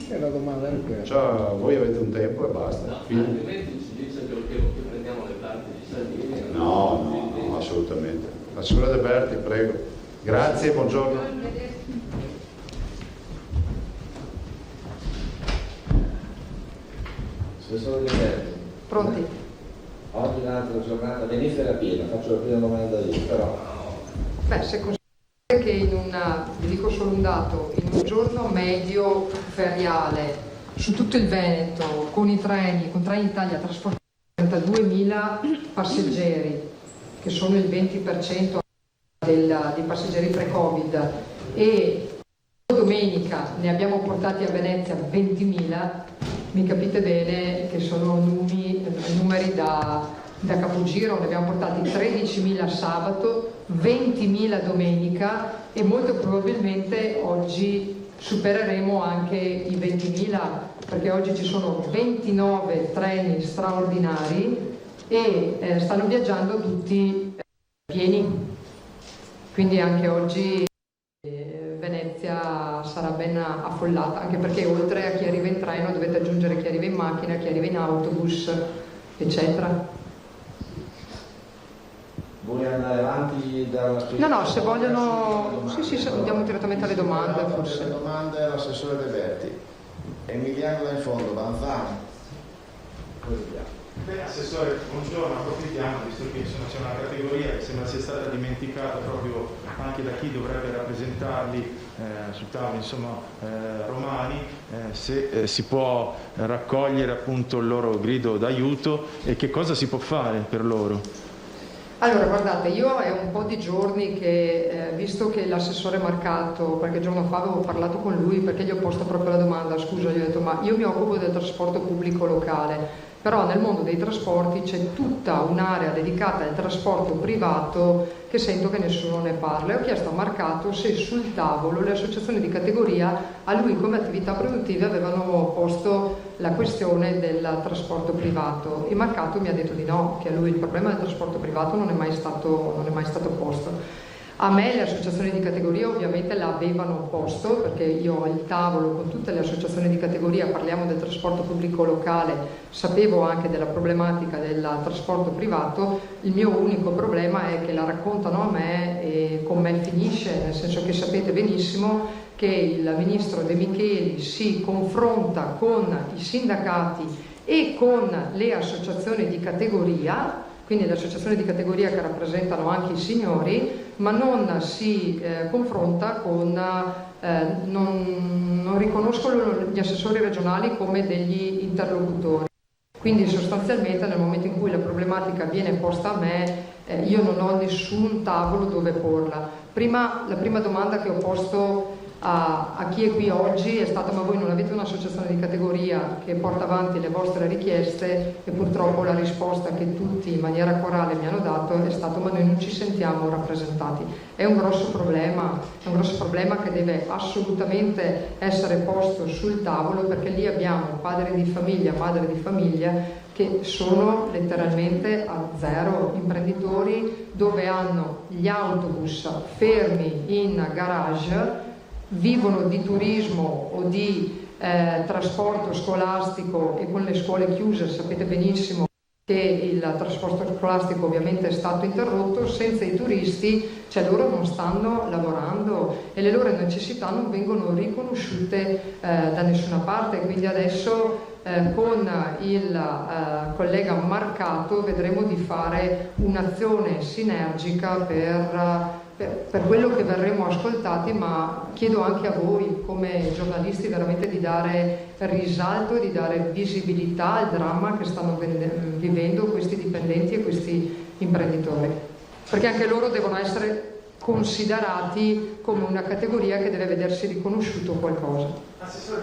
È una domanda cioè, voi avete un tempo e basta. Fine. Altrimenti si dice che prendiamo le parti di Salvini. No, assolutamente. L'assessore De Berti, prego. Grazie, buongiorno. Assessore De Berti. Pronti? Oggi è un'altra giornata, venite la piena, faccio la prima domanda io, però. Beh, se considerate che vi dico solo un dato, in un giorno medio feriale su tutto il Veneto, con treni Italia trasportano 32.000 passeggeri, che sono il 20% di passeggeri pre-Covid, e domenica ne abbiamo portati a Venezia 20.000, mi capite bene che sono numeri da capogiro. Ne abbiamo portati 13.000 sabato, 20.000 domenica e molto probabilmente oggi supereremo anche i 20.000, perché oggi ci sono 29 treni straordinari e stanno viaggiando tutti pieni, quindi anche oggi Venezia sarà ben affollata, anche perché oltre a chi arriva in treno dovete aggiungere chi arriva in macchina, chi arriva in autobus, eccetera. Vuoi andare avanti dalla spiegazione? No, se vogliono... Sì, andiamo direttamente alle domande, forse. Le domande all'assessore De Berti. Emiliano da in fondo, Banzani. Beh, Assessore, buongiorno, approfittiamo, visto che c'è una categoria che sembra sia stata dimenticata proprio anche da chi dovrebbe rappresentarli sul tavolo, romani, se si può raccogliere appunto il loro grido d'aiuto e che cosa si può fare per loro. Allora, guardate, io è un po' di giorni che, visto che l'assessore Marcato, qualche giorno fa avevo parlato con lui perché gli ho posto proprio la domanda, scusa, gli ho detto, ma io mi occupo del trasporto pubblico locale, però nel mondo dei trasporti c'è tutta un'area dedicata al trasporto privato che sento che nessuno ne parla. E ho chiesto a Marcato se sul tavolo le associazioni di categoria a lui come attività produttive avevano posto la questione del trasporto privato, e Marcato mi ha detto di no, che a lui il problema del trasporto privato non è mai stato posto. A me le associazioni di categoria ovviamente l'avevano posto, perché io ho il tavolo con tutte le associazioni di categoria, parliamo del trasporto pubblico locale, sapevo anche della problematica del trasporto privato. Il mio unico problema è che la raccontano a me e con me finisce, nel senso che sapete benissimo che il ministro De Micheli si confronta con i sindacati e con le associazioni di categoria, quindi le associazioni di categoria che rappresentano anche i signori, ma non si confronta con, non riconoscono gli assessori regionali come degli interlocutori. Quindi sostanzialmente nel momento in cui la problematica viene posta a me, io non ho nessun tavolo dove porla. La prima domanda che ho posto a chi è qui oggi è stata: ma voi non avete un'associazione di categoria che porta avanti le vostre richieste? E purtroppo la risposta che tutti in maniera corale mi hanno dato è stata: ma noi non ci sentiamo rappresentati. È un grosso problema che deve assolutamente essere posto sul tavolo, perché lì abbiamo padri di famiglia, madri di famiglia che sono letteralmente a zero, imprenditori dove hanno gli autobus fermi in garage, vivono di turismo o di trasporto scolastico, e con le scuole chiuse sapete benissimo che il trasporto scolastico ovviamente è stato interrotto. Senza i turisti, cioè loro non stanno lavorando e le loro necessità non vengono riconosciute da nessuna parte. Quindi adesso con il collega Marcato vedremo di fare un'azione sinergica per quello che verremo ascoltati, ma chiedo anche a voi come giornalisti veramente di dare risalto, di dare visibilità al dramma che stanno vivendo questi dipendenti e questi imprenditori, perché anche loro devono essere considerati come una categoria che deve vedersi riconosciuto qualcosa. Assessore,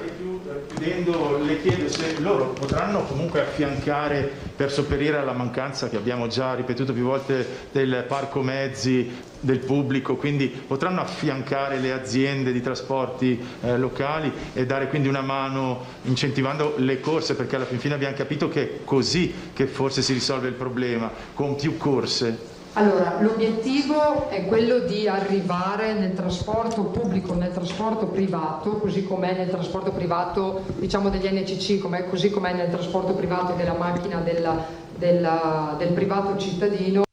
chiudendo, le chiedo se loro potranno comunque affiancare, per sopperire alla mancanza che abbiamo già ripetuto più volte del parco mezzi del pubblico, quindi potranno affiancare le aziende di trasporti locali e dare quindi una mano incentivando le corse, perché alla fin fine abbiamo capito che è così che forse si risolve il problema, con più corse. Allora, l'obiettivo è quello di arrivare nel trasporto pubblico, nel trasporto privato, così com'è nel trasporto privato, diciamo, degli NCC, così com'è nel trasporto privato della macchina del privato cittadino,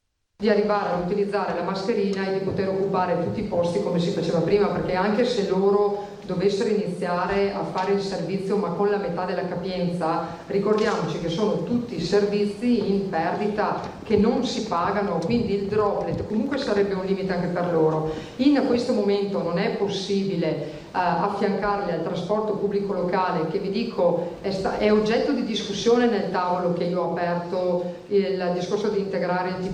di arrivare ad utilizzare la mascherina e di poter occupare tutti i posti come si faceva prima, perché anche se loro dovessero iniziare a fare il servizio ma con la metà della capienza, ricordiamoci che sono tutti servizi in perdita che non si pagano, quindi il droplet comunque sarebbe un limite anche per loro. In questo momento non è possibile affiancarli al trasporto pubblico locale, che vi dico è oggetto di discussione nel tavolo che io ho aperto, il discorso di integrare il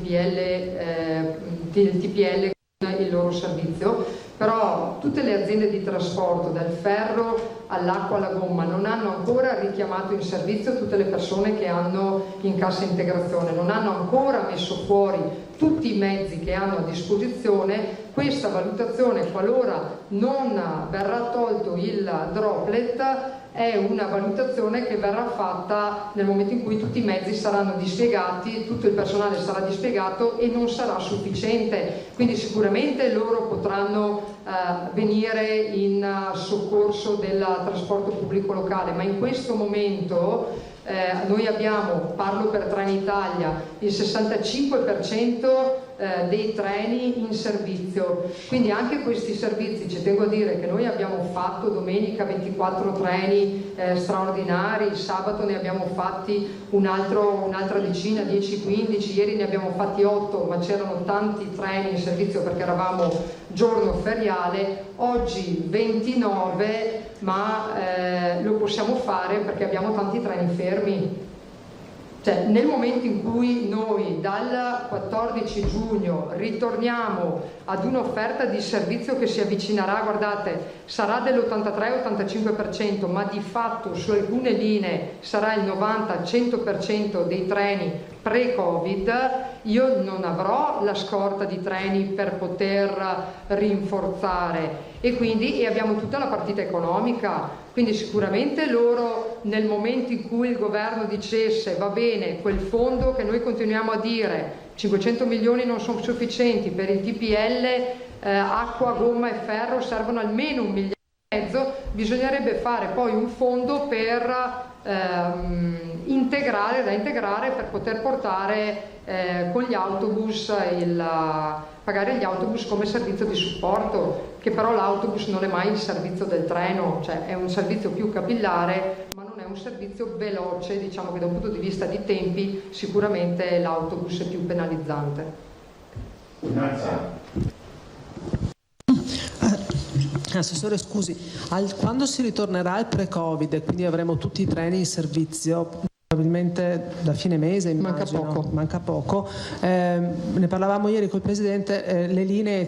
TPL con il loro servizio. Però tutte le aziende di trasporto, dal ferro all'acqua alla gomma, non hanno ancora richiamato in servizio tutte le persone che hanno in cassa integrazione, non hanno ancora messo fuori tutti i mezzi che hanno a disposizione. Questa valutazione, qualora non verrà tolto il droplet, è una valutazione che verrà fatta nel momento in cui tutti i mezzi saranno dispiegati, tutto il personale sarà dispiegato e non sarà sufficiente. Quindi sicuramente loro potranno venire in soccorso del trasporto pubblico locale, ma in questo momento noi abbiamo, parlo per Trenitalia, il 65% dei treni in servizio, quindi anche questi servizi, ci tengo a dire che noi abbiamo fatto domenica 24 treni straordinari, sabato ne abbiamo fatti un'altra decina, 10-15, ieri ne abbiamo fatti 8, ma c'erano tanti treni in servizio perché eravamo giorno feriale, oggi 29, ma lo possiamo fare perché abbiamo tanti treni fermi. Cioè, nel momento in cui noi dal 14 giugno ritorniamo ad un'offerta di servizio che si avvicinerà, guardate, sarà dell'83-85%, ma di fatto su alcune linee sarà il 90-100% dei treni pre-Covid, io non avrò la scorta di treni per poter rinforzare e abbiamo tutta la partita economica. Quindi sicuramente loro, nel momento in cui il governo dicesse va bene, quel fondo che noi continuiamo a dire 500 milioni non sono sufficienti per il TPL, acqua, gomma e ferro servono almeno 1,5 miliardi, bisognerebbe fare poi un fondo per da integrare per poter portare con gli autobus, pagare gli autobus come servizio di supporto, che però l'autobus non è mai il servizio del treno, cioè è un servizio più capillare, ma non è un servizio veloce, diciamo che da un punto di vista di tempi sicuramente l'autobus è più penalizzante. Assessore, scusi, quando si ritornerà al pre-Covid e quindi avremo tutti i treni in servizio, probabilmente da fine mese, immagino, manca poco. Ne parlavamo ieri col Presidente, le linee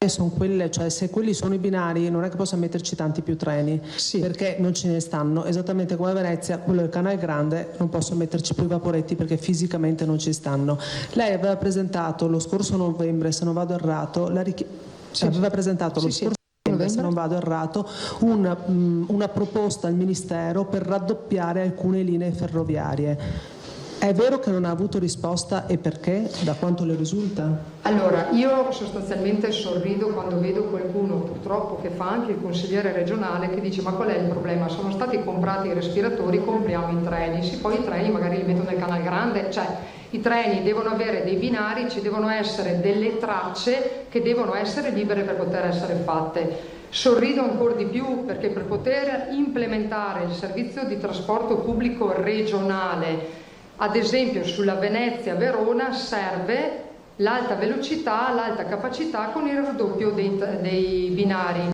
sono quelle, cioè se quelli sono i binari non è che possa metterci tanti più treni, perché non ce ne stanno, esattamente come a Venezia, quello del Canale Grande non posso metterci più i vaporetti perché fisicamente non ci stanno. Lei aveva presentato lo scorso novembre, se non vado errato, aveva presentato lo scorso novembre, se non vado errato, una proposta al Ministero per raddoppiare alcune linee ferroviarie. È vero che non ha avuto risposta e perché? Da quanto le risulta? Allora, io sostanzialmente sorrido quando vedo qualcuno purtroppo che fa anche il consigliere regionale che dice ma qual è il problema? Sono stati comprati i respiratori, compriamo i treni, sì, poi i treni magari li mettono nel Canale Grande, cioè i treni devono avere dei binari, ci devono essere delle tracce che devono essere libere per poter essere fatte. Sorrido ancora di più perché per poter implementare il servizio di trasporto pubblico regionale, ad esempio sulla Venezia-Verona, serve l'alta velocità, l'alta capacità con il raddoppio dei binari.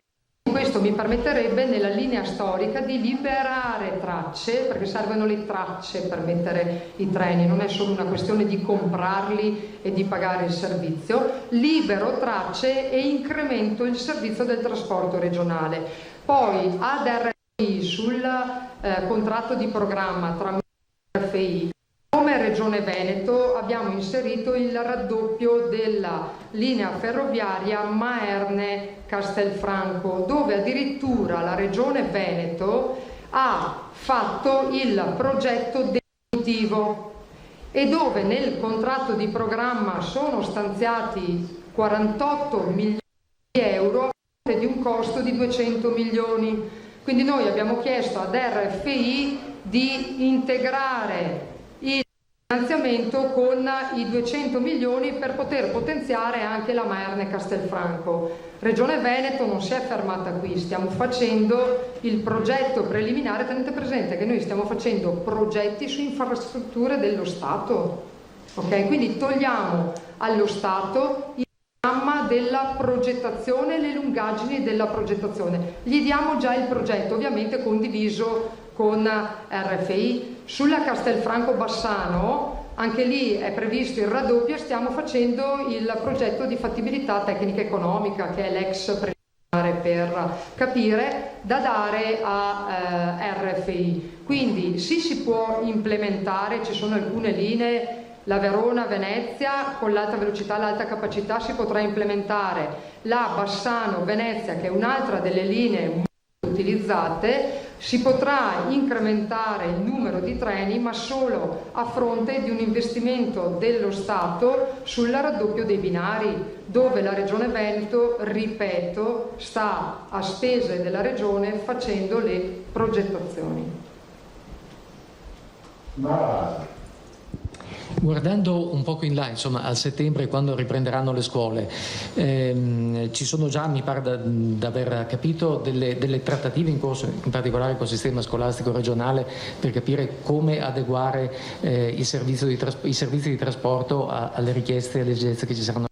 Questo mi permetterebbe nella linea storica di liberare tracce, perché servono le tracce per mettere i treni, non è solo una questione di comprarli e di pagare il servizio, libero tracce e incremento il servizio del trasporto regionale. Poi ad RFI sul contratto di programma tra RFI, come Regione Veneto abbiamo inserito il raddoppio della linea ferroviaria Maerne-Castelfranco, dove addirittura la Regione Veneto ha fatto il progetto definitivo e dove nel contratto di programma sono stanziati 48 milioni di euro a fronte di un costo di 200 milioni. Quindi noi abbiamo chiesto ad RFI di integrare il finanziamento con i 200 milioni per poter potenziare anche la Maerne-Castelfranco. Regione Veneto non si è fermata qui, stiamo facendo il progetto preliminare, tenete presente che noi stiamo facendo progetti su infrastrutture dello Stato, ok? Quindi togliamo allo Stato il programma della progettazione e le lungaggini della progettazione, gli diamo già il progetto, ovviamente condiviso con RFI. Sulla Castelfranco Bassano, anche lì è previsto il raddoppio e stiamo facendo il progetto di fattibilità tecnica economica, che è l'ex preliminare per capire, da dare a RFI. Quindi sì, si può implementare, ci sono alcune linee, la Verona-Venezia con l'alta velocità e l'alta capacità si potrà implementare, la Bassano-Venezia, che è un'altra delle linee molto utilizzate, si potrà incrementare il numero di treni, ma solo a fronte di un investimento dello Stato sul raddoppio dei binari, dove la Regione Veneto, ripeto, sta a spese della Regione facendo le progettazioni. Guardando un poco in là, insomma, a settembre, quando riprenderanno le scuole, ci sono già, mi pare da aver capito, delle trattative in corso, in particolare col sistema scolastico regionale, per capire come adeguare i servizi di trasporto alle richieste e alle esigenze che ci saranno.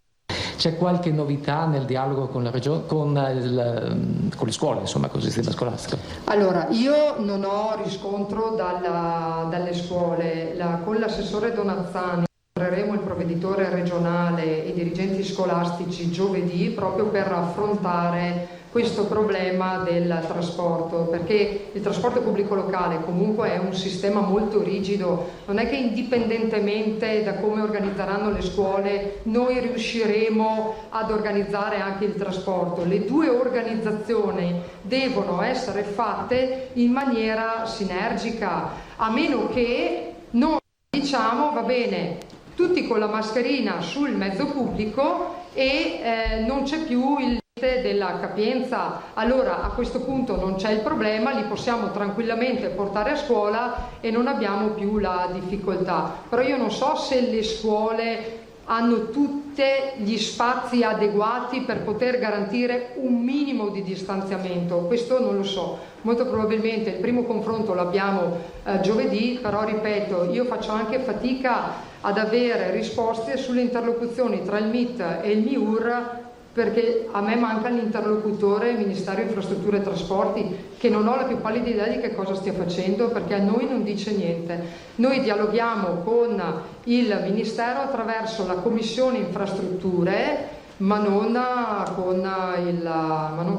C'è qualche novità nel dialogo con la Regione, con le scuole, insomma, con il sistema scolastico? Allora, io non ho riscontro dalle scuole. Con l'assessore Donazzani incontreremo il provveditore regionale e i dirigenti scolastici giovedì proprio per affrontare questo problema del trasporto, perché il trasporto pubblico locale comunque è un sistema molto rigido, non è che indipendentemente da come organizzeranno le scuole noi riusciremo ad organizzare anche il trasporto. Le due organizzazioni devono essere fatte in maniera sinergica, a meno che non diciamo va bene tutti con la mascherina sul mezzo pubblico e non c'è più il della capienza. Allora a questo punto non c'è il problema, li possiamo tranquillamente portare a scuola e non abbiamo più la difficoltà. Però io non so se le scuole hanno tutti gli spazi adeguati per poter garantire un minimo di distanziamento, questo non lo so, molto probabilmente il primo confronto l'abbiamo giovedì, però ripeto, io faccio anche fatica ad avere risposte sulle interlocuzioni tra il MIT e il MIUR, perché a me manca l'interlocutore Ministero Infrastrutture e Trasporti, che non ho la più pallida idea di che cosa stia facendo, perché a noi non dice niente. Noi dialoghiamo con il Ministero attraverso la Commissione Infrastrutture, ma non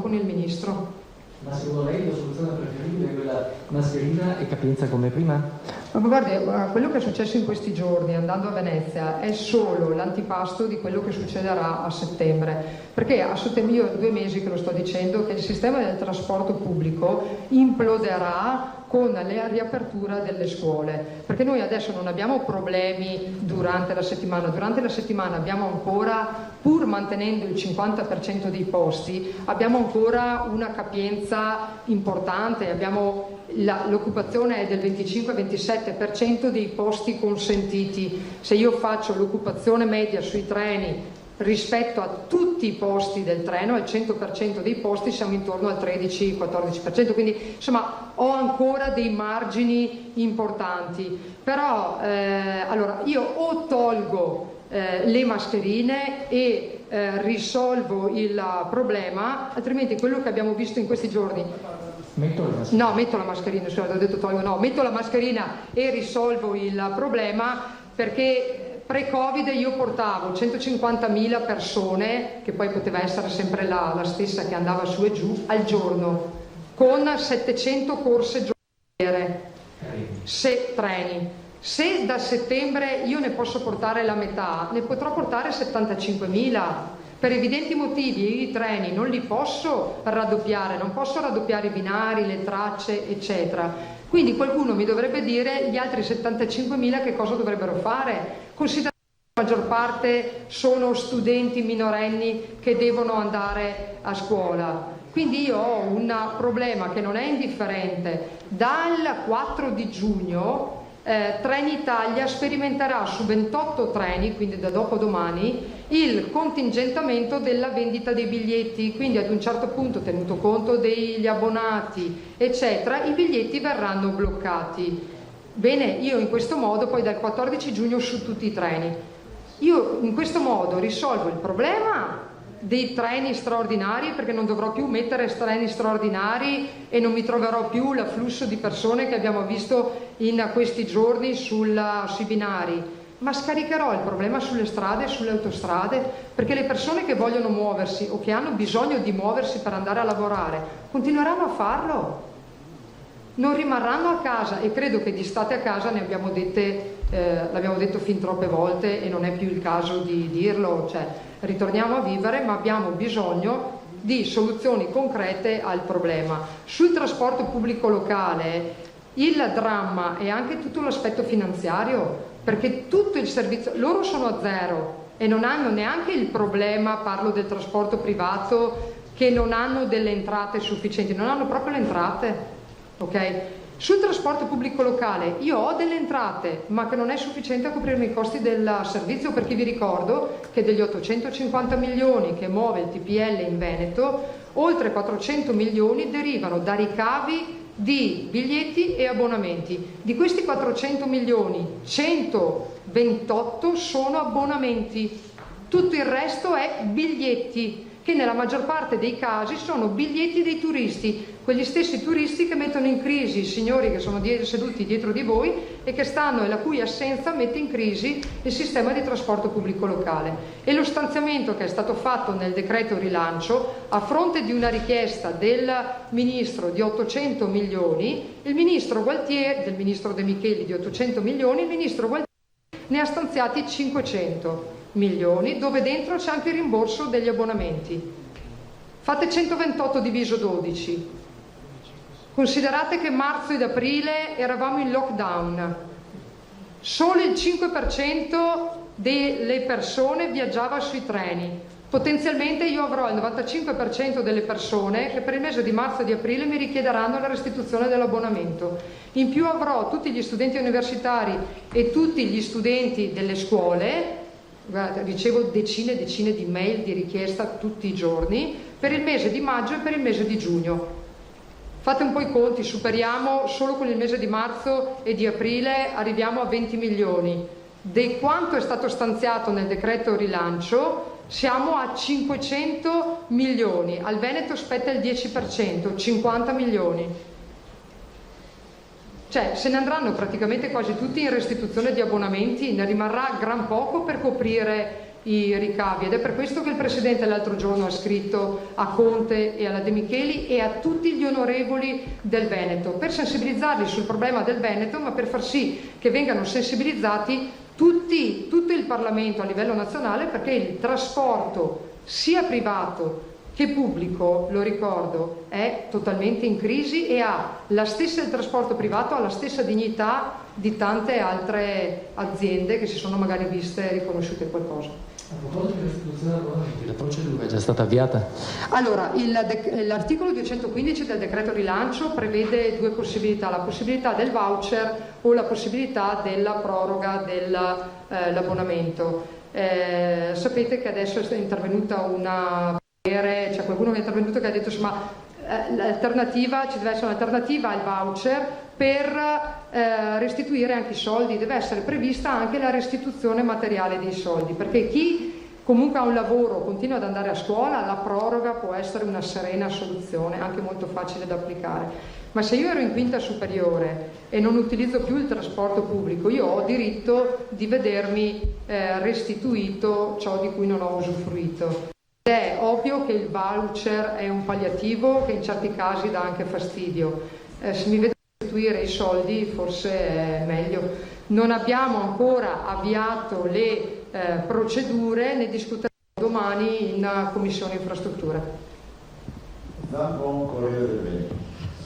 con il Ministro. Ma secondo lei la soluzione preferibile è quella mascherina e capienza come prima? Ma guardi, quello che è successo in questi giorni andando a Venezia è solo l'antipasto di quello che succederà a settembre, perché a settembre, io 2 mesi che lo sto dicendo, che il sistema del trasporto pubblico imploderà con la riapertura delle scuole, perché noi adesso non abbiamo problemi durante la settimana abbiamo ancora, pur mantenendo il 50% dei posti, abbiamo ancora una capienza importante, l'occupazione è del 25-27% dei posti consentiti. Se io faccio l'occupazione media sui treni rispetto a tutti i posti del treno, al 100% dei posti siamo intorno al 13-14%, quindi insomma ho ancora dei margini importanti, però allora io o tolgo le mascherine e risolvo il problema, altrimenti quello che abbiamo visto in questi giorni. Metto la mascherina, scusate, ho detto tolgo, no, metto la mascherina e risolvo il problema, perché pre-Covid io portavo 150.000 persone, che poi poteva essere sempre la stessa che andava su e giù, al giorno, con 700 corse giornaliere, treni. Se da settembre io ne posso portare la metà, ne potrò portare 75.000. Per evidenti motivi i treni non li posso raddoppiare, non posso raddoppiare i binari, le tracce, eccetera. Quindi qualcuno mi dovrebbe dire gli altri 75.000 che cosa dovrebbero fare. Considerando che la maggior parte sono studenti minorenni che devono andare a scuola. Quindi io ho un problema che non è indifferente. Dal 4 di giugno Trenitalia sperimenterà su 28 treni, quindi da dopodomani, il contingentamento della vendita dei biglietti, quindi ad un certo punto, tenuto conto degli abbonati eccetera, i biglietti verranno bloccati. Bene, io in questo modo poi dal 14 giugno su tutti i treni, io in questo modo risolvo il problema dei treni straordinari, perché non dovrò più mettere treni straordinari e non mi troverò più l'afflusso di persone che abbiamo visto in questi giorni sui binari, ma scaricherò il problema sulle strade e sulle autostrade, perché le persone che vogliono muoversi o che hanno bisogno di muoversi per andare a lavorare continueranno a farlo, non rimarranno a casa, e credo che di state a casa ne abbiamo l'abbiamo detto fin troppe volte e non è più il caso di dirlo, cioè ritorniamo a vivere, ma abbiamo bisogno di soluzioni concrete al problema. Sul trasporto pubblico locale il dramma è anche tutto l'aspetto finanziario, perché tutto il servizio, loro sono a zero e non hanno neanche il problema, parlo del trasporto privato, che non hanno delle entrate sufficienti, non hanno proprio le entrate, ok? Sul trasporto pubblico locale io ho delle entrate, ma che non è sufficiente a coprirmi i costi del servizio, perché vi ricordo che degli 850 milioni che muove il TPL in Veneto, oltre 400 milioni derivano da ricavi di biglietti e abbonamenti. Di questi 400 milioni, 128 sono abbonamenti, tutto il resto è biglietti, che nella maggior parte dei casi sono biglietti dei turisti, quegli stessi turisti che mettono in crisi i signori che sono seduti dietro di voi e che stanno, e la cui assenza mette in crisi il sistema di trasporto pubblico locale. E lo stanziamento che è stato fatto nel decreto rilancio, a fronte di una richiesta del Ministro di 800 milioni, il Ministro Gualtieri, del Ministro De Micheli di 800 milioni, il Ministro Gualtieri ne ha stanziati 500 milioni, dove dentro c'è anche il rimborso degli abbonamenti. Fate 128 diviso 12. Considerate che marzo ed aprile eravamo in lockdown. Solo il 5% delle persone viaggiava sui treni. Potenzialmente io avrò il 95% delle persone che per il mese di marzo e di aprile mi richiederanno la restituzione dell'abbonamento. In più avrò tutti gli studenti universitari e tutti gli studenti delle scuole. Guarda, ricevo decine e decine di mail di richiesta tutti i giorni per il mese di maggio e per il mese di giugno. Fate un po' i conti, superiamo solo con il mese di marzo e di aprile, arriviamo a 20 milioni. Di quanto è stato stanziato nel decreto rilancio siamo a 500 milioni, al Veneto spetta il 10%, 50 milioni. Cioè se ne andranno praticamente quasi tutti in restituzione di abbonamenti, ne rimarrà gran poco per coprire i ricavi, ed è per questo che il Presidente l'altro giorno ha scritto a Conte e alla De Micheli e a tutti gli onorevoli del Veneto, per sensibilizzarli sul problema del Veneto, ma per far sì che vengano sensibilizzati tutto il Parlamento a livello nazionale, perché il trasporto sia privato che pubblico, lo ricordo, è totalmente in crisi e ha la stessa, il trasporto privato ha la stessa dignità di tante altre aziende che si sono magari viste riconosciute qualcosa. A proposito di restituzione dell'abbonamento, la procedura è già stata avviata? Allora, l'articolo 215 del decreto rilancio prevede due possibilità, la possibilità del voucher o la possibilità della proroga dell'abbonamento. Sapete che adesso è intervenuta c'è qualcuno che è intervenuto che ha detto insomma l'alternativa, ci deve essere un'alternativa al voucher per restituire anche i soldi, deve essere prevista anche la restituzione materiale dei soldi, perché chi comunque ha un lavoro, continua ad andare a scuola, la proroga può essere una serena soluzione, anche molto facile da applicare. Ma se io ero in quinta superiore e non utilizzo più il trasporto pubblico, io ho diritto di vedermi restituito ciò di cui non ho usufruito. È ovvio che il voucher è un palliativo che in certi casi dà anche fastidio. Se mi vedo restituire i soldi forse è meglio. Non abbiamo ancora avviato le procedure, ne discuteremo domani in Commissione Infrastrutture. Buon Corriere del Veneto.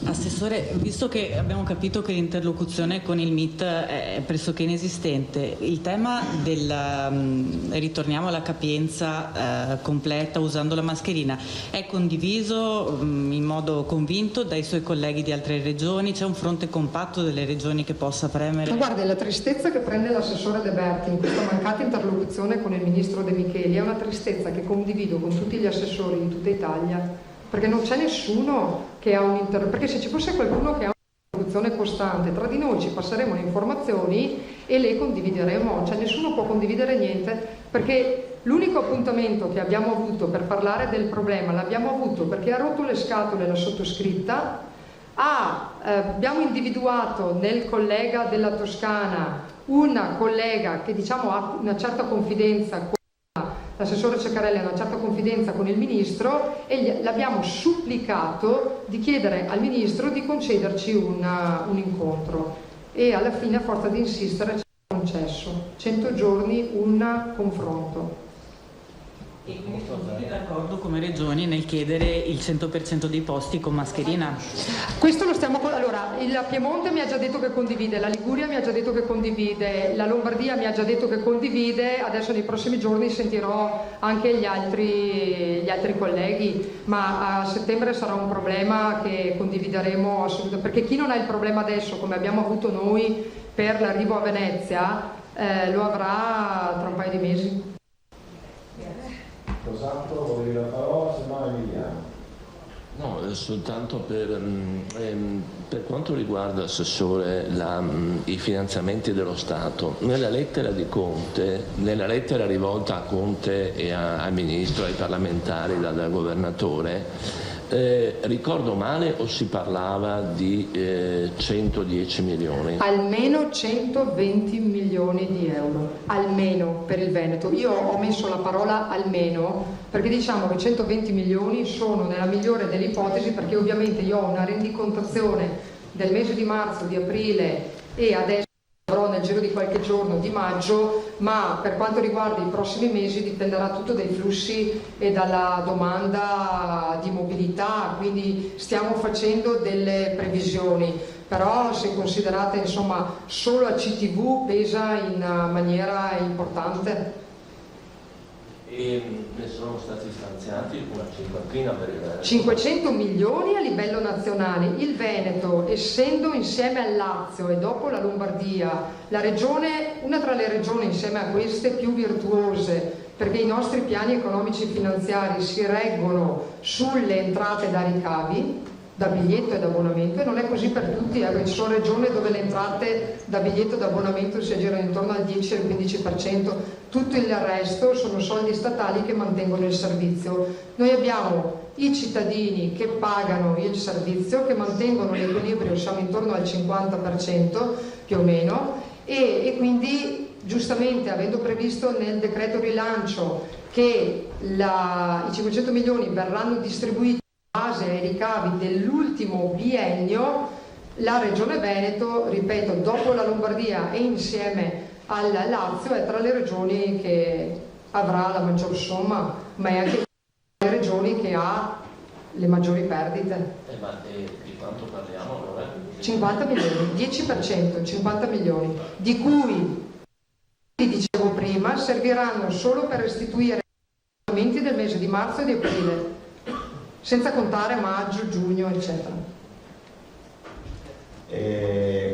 Assessore, visto che abbiamo capito che l'interlocuzione con il MIT è pressoché inesistente, il tema del ritorniamo alla capienza completa usando la mascherina è condiviso in modo convinto dai suoi colleghi di altre regioni? C'è un fronte compatto delle regioni che possa premere? Ma guardi, la tristezza che prende l'assessore De Berti in questa mancata interlocuzione con il ministro De Micheli è una tristezza che condivido con tutti gli assessori di tutta Italia. Perché non c'è nessuno che ha perché se ci fosse qualcuno che ha un'interlocuzione costante tra di noi ci passeremo le informazioni e le condivideremo, cioè nessuno può condividere niente, perché l'unico appuntamento che abbiamo avuto per parlare del problema l'abbiamo avuto perché ha rotto le scatole la sottoscritta, abbiamo individuato nel collega della Toscana una collega che diciamo ha una certa confidenza, l'assessore Ceccarelli ha una certa confidenza con il ministro e l'abbiamo supplicato di chiedere al ministro di concederci un incontro e alla fine, a forza di insistere, ci ha concesso 100 giorni un confronto. E quindi sono tutti d'accordo come regioni nel chiedere il 100% dei posti con mascherina? Questo lo stiamo... Allora, il Piemonte mi ha già detto che condivide, la Liguria mi ha già detto che condivide, la Lombardia mi ha già detto che condivide, adesso nei prossimi giorni sentirò anche gli altri colleghi, ma a settembre sarà un problema che condivideremo assolutamente, perché chi non ha il problema adesso, come abbiamo avuto noi per l'arrivo a Venezia, lo avrà tra un paio di mesi. Rosato, volevi la parola, se no Emiliano. No, soltanto per quanto riguarda, Assessore, i finanziamenti dello Stato, nella lettera di Conte, nella lettera rivolta a Conte e al Ministro, ai parlamentari dal Governatore, ricordo male o si parlava di 110 milioni? Almeno 120 milioni di euro, almeno per il Veneto. Io ho messo la parola almeno perché diciamo che 120 milioni sono nella migliore delle ipotesi, perché ovviamente io ho una rendicontazione del mese di marzo, di aprile e adesso avrò nel giro di qualche giorno di maggio, ma per quanto riguarda i prossimi mesi dipenderà tutto dai flussi e dalla domanda di mobilità, quindi stiamo facendo delle previsioni, però se considerate insomma solo a CTV pesa in maniera importante. E ne sono stati stanziati una cinquantina per il Veneto. 500 milioni a livello nazionale. Il Veneto, essendo insieme al Lazio e dopo la Lombardia la regione, una tra le regioni insieme a queste più virtuose, perché i nostri piani economici e finanziari si reggono sulle entrate da ricavi, da biglietto e da abbonamento, e non è così per tutti, ci sono regioni dove le entrate da biglietto e da abbonamento si aggirano intorno al 10 al 15%, tutto il resto sono soldi statali che mantengono il servizio. Noi abbiamo i cittadini che pagano il servizio, che mantengono l'equilibrio, siamo intorno al 50% più o meno, e quindi giustamente avendo previsto nel decreto rilancio che i 500 milioni verranno distribuiti base ai ricavi dell'ultimo biennio, la Regione Veneto, ripeto, dopo la Lombardia e insieme al Lazio, è tra le regioni che avrà la maggior somma, ma è anche tra le regioni che ha le maggiori perdite. Ma di quanto parliamo allora? 50 milioni, 10%, 50 milioni, di cui, vi dicevo prima, serviranno solo per restituire i pagamenti del mese di marzo e di aprile, senza contare maggio, giugno, eccetera.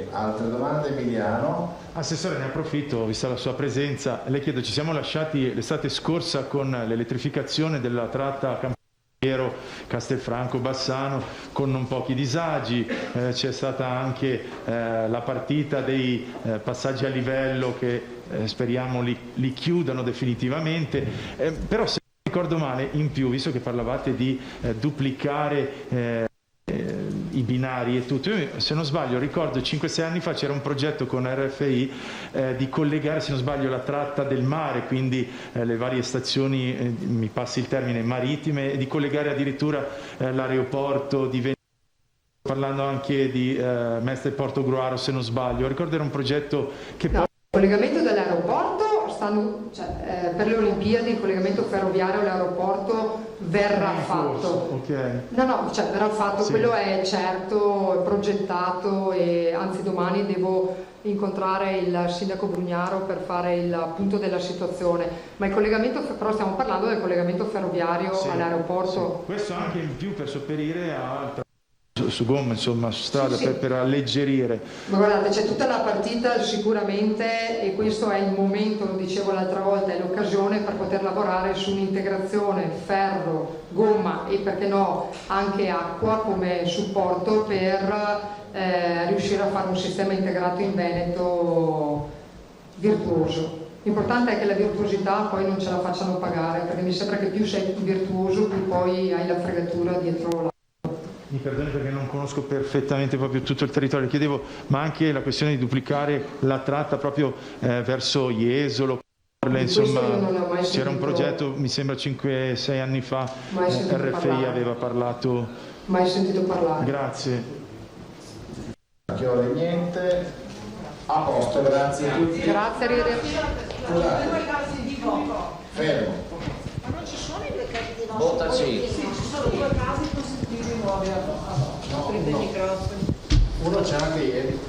Altre domande, Emiliano? Assessore, ne approfitto, vista la sua presenza, le chiedo, ci siamo lasciati l'estate scorsa con l'elettrificazione della tratta Campaniero, Castelfranco, Bassano, con non pochi disagi, c'è stata anche la partita dei passaggi a livello che speriamo li chiudano definitivamente, però se ricordo male, in più, visto che parlavate di duplicare i binari e tutto, io, se non sbaglio, ricordo 5-6 anni fa c'era un progetto con RFI di collegare, se non sbaglio, la tratta del mare, quindi le varie stazioni, mi passi il termine, marittime, e di collegare addirittura l'aeroporto di Venezia, parlando anche di Mestre Portogruaro, se non sbaglio. Ricordo era un progetto che poi... Il collegamento dell'aeroporto per le Olimpiadi, il collegamento ferroviario all'aeroporto verrà fatto. Verrà fatto, sì. Quello è certo, è progettato, e anzi domani devo incontrare il sindaco Brugnaro per fare il punto della situazione, ma il collegamento, però stiamo parlando del collegamento ferroviario, sì, all'aeroporto. Sì. Questo anche in più per sopperire a su gomma, insomma, su strada, sì, per alleggerire. Ma guardate, c'è tutta la partita sicuramente, e questo è il momento, lo dicevo l'altra volta, è l'occasione per poter lavorare su un'integrazione ferro, gomma e perché no anche acqua come supporto per riuscire a fare un sistema integrato in Veneto virtuoso. L'importante è che la virtuosità poi non ce la facciano pagare, perché mi sembra che più sei virtuoso più poi hai la fregatura dietro la... Mi perdoni perché non conosco perfettamente proprio tutto il territorio, chiedevo, ma anche la questione di duplicare la tratta proprio verso Jesolo, insomma, c'era un progetto, mi sembra 5-6 anni fa, RFI aveva parlato. Mai sentito parlare. Grazie. Chiore niente, a posto, grazie a tutti. Grazie, arrivederci. Fermo. Ma non ci sono i 2 casi di nostro? Votaci. Sì, ci sono 2 casi positivi nuovi Uno c'è anche ieri.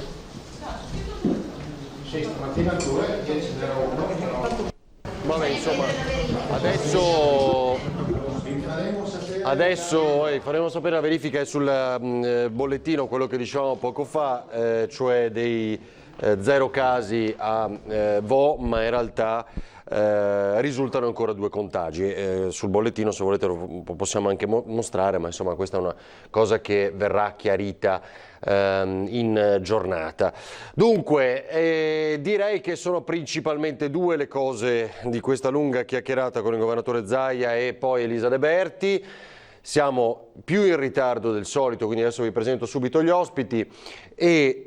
Sì, stamattina 2, ieri ce n'era uno. Vabbè, insomma, adesso faremo sapere la verifica sul bollettino, quello che dicevamo poco fa, cioè dei 0 casi a Vo, ma in realtà risultano ancora 2 contagi. Sul bollettino, se volete, lo possiamo anche mostrare, ma insomma questa è una cosa che verrà chiarita in giornata. Dunque, direi che sono principalmente 2 le cose di questa lunga chiacchierata con il governatore Zaia e poi Elisa De Berti. Siamo più in ritardo del solito, quindi adesso vi presento subito gli ospiti e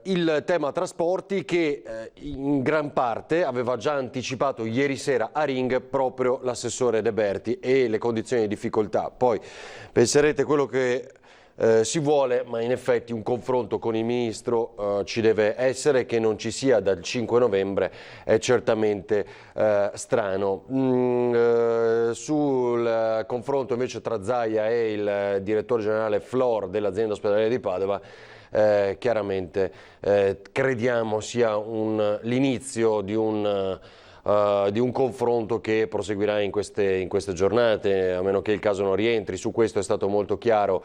il tema trasporti che in gran parte aveva già anticipato ieri sera a Ring proprio l'assessore De Berti e le condizioni di difficoltà. Poi penserete quello che si vuole, ma in effetti un confronto con il Ministro ci deve essere. Che non ci sia dal 5 novembre è certamente strano. Sul confronto invece tra Zaia e il direttore generale Flor dell'azienda ospedaliera di Padova, chiaramente crediamo sia l'inizio di un confronto che proseguirà in queste giornate, a meno che il caso non rientri. Su questo è stato molto chiaro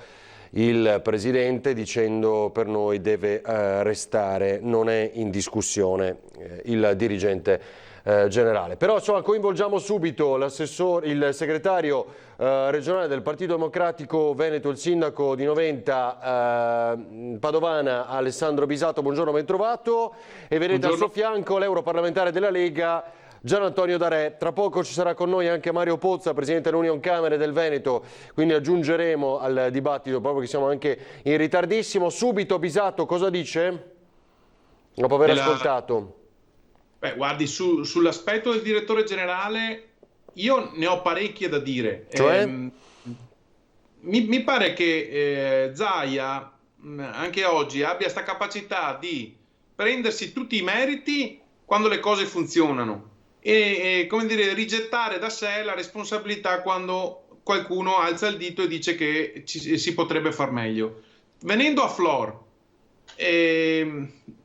il Presidente, dicendo per noi deve restare, non è in discussione il dirigente generale. Però insomma, coinvolgiamo subito il segretario regionale del Partito Democratico Veneto, il sindaco di Noventa Padovana Alessandro Bisato. Buongiorno, ben trovato. E vedete al suo fianco l'europarlamentare della Lega Gian Antonio D'Arè. Tra poco ci sarà con noi anche Mario Pozza, presidente dell'Union Camere del Veneto, quindi aggiungeremo al dibattito, proprio che siamo anche in ritardissimo. Subito Bisato, cosa dice? Dopo aver ascoltato. Beh, guardi, sull'aspetto del direttore generale io ne ho parecchie da dire. Cioè? Mi pare che Zaia anche oggi abbia questa capacità di prendersi tutti i meriti quando le cose funzionano e come dire, rigettare da sé la responsabilità quando qualcuno alza il dito e dice che si potrebbe far meglio. Venendo a Flor,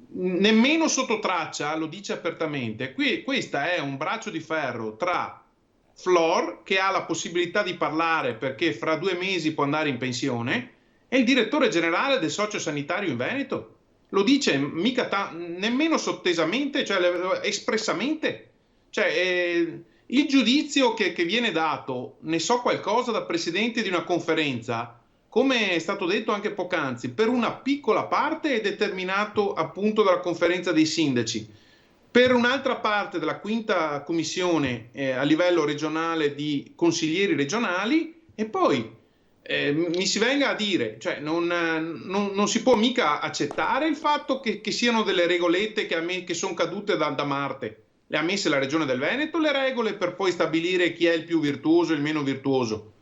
nemmeno sotto traccia lo dice apertamente. Questa è un braccio di ferro tra Flor, che ha la possibilità di parlare perché fra 2 mesi può andare in pensione, e il direttore generale del sociosanitario in Veneto. Lo dice mica nemmeno sottesamente, cioè espressamente. Cioè, il giudizio che viene dato, ne so qualcosa da presidente di una conferenza, come è stato detto anche poc'anzi, per una piccola parte è determinato appunto dalla conferenza dei sindaci, per un'altra parte dalla 5ª commissione a livello regionale di consiglieri regionali, e poi mi si venga a dire, cioè non si può mica accettare il fatto che siano delle regolette che sono cadute da Marte. Le ha messe la Regione del Veneto le regole per poi stabilire chi è il più virtuoso e il meno virtuoso.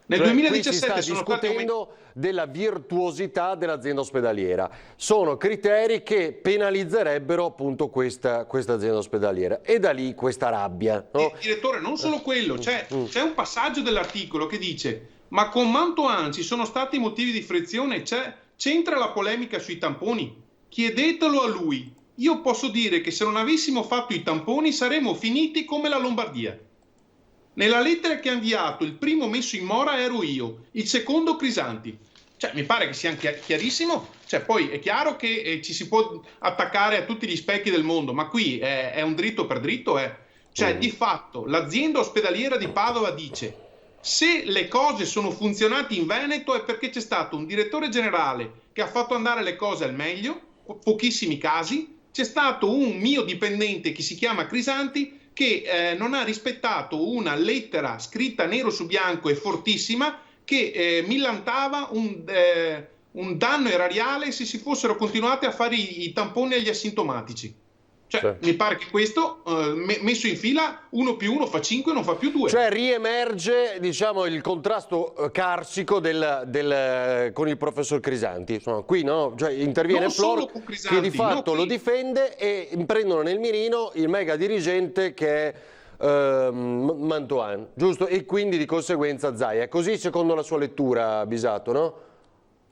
Nel Cioè, 2017 qui si sta sono stati discutendo della virtuosità dell'azienda ospedaliera. Sono criteri che penalizzerebbero appunto questa azienda ospedaliera, e da lì questa rabbia. No? Direttore, non solo quello, c'è un passaggio dell'articolo che dice: ma con Mantoan ci sono stati motivi di frizione? C'entra la polemica sui tamponi? Chiedetelo a lui. Io posso dire che se non avessimo fatto i tamponi saremmo finiti come la Lombardia. Nella lettera che ha inviato, il primo messo in mora ero io, il secondo Crisanti. Cioè, mi pare che sia chiarissimo. Cioè, poi è chiaro che ci si può attaccare a tutti gli specchi del mondo, ma qui è un dritto per dritto. Cioè, di fatto, l'azienda ospedaliera di Padova dice: se le cose sono funzionate in Veneto è perché c'è stato un direttore generale che ha fatto andare le cose al meglio, pochissimi casi, c'è stato un mio dipendente che si chiama Crisanti che non ha rispettato una lettera scritta nero su bianco e fortissima che millantava un danno erariale se si fossero continuati a fare i tamponi agli asintomatici. Cioè, mi pare che questo, messo in fila, 1 più 1 fa 5, non fa più 2. Cioè riemerge, diciamo, il contrasto carsico con il professor Crisanti. Insomma, qui no? Cioè, interviene Flor che di fatto lo difende, e prendono nel mirino il mega dirigente che è Mantoan, giusto? E quindi di conseguenza Zaia. Così secondo la sua lettura, Bisato, no?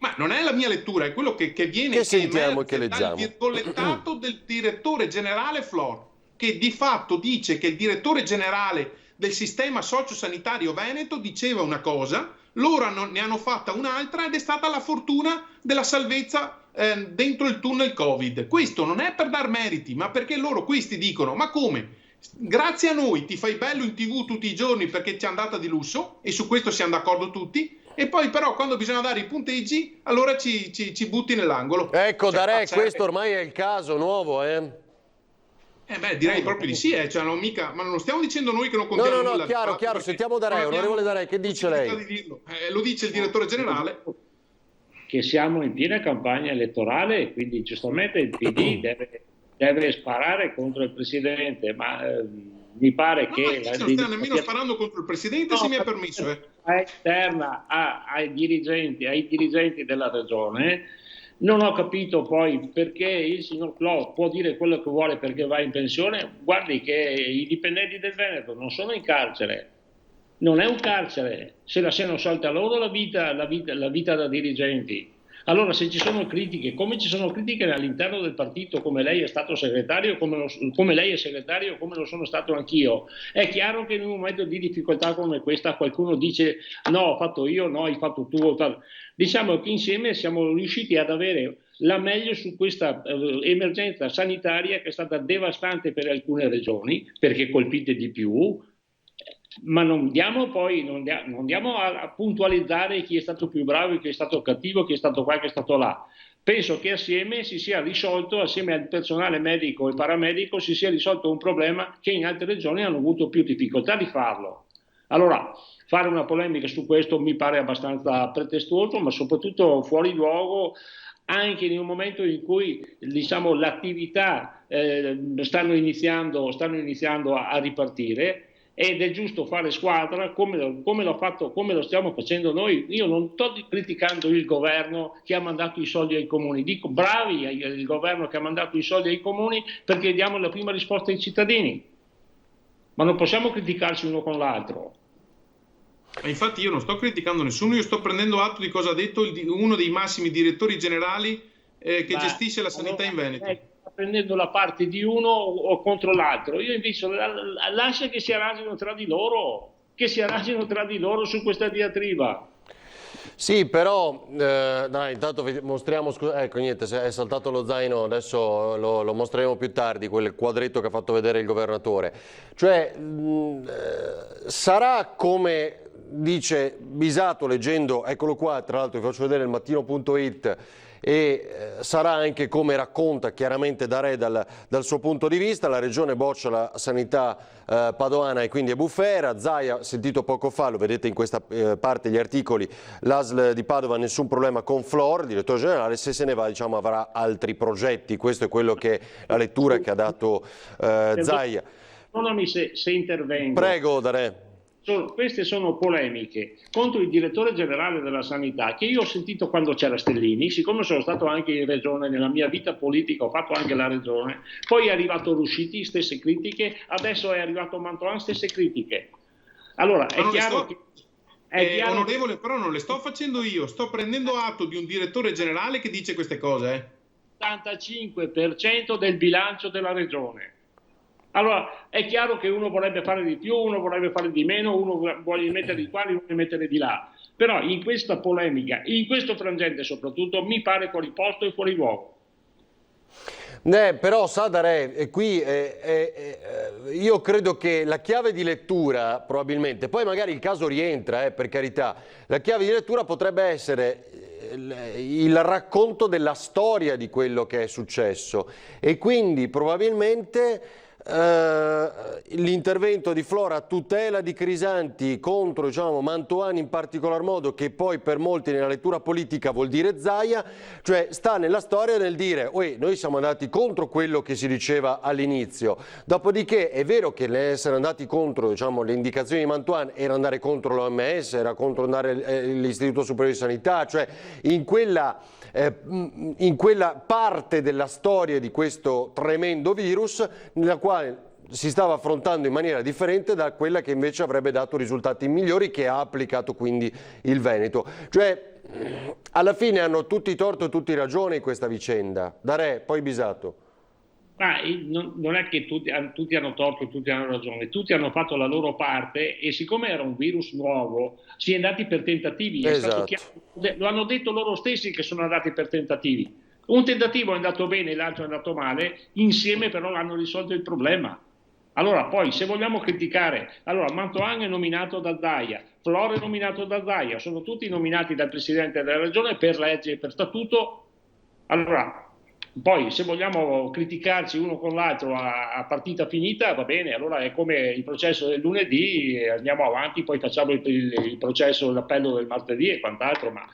Ma non è la mia lettura, è quello che viene che sentiamo e che leggiamo dal virgolettato del direttore generale Flor, che di fatto dice che il direttore generale del sistema sociosanitario veneto diceva una cosa, loro ne hanno fatta un'altra, ed è stata la fortuna della salvezza dentro il tunnel Covid. Questo non è per dar meriti, ma perché questi dicono: ma come? Grazie a noi ti fai bello in TV tutti i giorni perché ti è andata di lusso, e su questo siamo d'accordo tutti, e poi però quando bisogna dare i punteggi allora ci butti nell'angolo. Ecco, cioè, Darè, questo ormai è il caso nuovo, direi proprio di sì, cioè, ma non stiamo dicendo noi che non contiamo nulla. No, chiaro, sentiamo Darè, onorevole Darè, che dice lei? Lo dice il direttore generale. Che siamo in piena campagna elettorale e quindi giustamente il PD deve sparare contro il Presidente, ma mi pare che... non stiamo nemmeno sparando contro il Presidente, se mi è permesso. È esterna ai dirigenti della Regione. Non ho capito poi perché il signor Clò può dire quello che vuole perché va in pensione. Guardi che i dipendenti del Veneto non sono in carcere, non è un carcere, se la siano salta loro la vita da dirigenti. Allora, se ci sono critiche, come ci sono critiche all'interno del partito, come lei è stato segretario, come lei è segretario, come lo sono stato anch'io, è chiaro che in un momento di difficoltà come questa qualcuno dice: no, ho fatto io, no, hai fatto tu. Diciamo che insieme siamo riusciti ad avere la meglio su questa emergenza sanitaria che è stata devastante per alcune regioni, perché colpite di più. Ma non andiamo a puntualizzare chi è stato più bravo, chi è stato cattivo, chi è stato qua, chi è stato là. Penso che assieme si sia risolto, assieme al personale medico e paramedico, si sia risolto un problema che in altre regioni hanno avuto più difficoltà di farlo. Allora, fare una polemica su questo mi pare abbastanza pretestuoso, ma soprattutto fuori luogo, anche in un momento in cui, diciamo, l'attività stanno iniziando a ripartire. Ed è giusto fare squadra come lo stiamo facendo noi. Io non sto criticando il governo che ha mandato i soldi ai comuni, dico bravi il governo che ha mandato i soldi ai comuni perché diamo la prima risposta ai cittadini, ma non possiamo criticarci uno con l'altro. Infatti io non sto criticando nessuno, io sto prendendo atto di cosa ha detto uno dei massimi direttori generali che gestisce la sanità in Veneto. Prendendo la parte di uno o contro l'altro. Io invece lascia che si arrangino tra di loro, su questa diatriba. Sì, però dai, intanto mostriamo, ecco, niente, è saltato lo zaino, adesso lo mostreremo più tardi, quel quadretto che ha fatto vedere il governatore. Cioè, sarà come dice Bisato leggendo, eccolo qua, tra l'altro vi faccio vedere il mattino.it, e sarà anche come racconta chiaramente Darè dal suo punto di vista. La regione boccia la sanità padoana e quindi è bufera. Zaia, sentito poco fa, lo vedete in questa parte gli articoli, l'ASL di Padova nessun problema con Flor, direttore generale, se se ne va, diciamo, avrà altri progetti. Questo è quello che la lettura che ha dato Zaia. Perdonami se intervengo. Prego, Darè. queste sono polemiche contro il direttore generale della sanità che io ho sentito quando c'era Stellini, siccome sono stato anche in regione, nella mia vita politica ho fatto anche la regione, poi è arrivato Rusciti, stesse critiche, adesso è arrivato Mantoan, stesse critiche. Allora è chiaro che... Onorevole, però non le sto facendo io, sto prendendo atto di un direttore generale che dice queste cose. 85% del bilancio della regione. Allora è chiaro che uno vorrebbe fare di più, uno vorrebbe fare di meno, uno vuole mettere di qua, uno vuole mettere di là, però in questa polemica, in questo frangente soprattutto, mi pare fuori posto e fuori luogo. Però Sadare, qui io credo che la chiave di lettura probabilmente, poi magari il caso rientra, per carità, la chiave di lettura potrebbe essere il racconto della storia di quello che è successo e quindi probabilmente l'intervento di Flor a tutela di Crisanti contro, diciamo, Mantoan in particolar modo, che poi per molti nella lettura politica vuol dire Zaia, cioè sta nella storia nel dire noi siamo andati contro quello che si diceva all'inizio, dopodiché è vero che l'essere andati contro, diciamo, le indicazioni di Mantoan era andare contro l'OMS, era contro andare l'Istituto Superiore di Sanità, cioè in quella parte della storia di questo tremendo virus nella quale si stava affrontando in maniera differente da quella che invece avrebbe dato risultati migliori, che ha applicato quindi il Veneto. Cioè, alla fine hanno tutti torto e tutti ragione in questa vicenda. Dare, poi Bisato. Non è che tutti hanno torto e tutti hanno ragione, tutti hanno fatto la loro parte e siccome era un virus nuovo si è andati per tentativi. Esatto. Lo hanno detto loro stessi che sono andati per tentativi. Un tentativo è andato bene, l'altro è andato male, insieme però hanno risolto il problema. Allora poi se vogliamo criticare, allora Mantoan è nominato da Zaia, Flor è nominato da Zaia, sono tutti nominati dal Presidente della Regione per legge e per statuto. Allora poi se vogliamo criticarci uno con l'altro a partita finita va bene, allora è come il processo del lunedì, andiamo avanti, poi facciamo il processo, l'appello del martedì e quant'altro, ma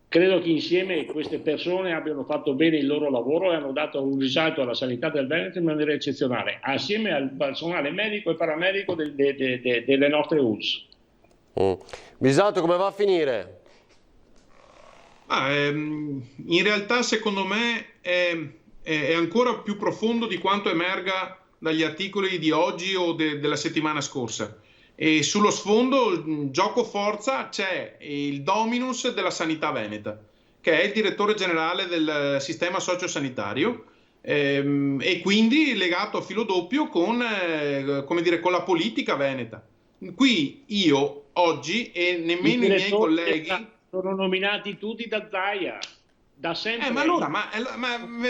credo che insieme queste persone abbiano fatto bene il loro lavoro e hanno dato un risalto alla sanità del Veneto in maniera eccezionale, assieme al personale medico e paramedico delle nostre ULSS. Bisato, come va a finire? In realtà secondo me è ancora più profondo di quanto emerga dagli articoli di oggi o della settimana scorsa. E sullo sfondo, gioco forza, c'è il dominus della sanità veneta, che è il direttore generale del sistema sociosanitario, e quindi legato a filo doppio con, come dire, con la politica veneta. Qui io oggi, e nemmeno i miei colleghi... Sono nominati tutti da Zaia, da sempre. Ma allora,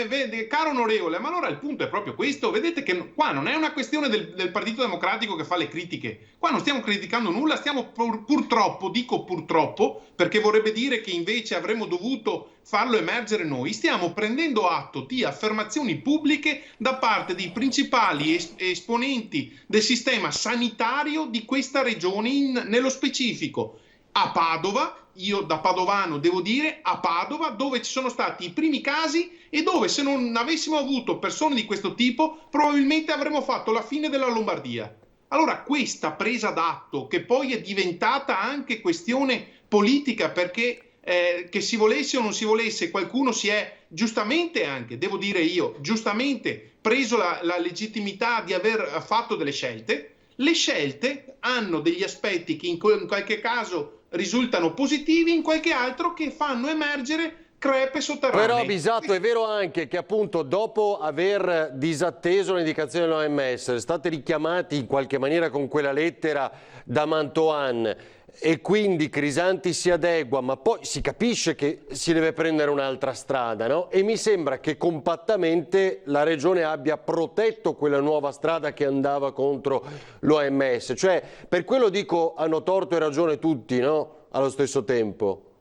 vede, caro onorevole, ma allora il punto è proprio questo. Vedete che qua non è una questione del Partito Democratico che fa le critiche. Qua non stiamo criticando nulla, stiamo purtroppo, dico purtroppo, perché vorrebbe dire che invece avremmo dovuto farlo emergere noi, stiamo prendendo atto di affermazioni pubbliche da parte dei principali esponenti del sistema sanitario di questa regione, nello specifico a Padova. Io da padovano devo dire a Padova, dove ci sono stati i primi casi e dove se non avessimo avuto persone di questo tipo probabilmente avremmo fatto la fine della Lombardia. Allora questa presa d'atto, che poi è diventata anche questione politica, perché che si volesse o non si volesse, qualcuno si è giustamente, anche devo dire io, giustamente preso la legittimità di aver fatto delle scelte. Le scelte hanno degli aspetti che in qualche caso risultano positivi, in qualche altro che fanno emergere crepe sotterranee. Però Bisato, è vero anche che appunto dopo aver disatteso le indicazioni dell'OMS state richiamati in qualche maniera con quella lettera da Mantoan e quindi Crisanti si adegua, ma poi si capisce che si deve prendere un'altra strada, no? E mi sembra che compattamente la Regione abbia protetto quella nuova strada che andava contro l'OMS. Cioè, per quello dico, hanno torto e ragione tutti, no? Allo stesso tempo.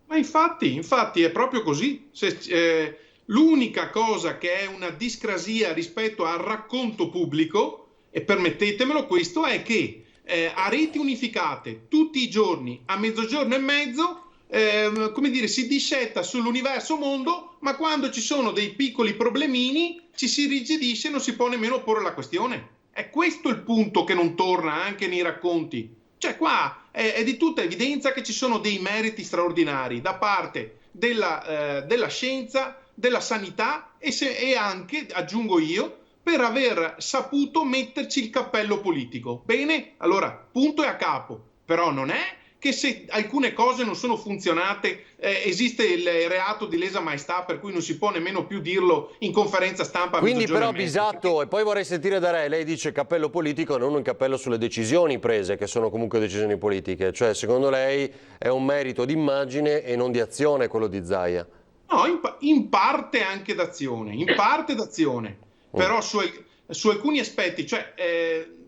Ma infatti è proprio così. L'unica cosa che è una discrasia rispetto al racconto pubblico, e permettetemelo questo, è che a reti unificate tutti i giorni a mezzogiorno e mezzo, come dire, si dissetta sull'universo mondo, ma quando ci sono dei piccoli problemini ci si irrigidisce e non si può nemmeno porre la questione. È questo il punto che non torna anche nei racconti. Cioè qua è di tutta evidenza che ci sono dei meriti straordinari da parte della scienza, della sanità e anche, aggiungo io, per aver saputo metterci il cappello politico. Bene, allora, punto e a capo. Però non è che se alcune cose non sono funzionate esiste il reato di lesa maestà, per cui non si può nemmeno più dirlo in conferenza stampa. Quindi però Bisato, e poi vorrei sentire da lei dice cappello politico, non un cappello sulle decisioni prese, che sono comunque decisioni politiche. Cioè, secondo lei è un merito di immagine e non di azione quello di Zaia? No, in parte anche d'azione, però su alcuni aspetti, cioè,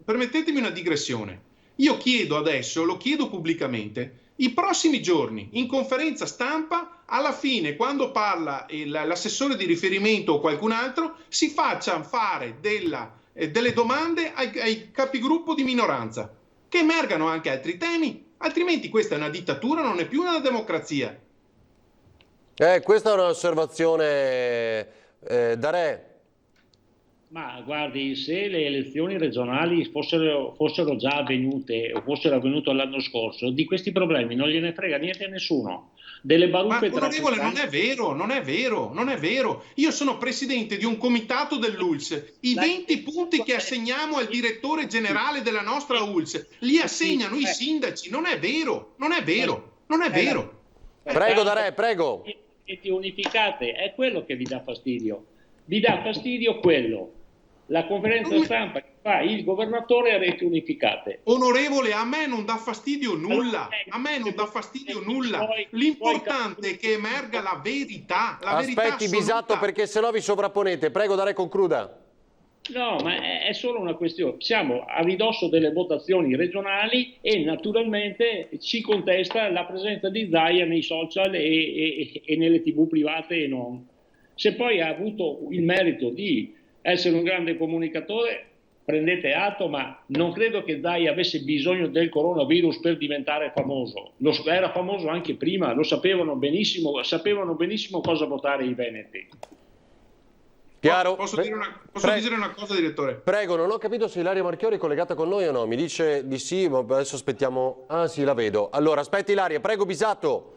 permettetemi una digressione. Io chiedo adesso, lo chiedo pubblicamente, i prossimi giorni in conferenza stampa, alla fine quando parla l'assessore di riferimento o qualcun altro, si faccia fare delle domande ai capigruppo di minoranza, che emergano anche altri temi, altrimenti questa è una dittatura, non è più una democrazia. Questa è un'osservazione da re. Ma guardi, se le elezioni regionali fossero già avvenute o fossero avvenute l'anno scorso, di questi problemi non gliene frega niente a nessuno. Delle baruffe Ma onorevole, non è vero. Io sono presidente di un comitato dell'ULSS. I 20 punti che assegniamo al direttore generale della nostra ULSS li assegnano i sindaci. Non è vero. Prego, da re, prego. E unificate, è quello che vi dà fastidio. Vi dà fastidio quello. La conferenza stampa che fa il governatore a reti unificate. Onorevole, a me non dà fastidio nulla. L'importante è che emerga la verità. Aspetti, Bisato, perché sennò vi sovrapponete. Prego, Dare, concluda. No, ma è solo una questione. Siamo a ridosso delle votazioni regionali e naturalmente ci contesta la presenza di Zaia nei social e nelle TV private e non. Se poi ha avuto il merito di essere un grande comunicatore, prendete atto, ma non credo che Zaia avesse bisogno del coronavirus per diventare famoso. Era famoso anche prima, lo sapevano benissimo cosa votare i veneti. Chiaro? Posso dire una cosa, direttore? Prego, non ho capito se Ilaria Marchiori è collegata con noi o no. Mi dice di sì, ma adesso aspettiamo. Ah sì, la vedo. Allora, aspetti Ilaria, prego Bisato.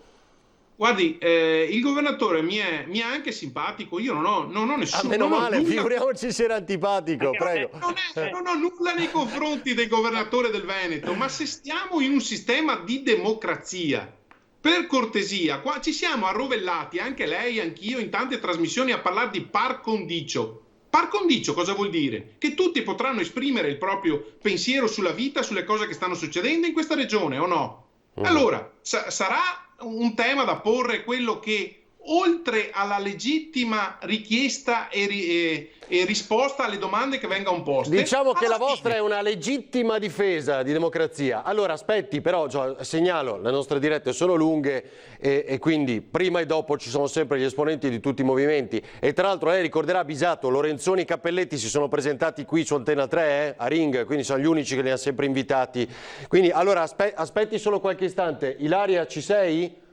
Guardi, il governatore mi è anche simpatico, io non ho nessuno... meno male, figuriamoci se era antipatico, prego. Non ho nulla nei confronti del governatore del Veneto, ma se stiamo in un sistema di democrazia, per cortesia, qua ci siamo arrovellati, anche lei, anch'io, in tante trasmissioni a parlare di par condicio. Par condicio cosa vuol dire? Che tutti potranno esprimere il proprio pensiero sulla vita, sulle cose che stanno succedendo in questa regione, o no? Allora, sarà un tema da porre quello che, oltre alla legittima richiesta e risposta alle domande che vengono poste... Diciamo che la vostra è una legittima difesa di democrazia. Allora, aspetti, però, segnalo, le nostre dirette sono lunghe e quindi prima e dopo ci sono sempre gli esponenti di tutti i movimenti. E tra l'altro lei ricorderà, Bisato, Lorenzoni e Cappelletti si sono presentati qui su Antena 3, a Ring, quindi sono gli unici che li ha sempre invitati. Quindi, allora, aspetti solo qualche istante. Ilaria, ci sei?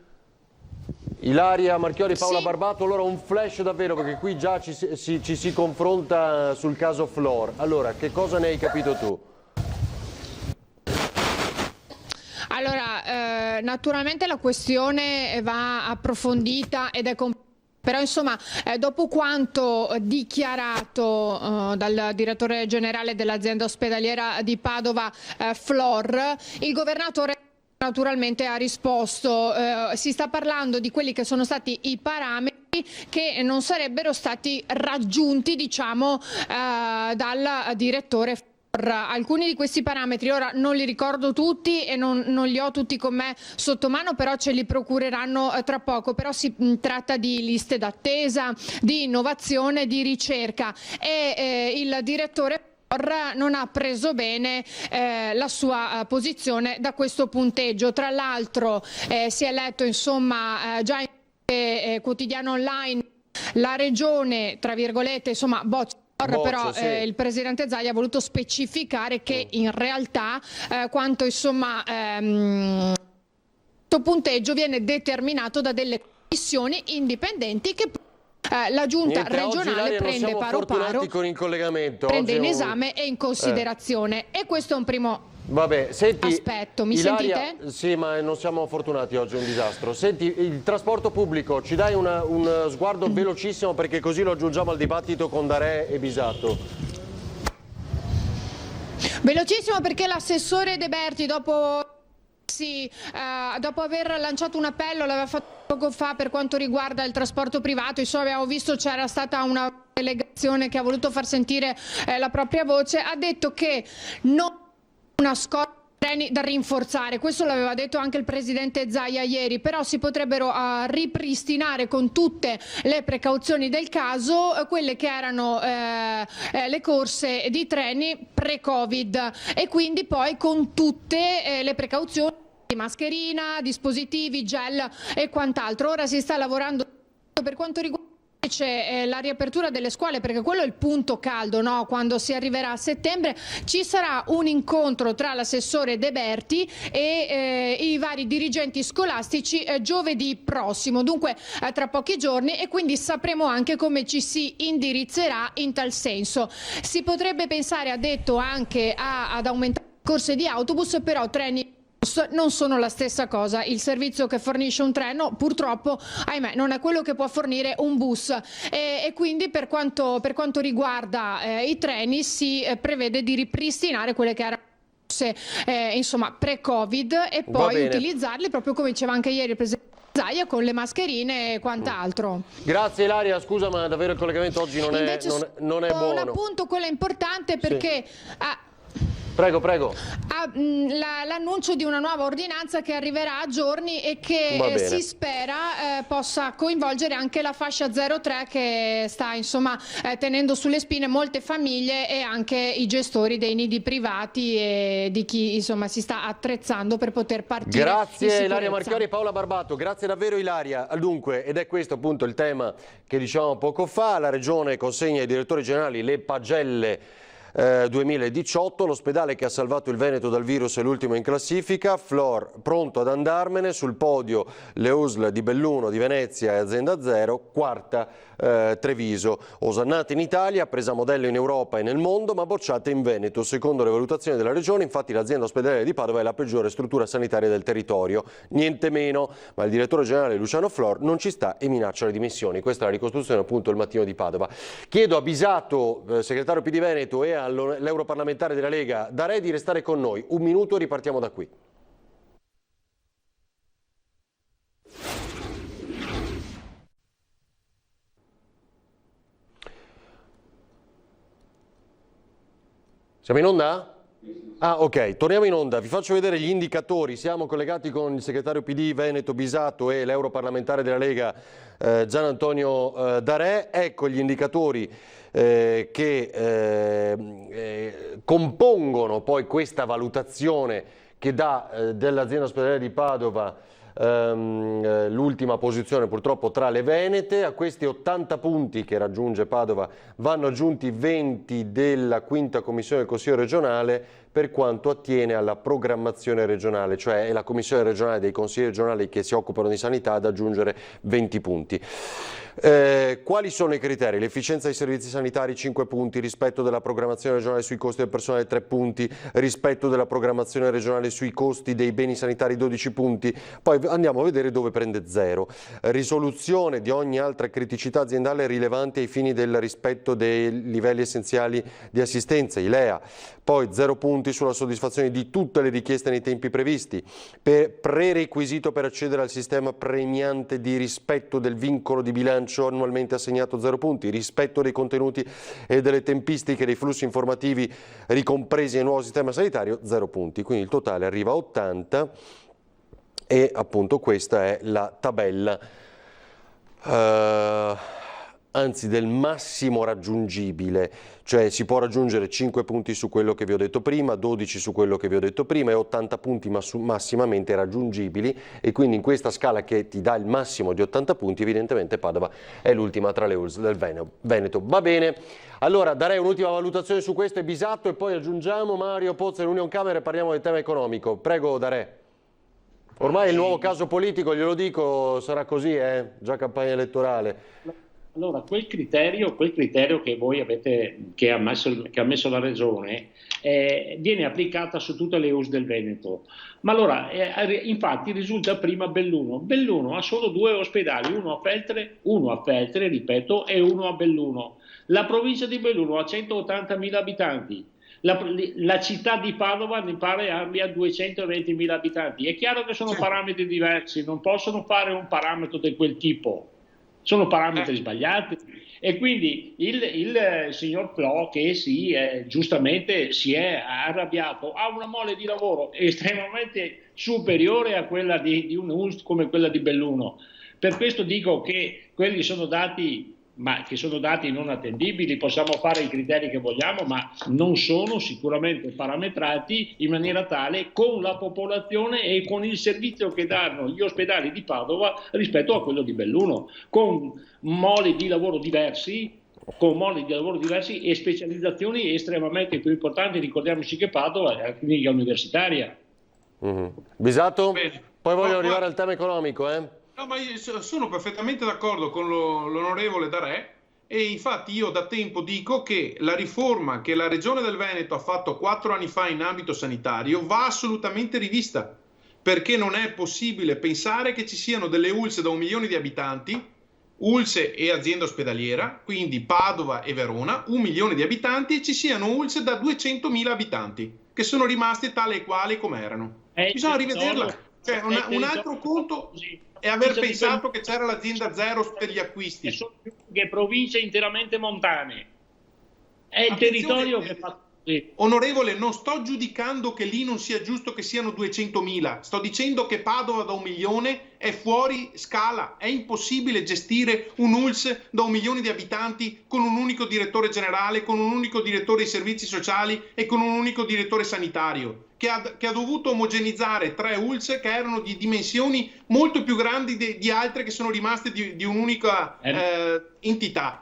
Ilaria Marchiori, Paola Barbato, allora un flash davvero, perché qui già ci si confronta sul caso Flor. Allora, che cosa ne hai capito tu? Allora, naturalmente la questione va approfondita ed è però insomma, dopo quanto dichiarato dal direttore generale dell'azienda ospedaliera di Padova, Flor, il governatore naturalmente ha risposto. Si sta parlando di quelli che sono stati i parametri che non sarebbero stati raggiunti, diciamo, dal direttore. Alcuni di questi parametri ora non li ricordo tutti e non li ho tutti con me sotto mano, però ce li procureranno tra poco. Però si tratta di liste d'attesa, di innovazione, di ricerca e il direttore non ha preso bene la sua posizione da questo punteggio. Tra l'altro si è letto insomma già in quotidiano online la regione, tra virgolette, insomma boccia, però sì. Il presidente Zaia ha voluto specificare che in realtà quanto insomma questo punteggio viene determinato da delle commissioni indipendenti che la giunta regionale prende paro paro, con il collegamento. prende in esame e in considerazione e questo è un primo Vabbè, senti, Aspetto, mi Ilaria, sentite? Sì, ma non siamo fortunati oggi, è un disastro. Senti, il trasporto pubblico, ci dai un sguardo velocissimo perché così lo aggiungiamo al dibattito con Darè e Bisato. Velocissimo perché l'assessore De Berti dopo aver lanciato un appello, l'aveva fatto poco fa per quanto riguarda il trasporto privato, insomma abbiamo visto c'era stata una delegazione che ha voluto far sentire la propria voce, ha detto che non una scorta treni da rinforzare, questo l'aveva detto anche il presidente Zaia ieri, però si potrebbero ripristinare con tutte le precauzioni del caso quelle che erano le corse di treni pre-Covid e quindi poi con tutte le precauzioni di mascherina, dispositivi, gel e quant'altro. Ora si sta lavorando per quanto riguarda la riapertura delle scuole, perché quello è il punto caldo, no? Quando si arriverà a settembre ci sarà un incontro tra l'assessore De Berti e i vari dirigenti scolastici giovedì prossimo, dunque tra pochi giorni, e quindi sapremo anche come ci si indirizzerà in tal senso. Si potrebbe pensare, ha detto, anche ad aumentare le corse di autobus, però treni non sono la stessa cosa. Il servizio che fornisce un treno purtroppo, ahimè, non è quello che può fornire un bus e quindi per quanto riguarda i treni si prevede di ripristinare quelle che erano insomma pre-Covid e poi utilizzarli proprio come diceva anche ieri il presidente Zaia con le mascherine e quant'altro. Grazie Ilaria, scusa ma davvero il collegamento oggi non è buono. Un appunto, quello è importante perché Prego, prego. L'annuncio di una nuova ordinanza che arriverà a giorni e che si spera possa coinvolgere anche la fascia 03 che sta insomma tenendo sulle spine molte famiglie e anche i gestori dei nidi privati e di chi insomma si sta attrezzando per poter partire. Grazie Ilaria Marchiori e Paola Barbato, grazie davvero Ilaria. Dunque, ed è questo appunto il tema che dicevamo poco fa, la Regione consegna ai direttori generali le pagelle 2018, l'ospedale che ha salvato il Veneto dal virus è l'ultimo in classifica, Flor pronto ad andarmene, sul podio le USL di Belluno, di Venezia e Azienda Zero, quarta Treviso. Osannata in Italia, presa modello in Europa e nel mondo, ma bocciata in Veneto. Secondo le valutazioni della Regione, infatti l'azienda ospedaliera di Padova è la peggiore struttura sanitaria del territorio, niente meno, ma il direttore generale Luciano Flor non ci sta e minaccia le dimissioni. Questa è la ricostruzione appunto del mattino di Padova. Chiedo a Bisato, segretario PD Veneto, e all'europarlamentare della Lega Darè di restare con noi. Un minuto e ripartiamo da qui. Siamo in onda? Ah, ok, torniamo in onda, vi faccio vedere gli indicatori, siamo collegati con il segretario PD Veneto Bisato e l'europarlamentare della Lega Gian Antonio Darè. Ecco gli indicatori che compongono poi questa valutazione che dà dell'azienda ospedaliera di Padova l'ultima posizione purtroppo tra le venete. A questi 80 punti che raggiunge Padova vanno aggiunti 20 della quinta commissione del Consiglio regionale per quanto attiene alla programmazione regionale, cioè è la commissione regionale dei consigli regionali che si occupano di sanità ad aggiungere 20 punti. Quali sono i criteri? L'efficienza dei servizi sanitari 5 punti, rispetto della programmazione regionale sui costi del personale 3 punti, rispetto della programmazione regionale sui costi dei beni sanitari 12 punti, poi andiamo a vedere dove prende 0. Risoluzione di ogni altra criticità aziendale rilevante ai fini del rispetto dei livelli essenziali di assistenza, i LEA, poi 0 punti sulla soddisfazione di tutte le richieste nei tempi previsti, prerequisito per accedere al sistema premiante di rispetto del vincolo di bilancio annualmente assegnato 0 punti, rispetto dei contenuti e delle tempistiche dei flussi informativi ricompresi nel nuovo sistema sanitario 0 punti, quindi il totale arriva a 80 e appunto questa è la tabella anzi del massimo raggiungibile, cioè si può raggiungere 5 punti su quello che vi ho detto prima, 12 su quello che vi ho detto prima e 80 punti massimamente raggiungibili, e quindi in questa scala che ti dà il massimo di 80 punti evidentemente Padova è l'ultima tra le ULSS del Veneto. Va bene, allora darei un'ultima valutazione su questo e Bisato e poi aggiungiamo Mario Pozzo in Union Camera e parliamo del tema economico. Prego Darè. Ormai il nuovo caso politico, glielo dico, sarà così, già campagna elettorale. Allora, quel criterio che voi avete, che ha messo la Regione, viene applicata su tutte le ULSS del Veneto. Ma allora, infatti risulta prima Belluno. Belluno ha solo 2 ospedali, uno a Feltre, ripeto, e uno a Belluno. La provincia di Belluno ha 180.000 abitanti. La città di Padova mi pare abbia 220.000 abitanti. È chiaro che sono parametri diversi, non possono fare un parametro di quel tipo. Sono parametri sbagliati, e quindi il signor Flo, che giustamente si è arrabbiato, ha una mole di lavoro estremamente superiore a quella di un ULSS come quella di Belluno. Per questo dico che quelli sono dati, ma che sono dati non attendibili. Possiamo fare i criteri che vogliamo, ma non sono sicuramente parametrati in maniera tale con la popolazione e con il servizio che danno gli ospedali di Padova rispetto a quello di Belluno, con moli di lavoro diversi e specializzazioni estremamente più importanti. Ricordiamoci che Padova è la clinica universitaria. Bisato? Poi voglio arrivare al tema economico, No, ma io sono perfettamente d'accordo con l'onorevole Darè, e infatti io da tempo dico che la riforma che la Regione del Veneto ha fatto 4 anni fa in ambito sanitario va assolutamente rivista, perché non è possibile pensare che ci siano delle ULSS da 1 milione di abitanti, ULSS e azienda ospedaliera, quindi Padova e Verona, 1 milione di abitanti, e ci siano ULSS da 200.000 abitanti, che sono rimasti tali e quali come erano. Bisogna rivederla. Cioè, un altro conto è aver pensato che c'era l'azienda zero per gli acquisti. Sono che province interamente montane. È il territorio che fa... Onorevole, non sto giudicando che lì non sia giusto che siano 200.000, sto dicendo che Padova da 1 milione è fuori scala, è impossibile gestire un ULSS da 1 milione di abitanti con un unico direttore generale, con un unico direttore di servizi sociali e con un unico direttore sanitario, che ha dovuto omogenizzare 3 ULSS che erano di dimensioni molto più grandi di altre che sono rimaste di un'unica entità.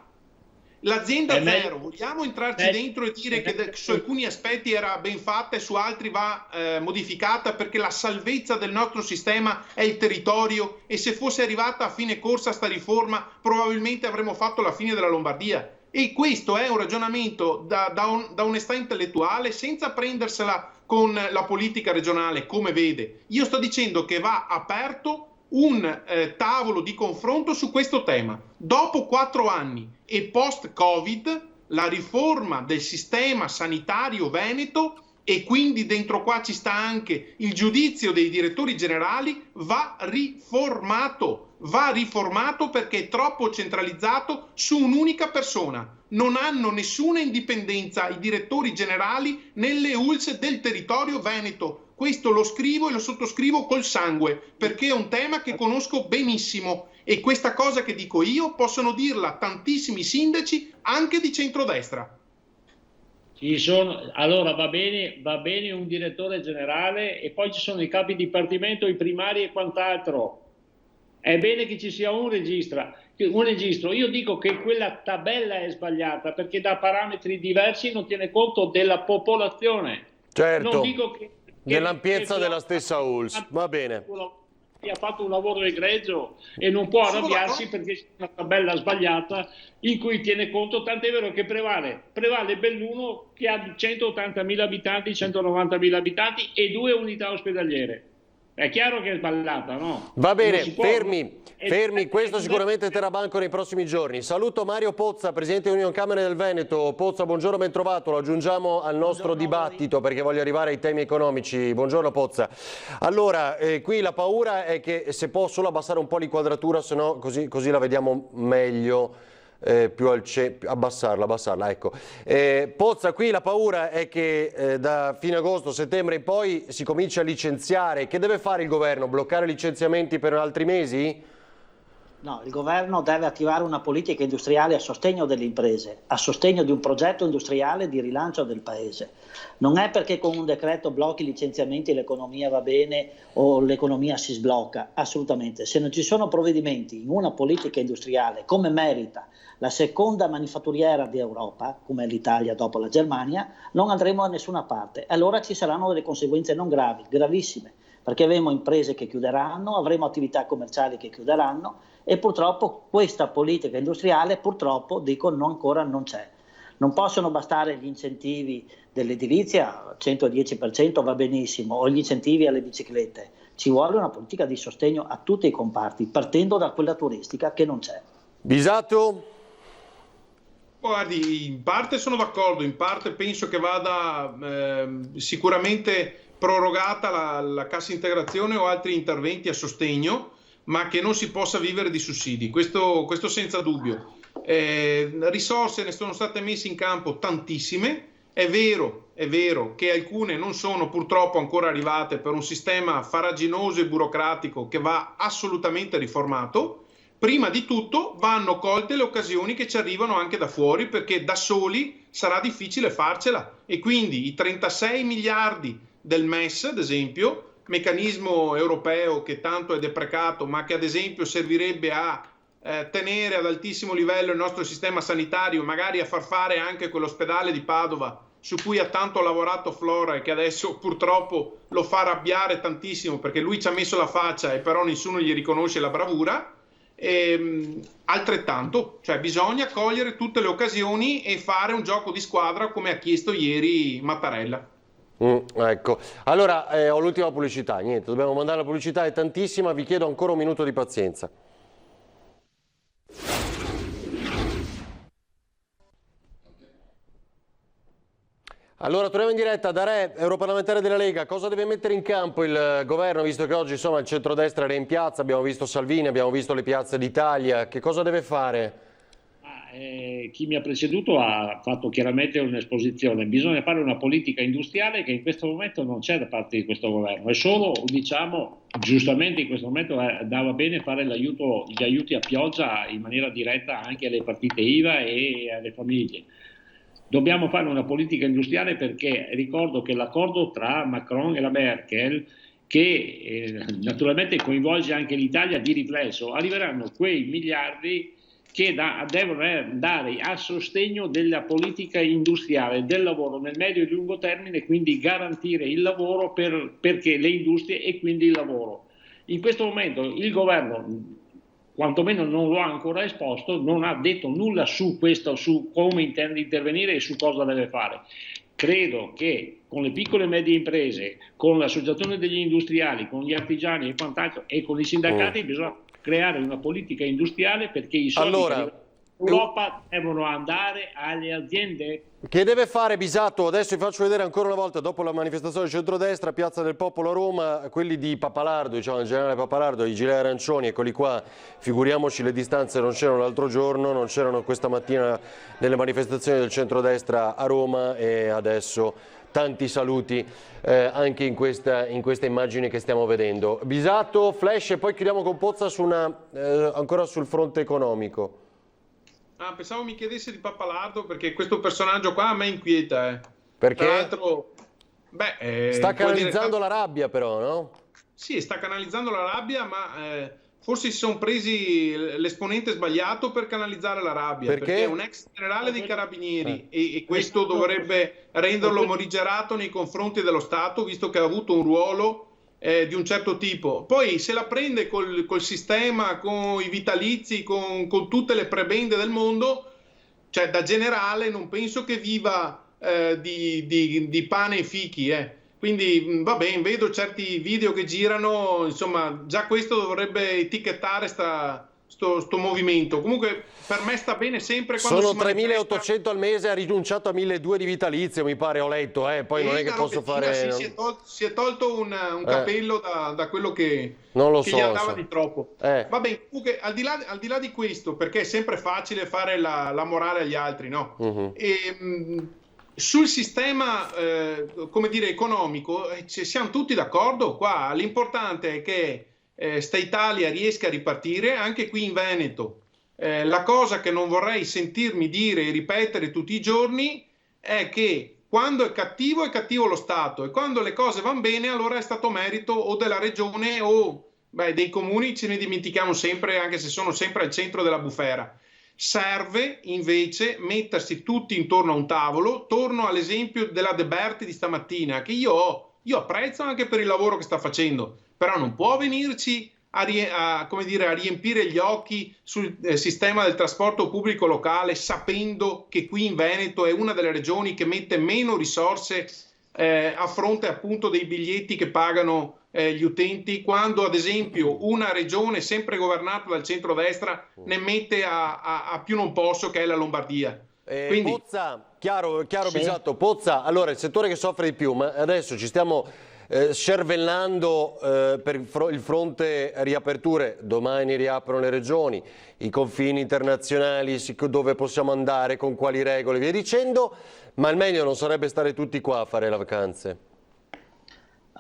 L'azienda zero, vogliamo entrarci dentro e dire che su alcuni aspetti era ben fatta e su altri va modificata, perché la salvezza del nostro sistema è il territorio, e se fosse arrivata a fine corsa sta riforma probabilmente avremmo fatto la fine della Lombardia. E questo è un ragionamento da onestà intellettuale, senza prendersela con la politica regionale, come vede. Io sto dicendo che va aperto un tavolo di confronto su questo tema. Dopo 4 anni e post-Covid, la riforma del sistema sanitario veneto, e quindi dentro qua ci sta anche il giudizio dei direttori generali, va riformato perché è troppo centralizzato su un'unica persona. Non hanno nessuna indipendenza i direttori generali nelle ULSS del territorio veneto. Questo lo scrivo e lo sottoscrivo col sangue, perché è un tema che conosco benissimo, e questa cosa che dico io possono dirla tantissimi sindaci anche di centrodestra. Allora va bene un direttore generale, e poi ci sono i capi dipartimento, i primari e quant'altro. È bene che ci sia un registro. Io dico che quella tabella è sbagliata, perché da parametri diversi non tiene conto della popolazione. Certo, non dico che dell'ampiezza della stessa ULSS, va bene. Ha fatto un lavoro egregio e non può arrabbiarsi perché c'è una tabella sbagliata in cui tiene conto, tant'è vero che prevale Belluno, che ha 180.000 abitanti, 190.000 abitanti e 2 unità ospedaliere. È chiaro che è sbagliata, no? Va bene, fermi, questo sicuramente terrà banco nei prossimi giorni. Saluto Mario Pozza, Presidente dell'Unione Camere del Veneto. Pozza, buongiorno, ben trovato, lo aggiungiamo al nostro dibattito perché voglio arrivare ai temi economici. Buongiorno Pozza. Allora, qui la paura è che se può solo abbassare un po' l'inquadratura, se no così la vediamo meglio. Più al abbassarla, ecco. Pozza, qui la paura è che da fine agosto, settembre in poi si comincia a licenziare. Che deve fare il governo? Bloccare licenziamenti per altri mesi? No, il governo deve attivare una politica industriale a sostegno delle imprese, a sostegno di un progetto industriale di rilancio del paese. Non è perché con un decreto blocchi i licenziamenti l'economia va bene o l'economia si sblocca, assolutamente. Se non ci sono provvedimenti in una politica industriale come merita la seconda manifatturiera di Europa, come l'Italia dopo la Germania, non andremo da nessuna parte. Allora ci saranno delle conseguenze non gravi, gravissime. perché avremo imprese che chiuderanno, avremo attività commerciali che chiuderanno e purtroppo questa politica industriale purtroppo, dico, ancora non c'è. Non possono bastare gli incentivi dell'edilizia, 110% va benissimo, o gli incentivi alle biciclette. Ci vuole una politica di sostegno a tutti i comparti, partendo da quella turistica che non c'è. Bisato? Guardi, in parte sono d'accordo, in parte penso che vada sicuramente prorogata la cassa integrazione o altri interventi a sostegno, ma che non si possa vivere di sussidi, questo senza dubbio. Risorse ne sono state messe in campo tantissime, è vero che alcune non sono purtroppo ancora arrivate per un sistema farraginoso e burocratico che va assolutamente riformato. Prima di tutto vanno colte le occasioni che ci arrivano anche da fuori, perché da soli sarà difficile farcela, e quindi i 36 miliardi del MES, ad esempio, meccanismo europeo che tanto è deprecato, ma che ad esempio servirebbe a tenere ad altissimo livello il nostro sistema sanitario, magari a far fare anche quell'ospedale di Padova su cui ha tanto lavorato Flora e che adesso purtroppo lo fa arrabbiare tantissimo perché lui ci ha messo la faccia e però nessuno gli riconosce la bravura. Altrettanto, cioè bisogna cogliere tutte le occasioni e fare un gioco di squadra come ha chiesto ieri Mattarella. Ecco, allora ho l'ultima pubblicità, niente, dobbiamo mandare la pubblicità, è tantissima, vi chiedo ancora un minuto di pazienza. Allora, torniamo in diretta. Da Re, europarlamentare della Lega, cosa deve mettere in campo il governo, visto che oggi insomma il centrodestra era in piazza, abbiamo visto Salvini, abbiamo visto le piazze d'Italia, che cosa deve fare? Chi mi ha preceduto ha fatto chiaramente un'esposizione, bisogna fare una politica industriale che in questo momento non c'è da parte di questo governo, è solo, diciamo, giustamente in questo momento andava bene fare gli aiuti a pioggia in maniera diretta anche alle partite IVA e alle famiglie. Dobbiamo fare una politica industriale perché ricordo che l'accordo tra Macron e la Merkel, che naturalmente coinvolge anche l'Italia di riflesso, arriveranno quei miliardi che devono andare a sostegno della politica industriale, del lavoro nel medio e lungo termine, quindi garantire il lavoro perché le industrie e quindi il lavoro. In questo momento il governo, quantomeno non lo ha ancora esposto, non ha detto nulla su questo, su come intende intervenire e su cosa deve fare. Credo che con le piccole e medie imprese, con l'associazione degli industriali, con gli artigiani e quant'altro e con i sindacati bisogna creare una politica industriale perché i soldi dell'Europa devono andare alle aziende. Che deve fare Bisato? Adesso vi faccio vedere ancora una volta, dopo la manifestazione del centrodestra, Piazza del Popolo a Roma, quelli di Papalardo, diciamo il generale Papalardo, i gilet arancioni, eccoli qua, figuriamoci le distanze non c'erano l'altro giorno, non c'erano questa mattina nelle manifestazioni del centrodestra a Roma e adesso tanti saluti anche in questa immagine che stiamo vedendo. Bisato, flash e poi chiudiamo con Pozza ancora sul fronte economico. Pensavo mi chiedesse di Papalardo perché questo personaggio qua a me inquieta. Perché? Tra l'altro, sta canalizzando la rabbia però, no? Sì, sta canalizzando la rabbia, ma forse si sono presi l'esponente sbagliato per canalizzare la rabbia. Perché è un ex generale dei Carabinieri e questo dovrebbe renderlo morigerato nei confronti dello Stato, visto che ha avuto un ruolo di un certo tipo. Poi se la prende col sistema, con i vitalizi, con tutte le prebende del mondo, cioè da generale non penso che viva di pane e fichi. Quindi va bene, vedo certi video che girano, insomma già questo dovrebbe etichettare sto movimento. Comunque per me sta bene sempre quando sono 3.800 al mese, ha rinunciato a 1.200 di vitalizio, mi pare, ho letto, poi non è che posso fare... Sì, si è tolto un capello da quello che gli andava di troppo. Va bene, comunque al di là di questo, perché è sempre facile fare la morale agli altri, no? Sul sistema, come dire, economico, siamo tutti d'accordo qua, l'importante è che sta Italia riesca a ripartire, anche qui in Veneto. La cosa che non vorrei sentirmi dire e ripetere tutti i giorni è che quando è cattivo lo Stato e quando le cose vanno bene allora è stato merito o della regione o dei comuni, ce ne dimentichiamo sempre anche se sono sempre al centro della bufera. Serve invece mettersi tutti intorno a un tavolo. Torno all'esempio della De Berti di stamattina, che io ho io apprezzo anche per il lavoro che sta facendo, però non può venirci a riempire gli occhi sul sistema del trasporto pubblico locale, sapendo che qui in Veneto è una delle regioni che mette meno risorse a fronte appunto dei biglietti che pagano gli utenti, quando ad esempio una regione sempre governata dal centrodestra ne mette a più non posso, che è la Lombardia. Quindi, Pozza, chiaro Sì. Bisatto, Pozza, allora il settore che soffre di più, ma adesso ci stiamo scervellando per il fronte riaperture, domani riaprono le regioni, i confini internazionali, dove possiamo andare, con quali regole, via dicendo, ma il meglio non sarebbe stare tutti qua a fare le vacanze?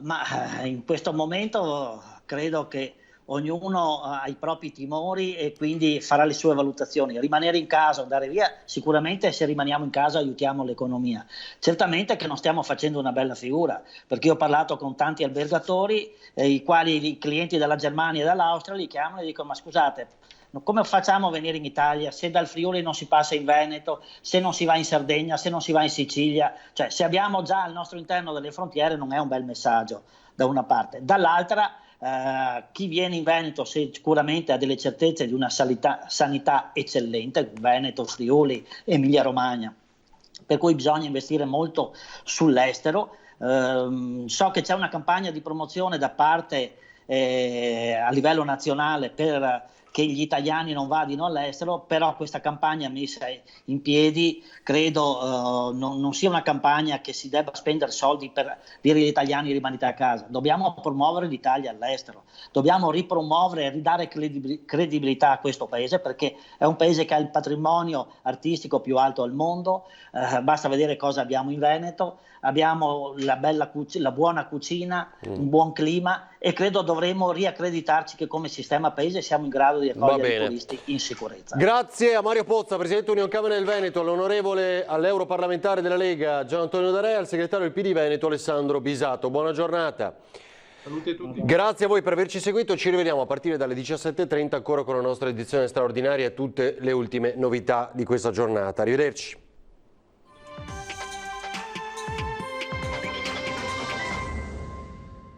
Ma in questo momento credo che ognuno ha i propri timori e quindi farà le sue valutazioni. Rimanere in casa, andare via, sicuramente se rimaniamo in casa aiutiamo l'economia. Certamente che non stiamo facendo una bella figura, perché io ho parlato con tanti albergatori, i quali i clienti dalla Germania e dall'Austria li chiamano e dicono: ma scusate, come facciamo a venire in Italia se dal Friuli non si passa in Veneto, se non si va in Sardegna, se non si va in Sicilia? Cioè, se abbiamo già al nostro interno delle frontiere non è un bel messaggio da una parte. Dall'altra chi viene in Veneto sicuramente ha delle certezze di una sanità eccellente, Veneto, Friuli, Emilia Romagna, per cui bisogna investire molto sull'estero. So che c'è una campagna di promozione da parte a livello nazionale per che gli italiani non vadino all'estero, però questa campagna messa in piedi credo non sia una campagna che si debba spendere soldi per dire agli italiani rimanete a casa. Dobbiamo promuovere l'Italia all'estero, dobbiamo ripromuovere e ridare credibilità a questo paese, perché è un paese che ha il patrimonio artistico più alto al mondo, basta vedere cosa abbiamo in Veneto, abbiamo la buona cucina, un buon clima, e credo dovremo riaccreditarci che come sistema paese siamo in grado di accogliere i turisti in sicurezza. Grazie a Mario Pozza, Presidente Unione Camere del Veneto, all'europarlamentare della Lega Gian Antonio D'Area, al segretario del PD Veneto Alessandro Bisato. Buona giornata. Saluti a tutti. Grazie a voi per averci seguito, ci rivediamo a partire dalle 17:30 ancora con la nostra edizione straordinaria e tutte le ultime novità di questa giornata. Arrivederci.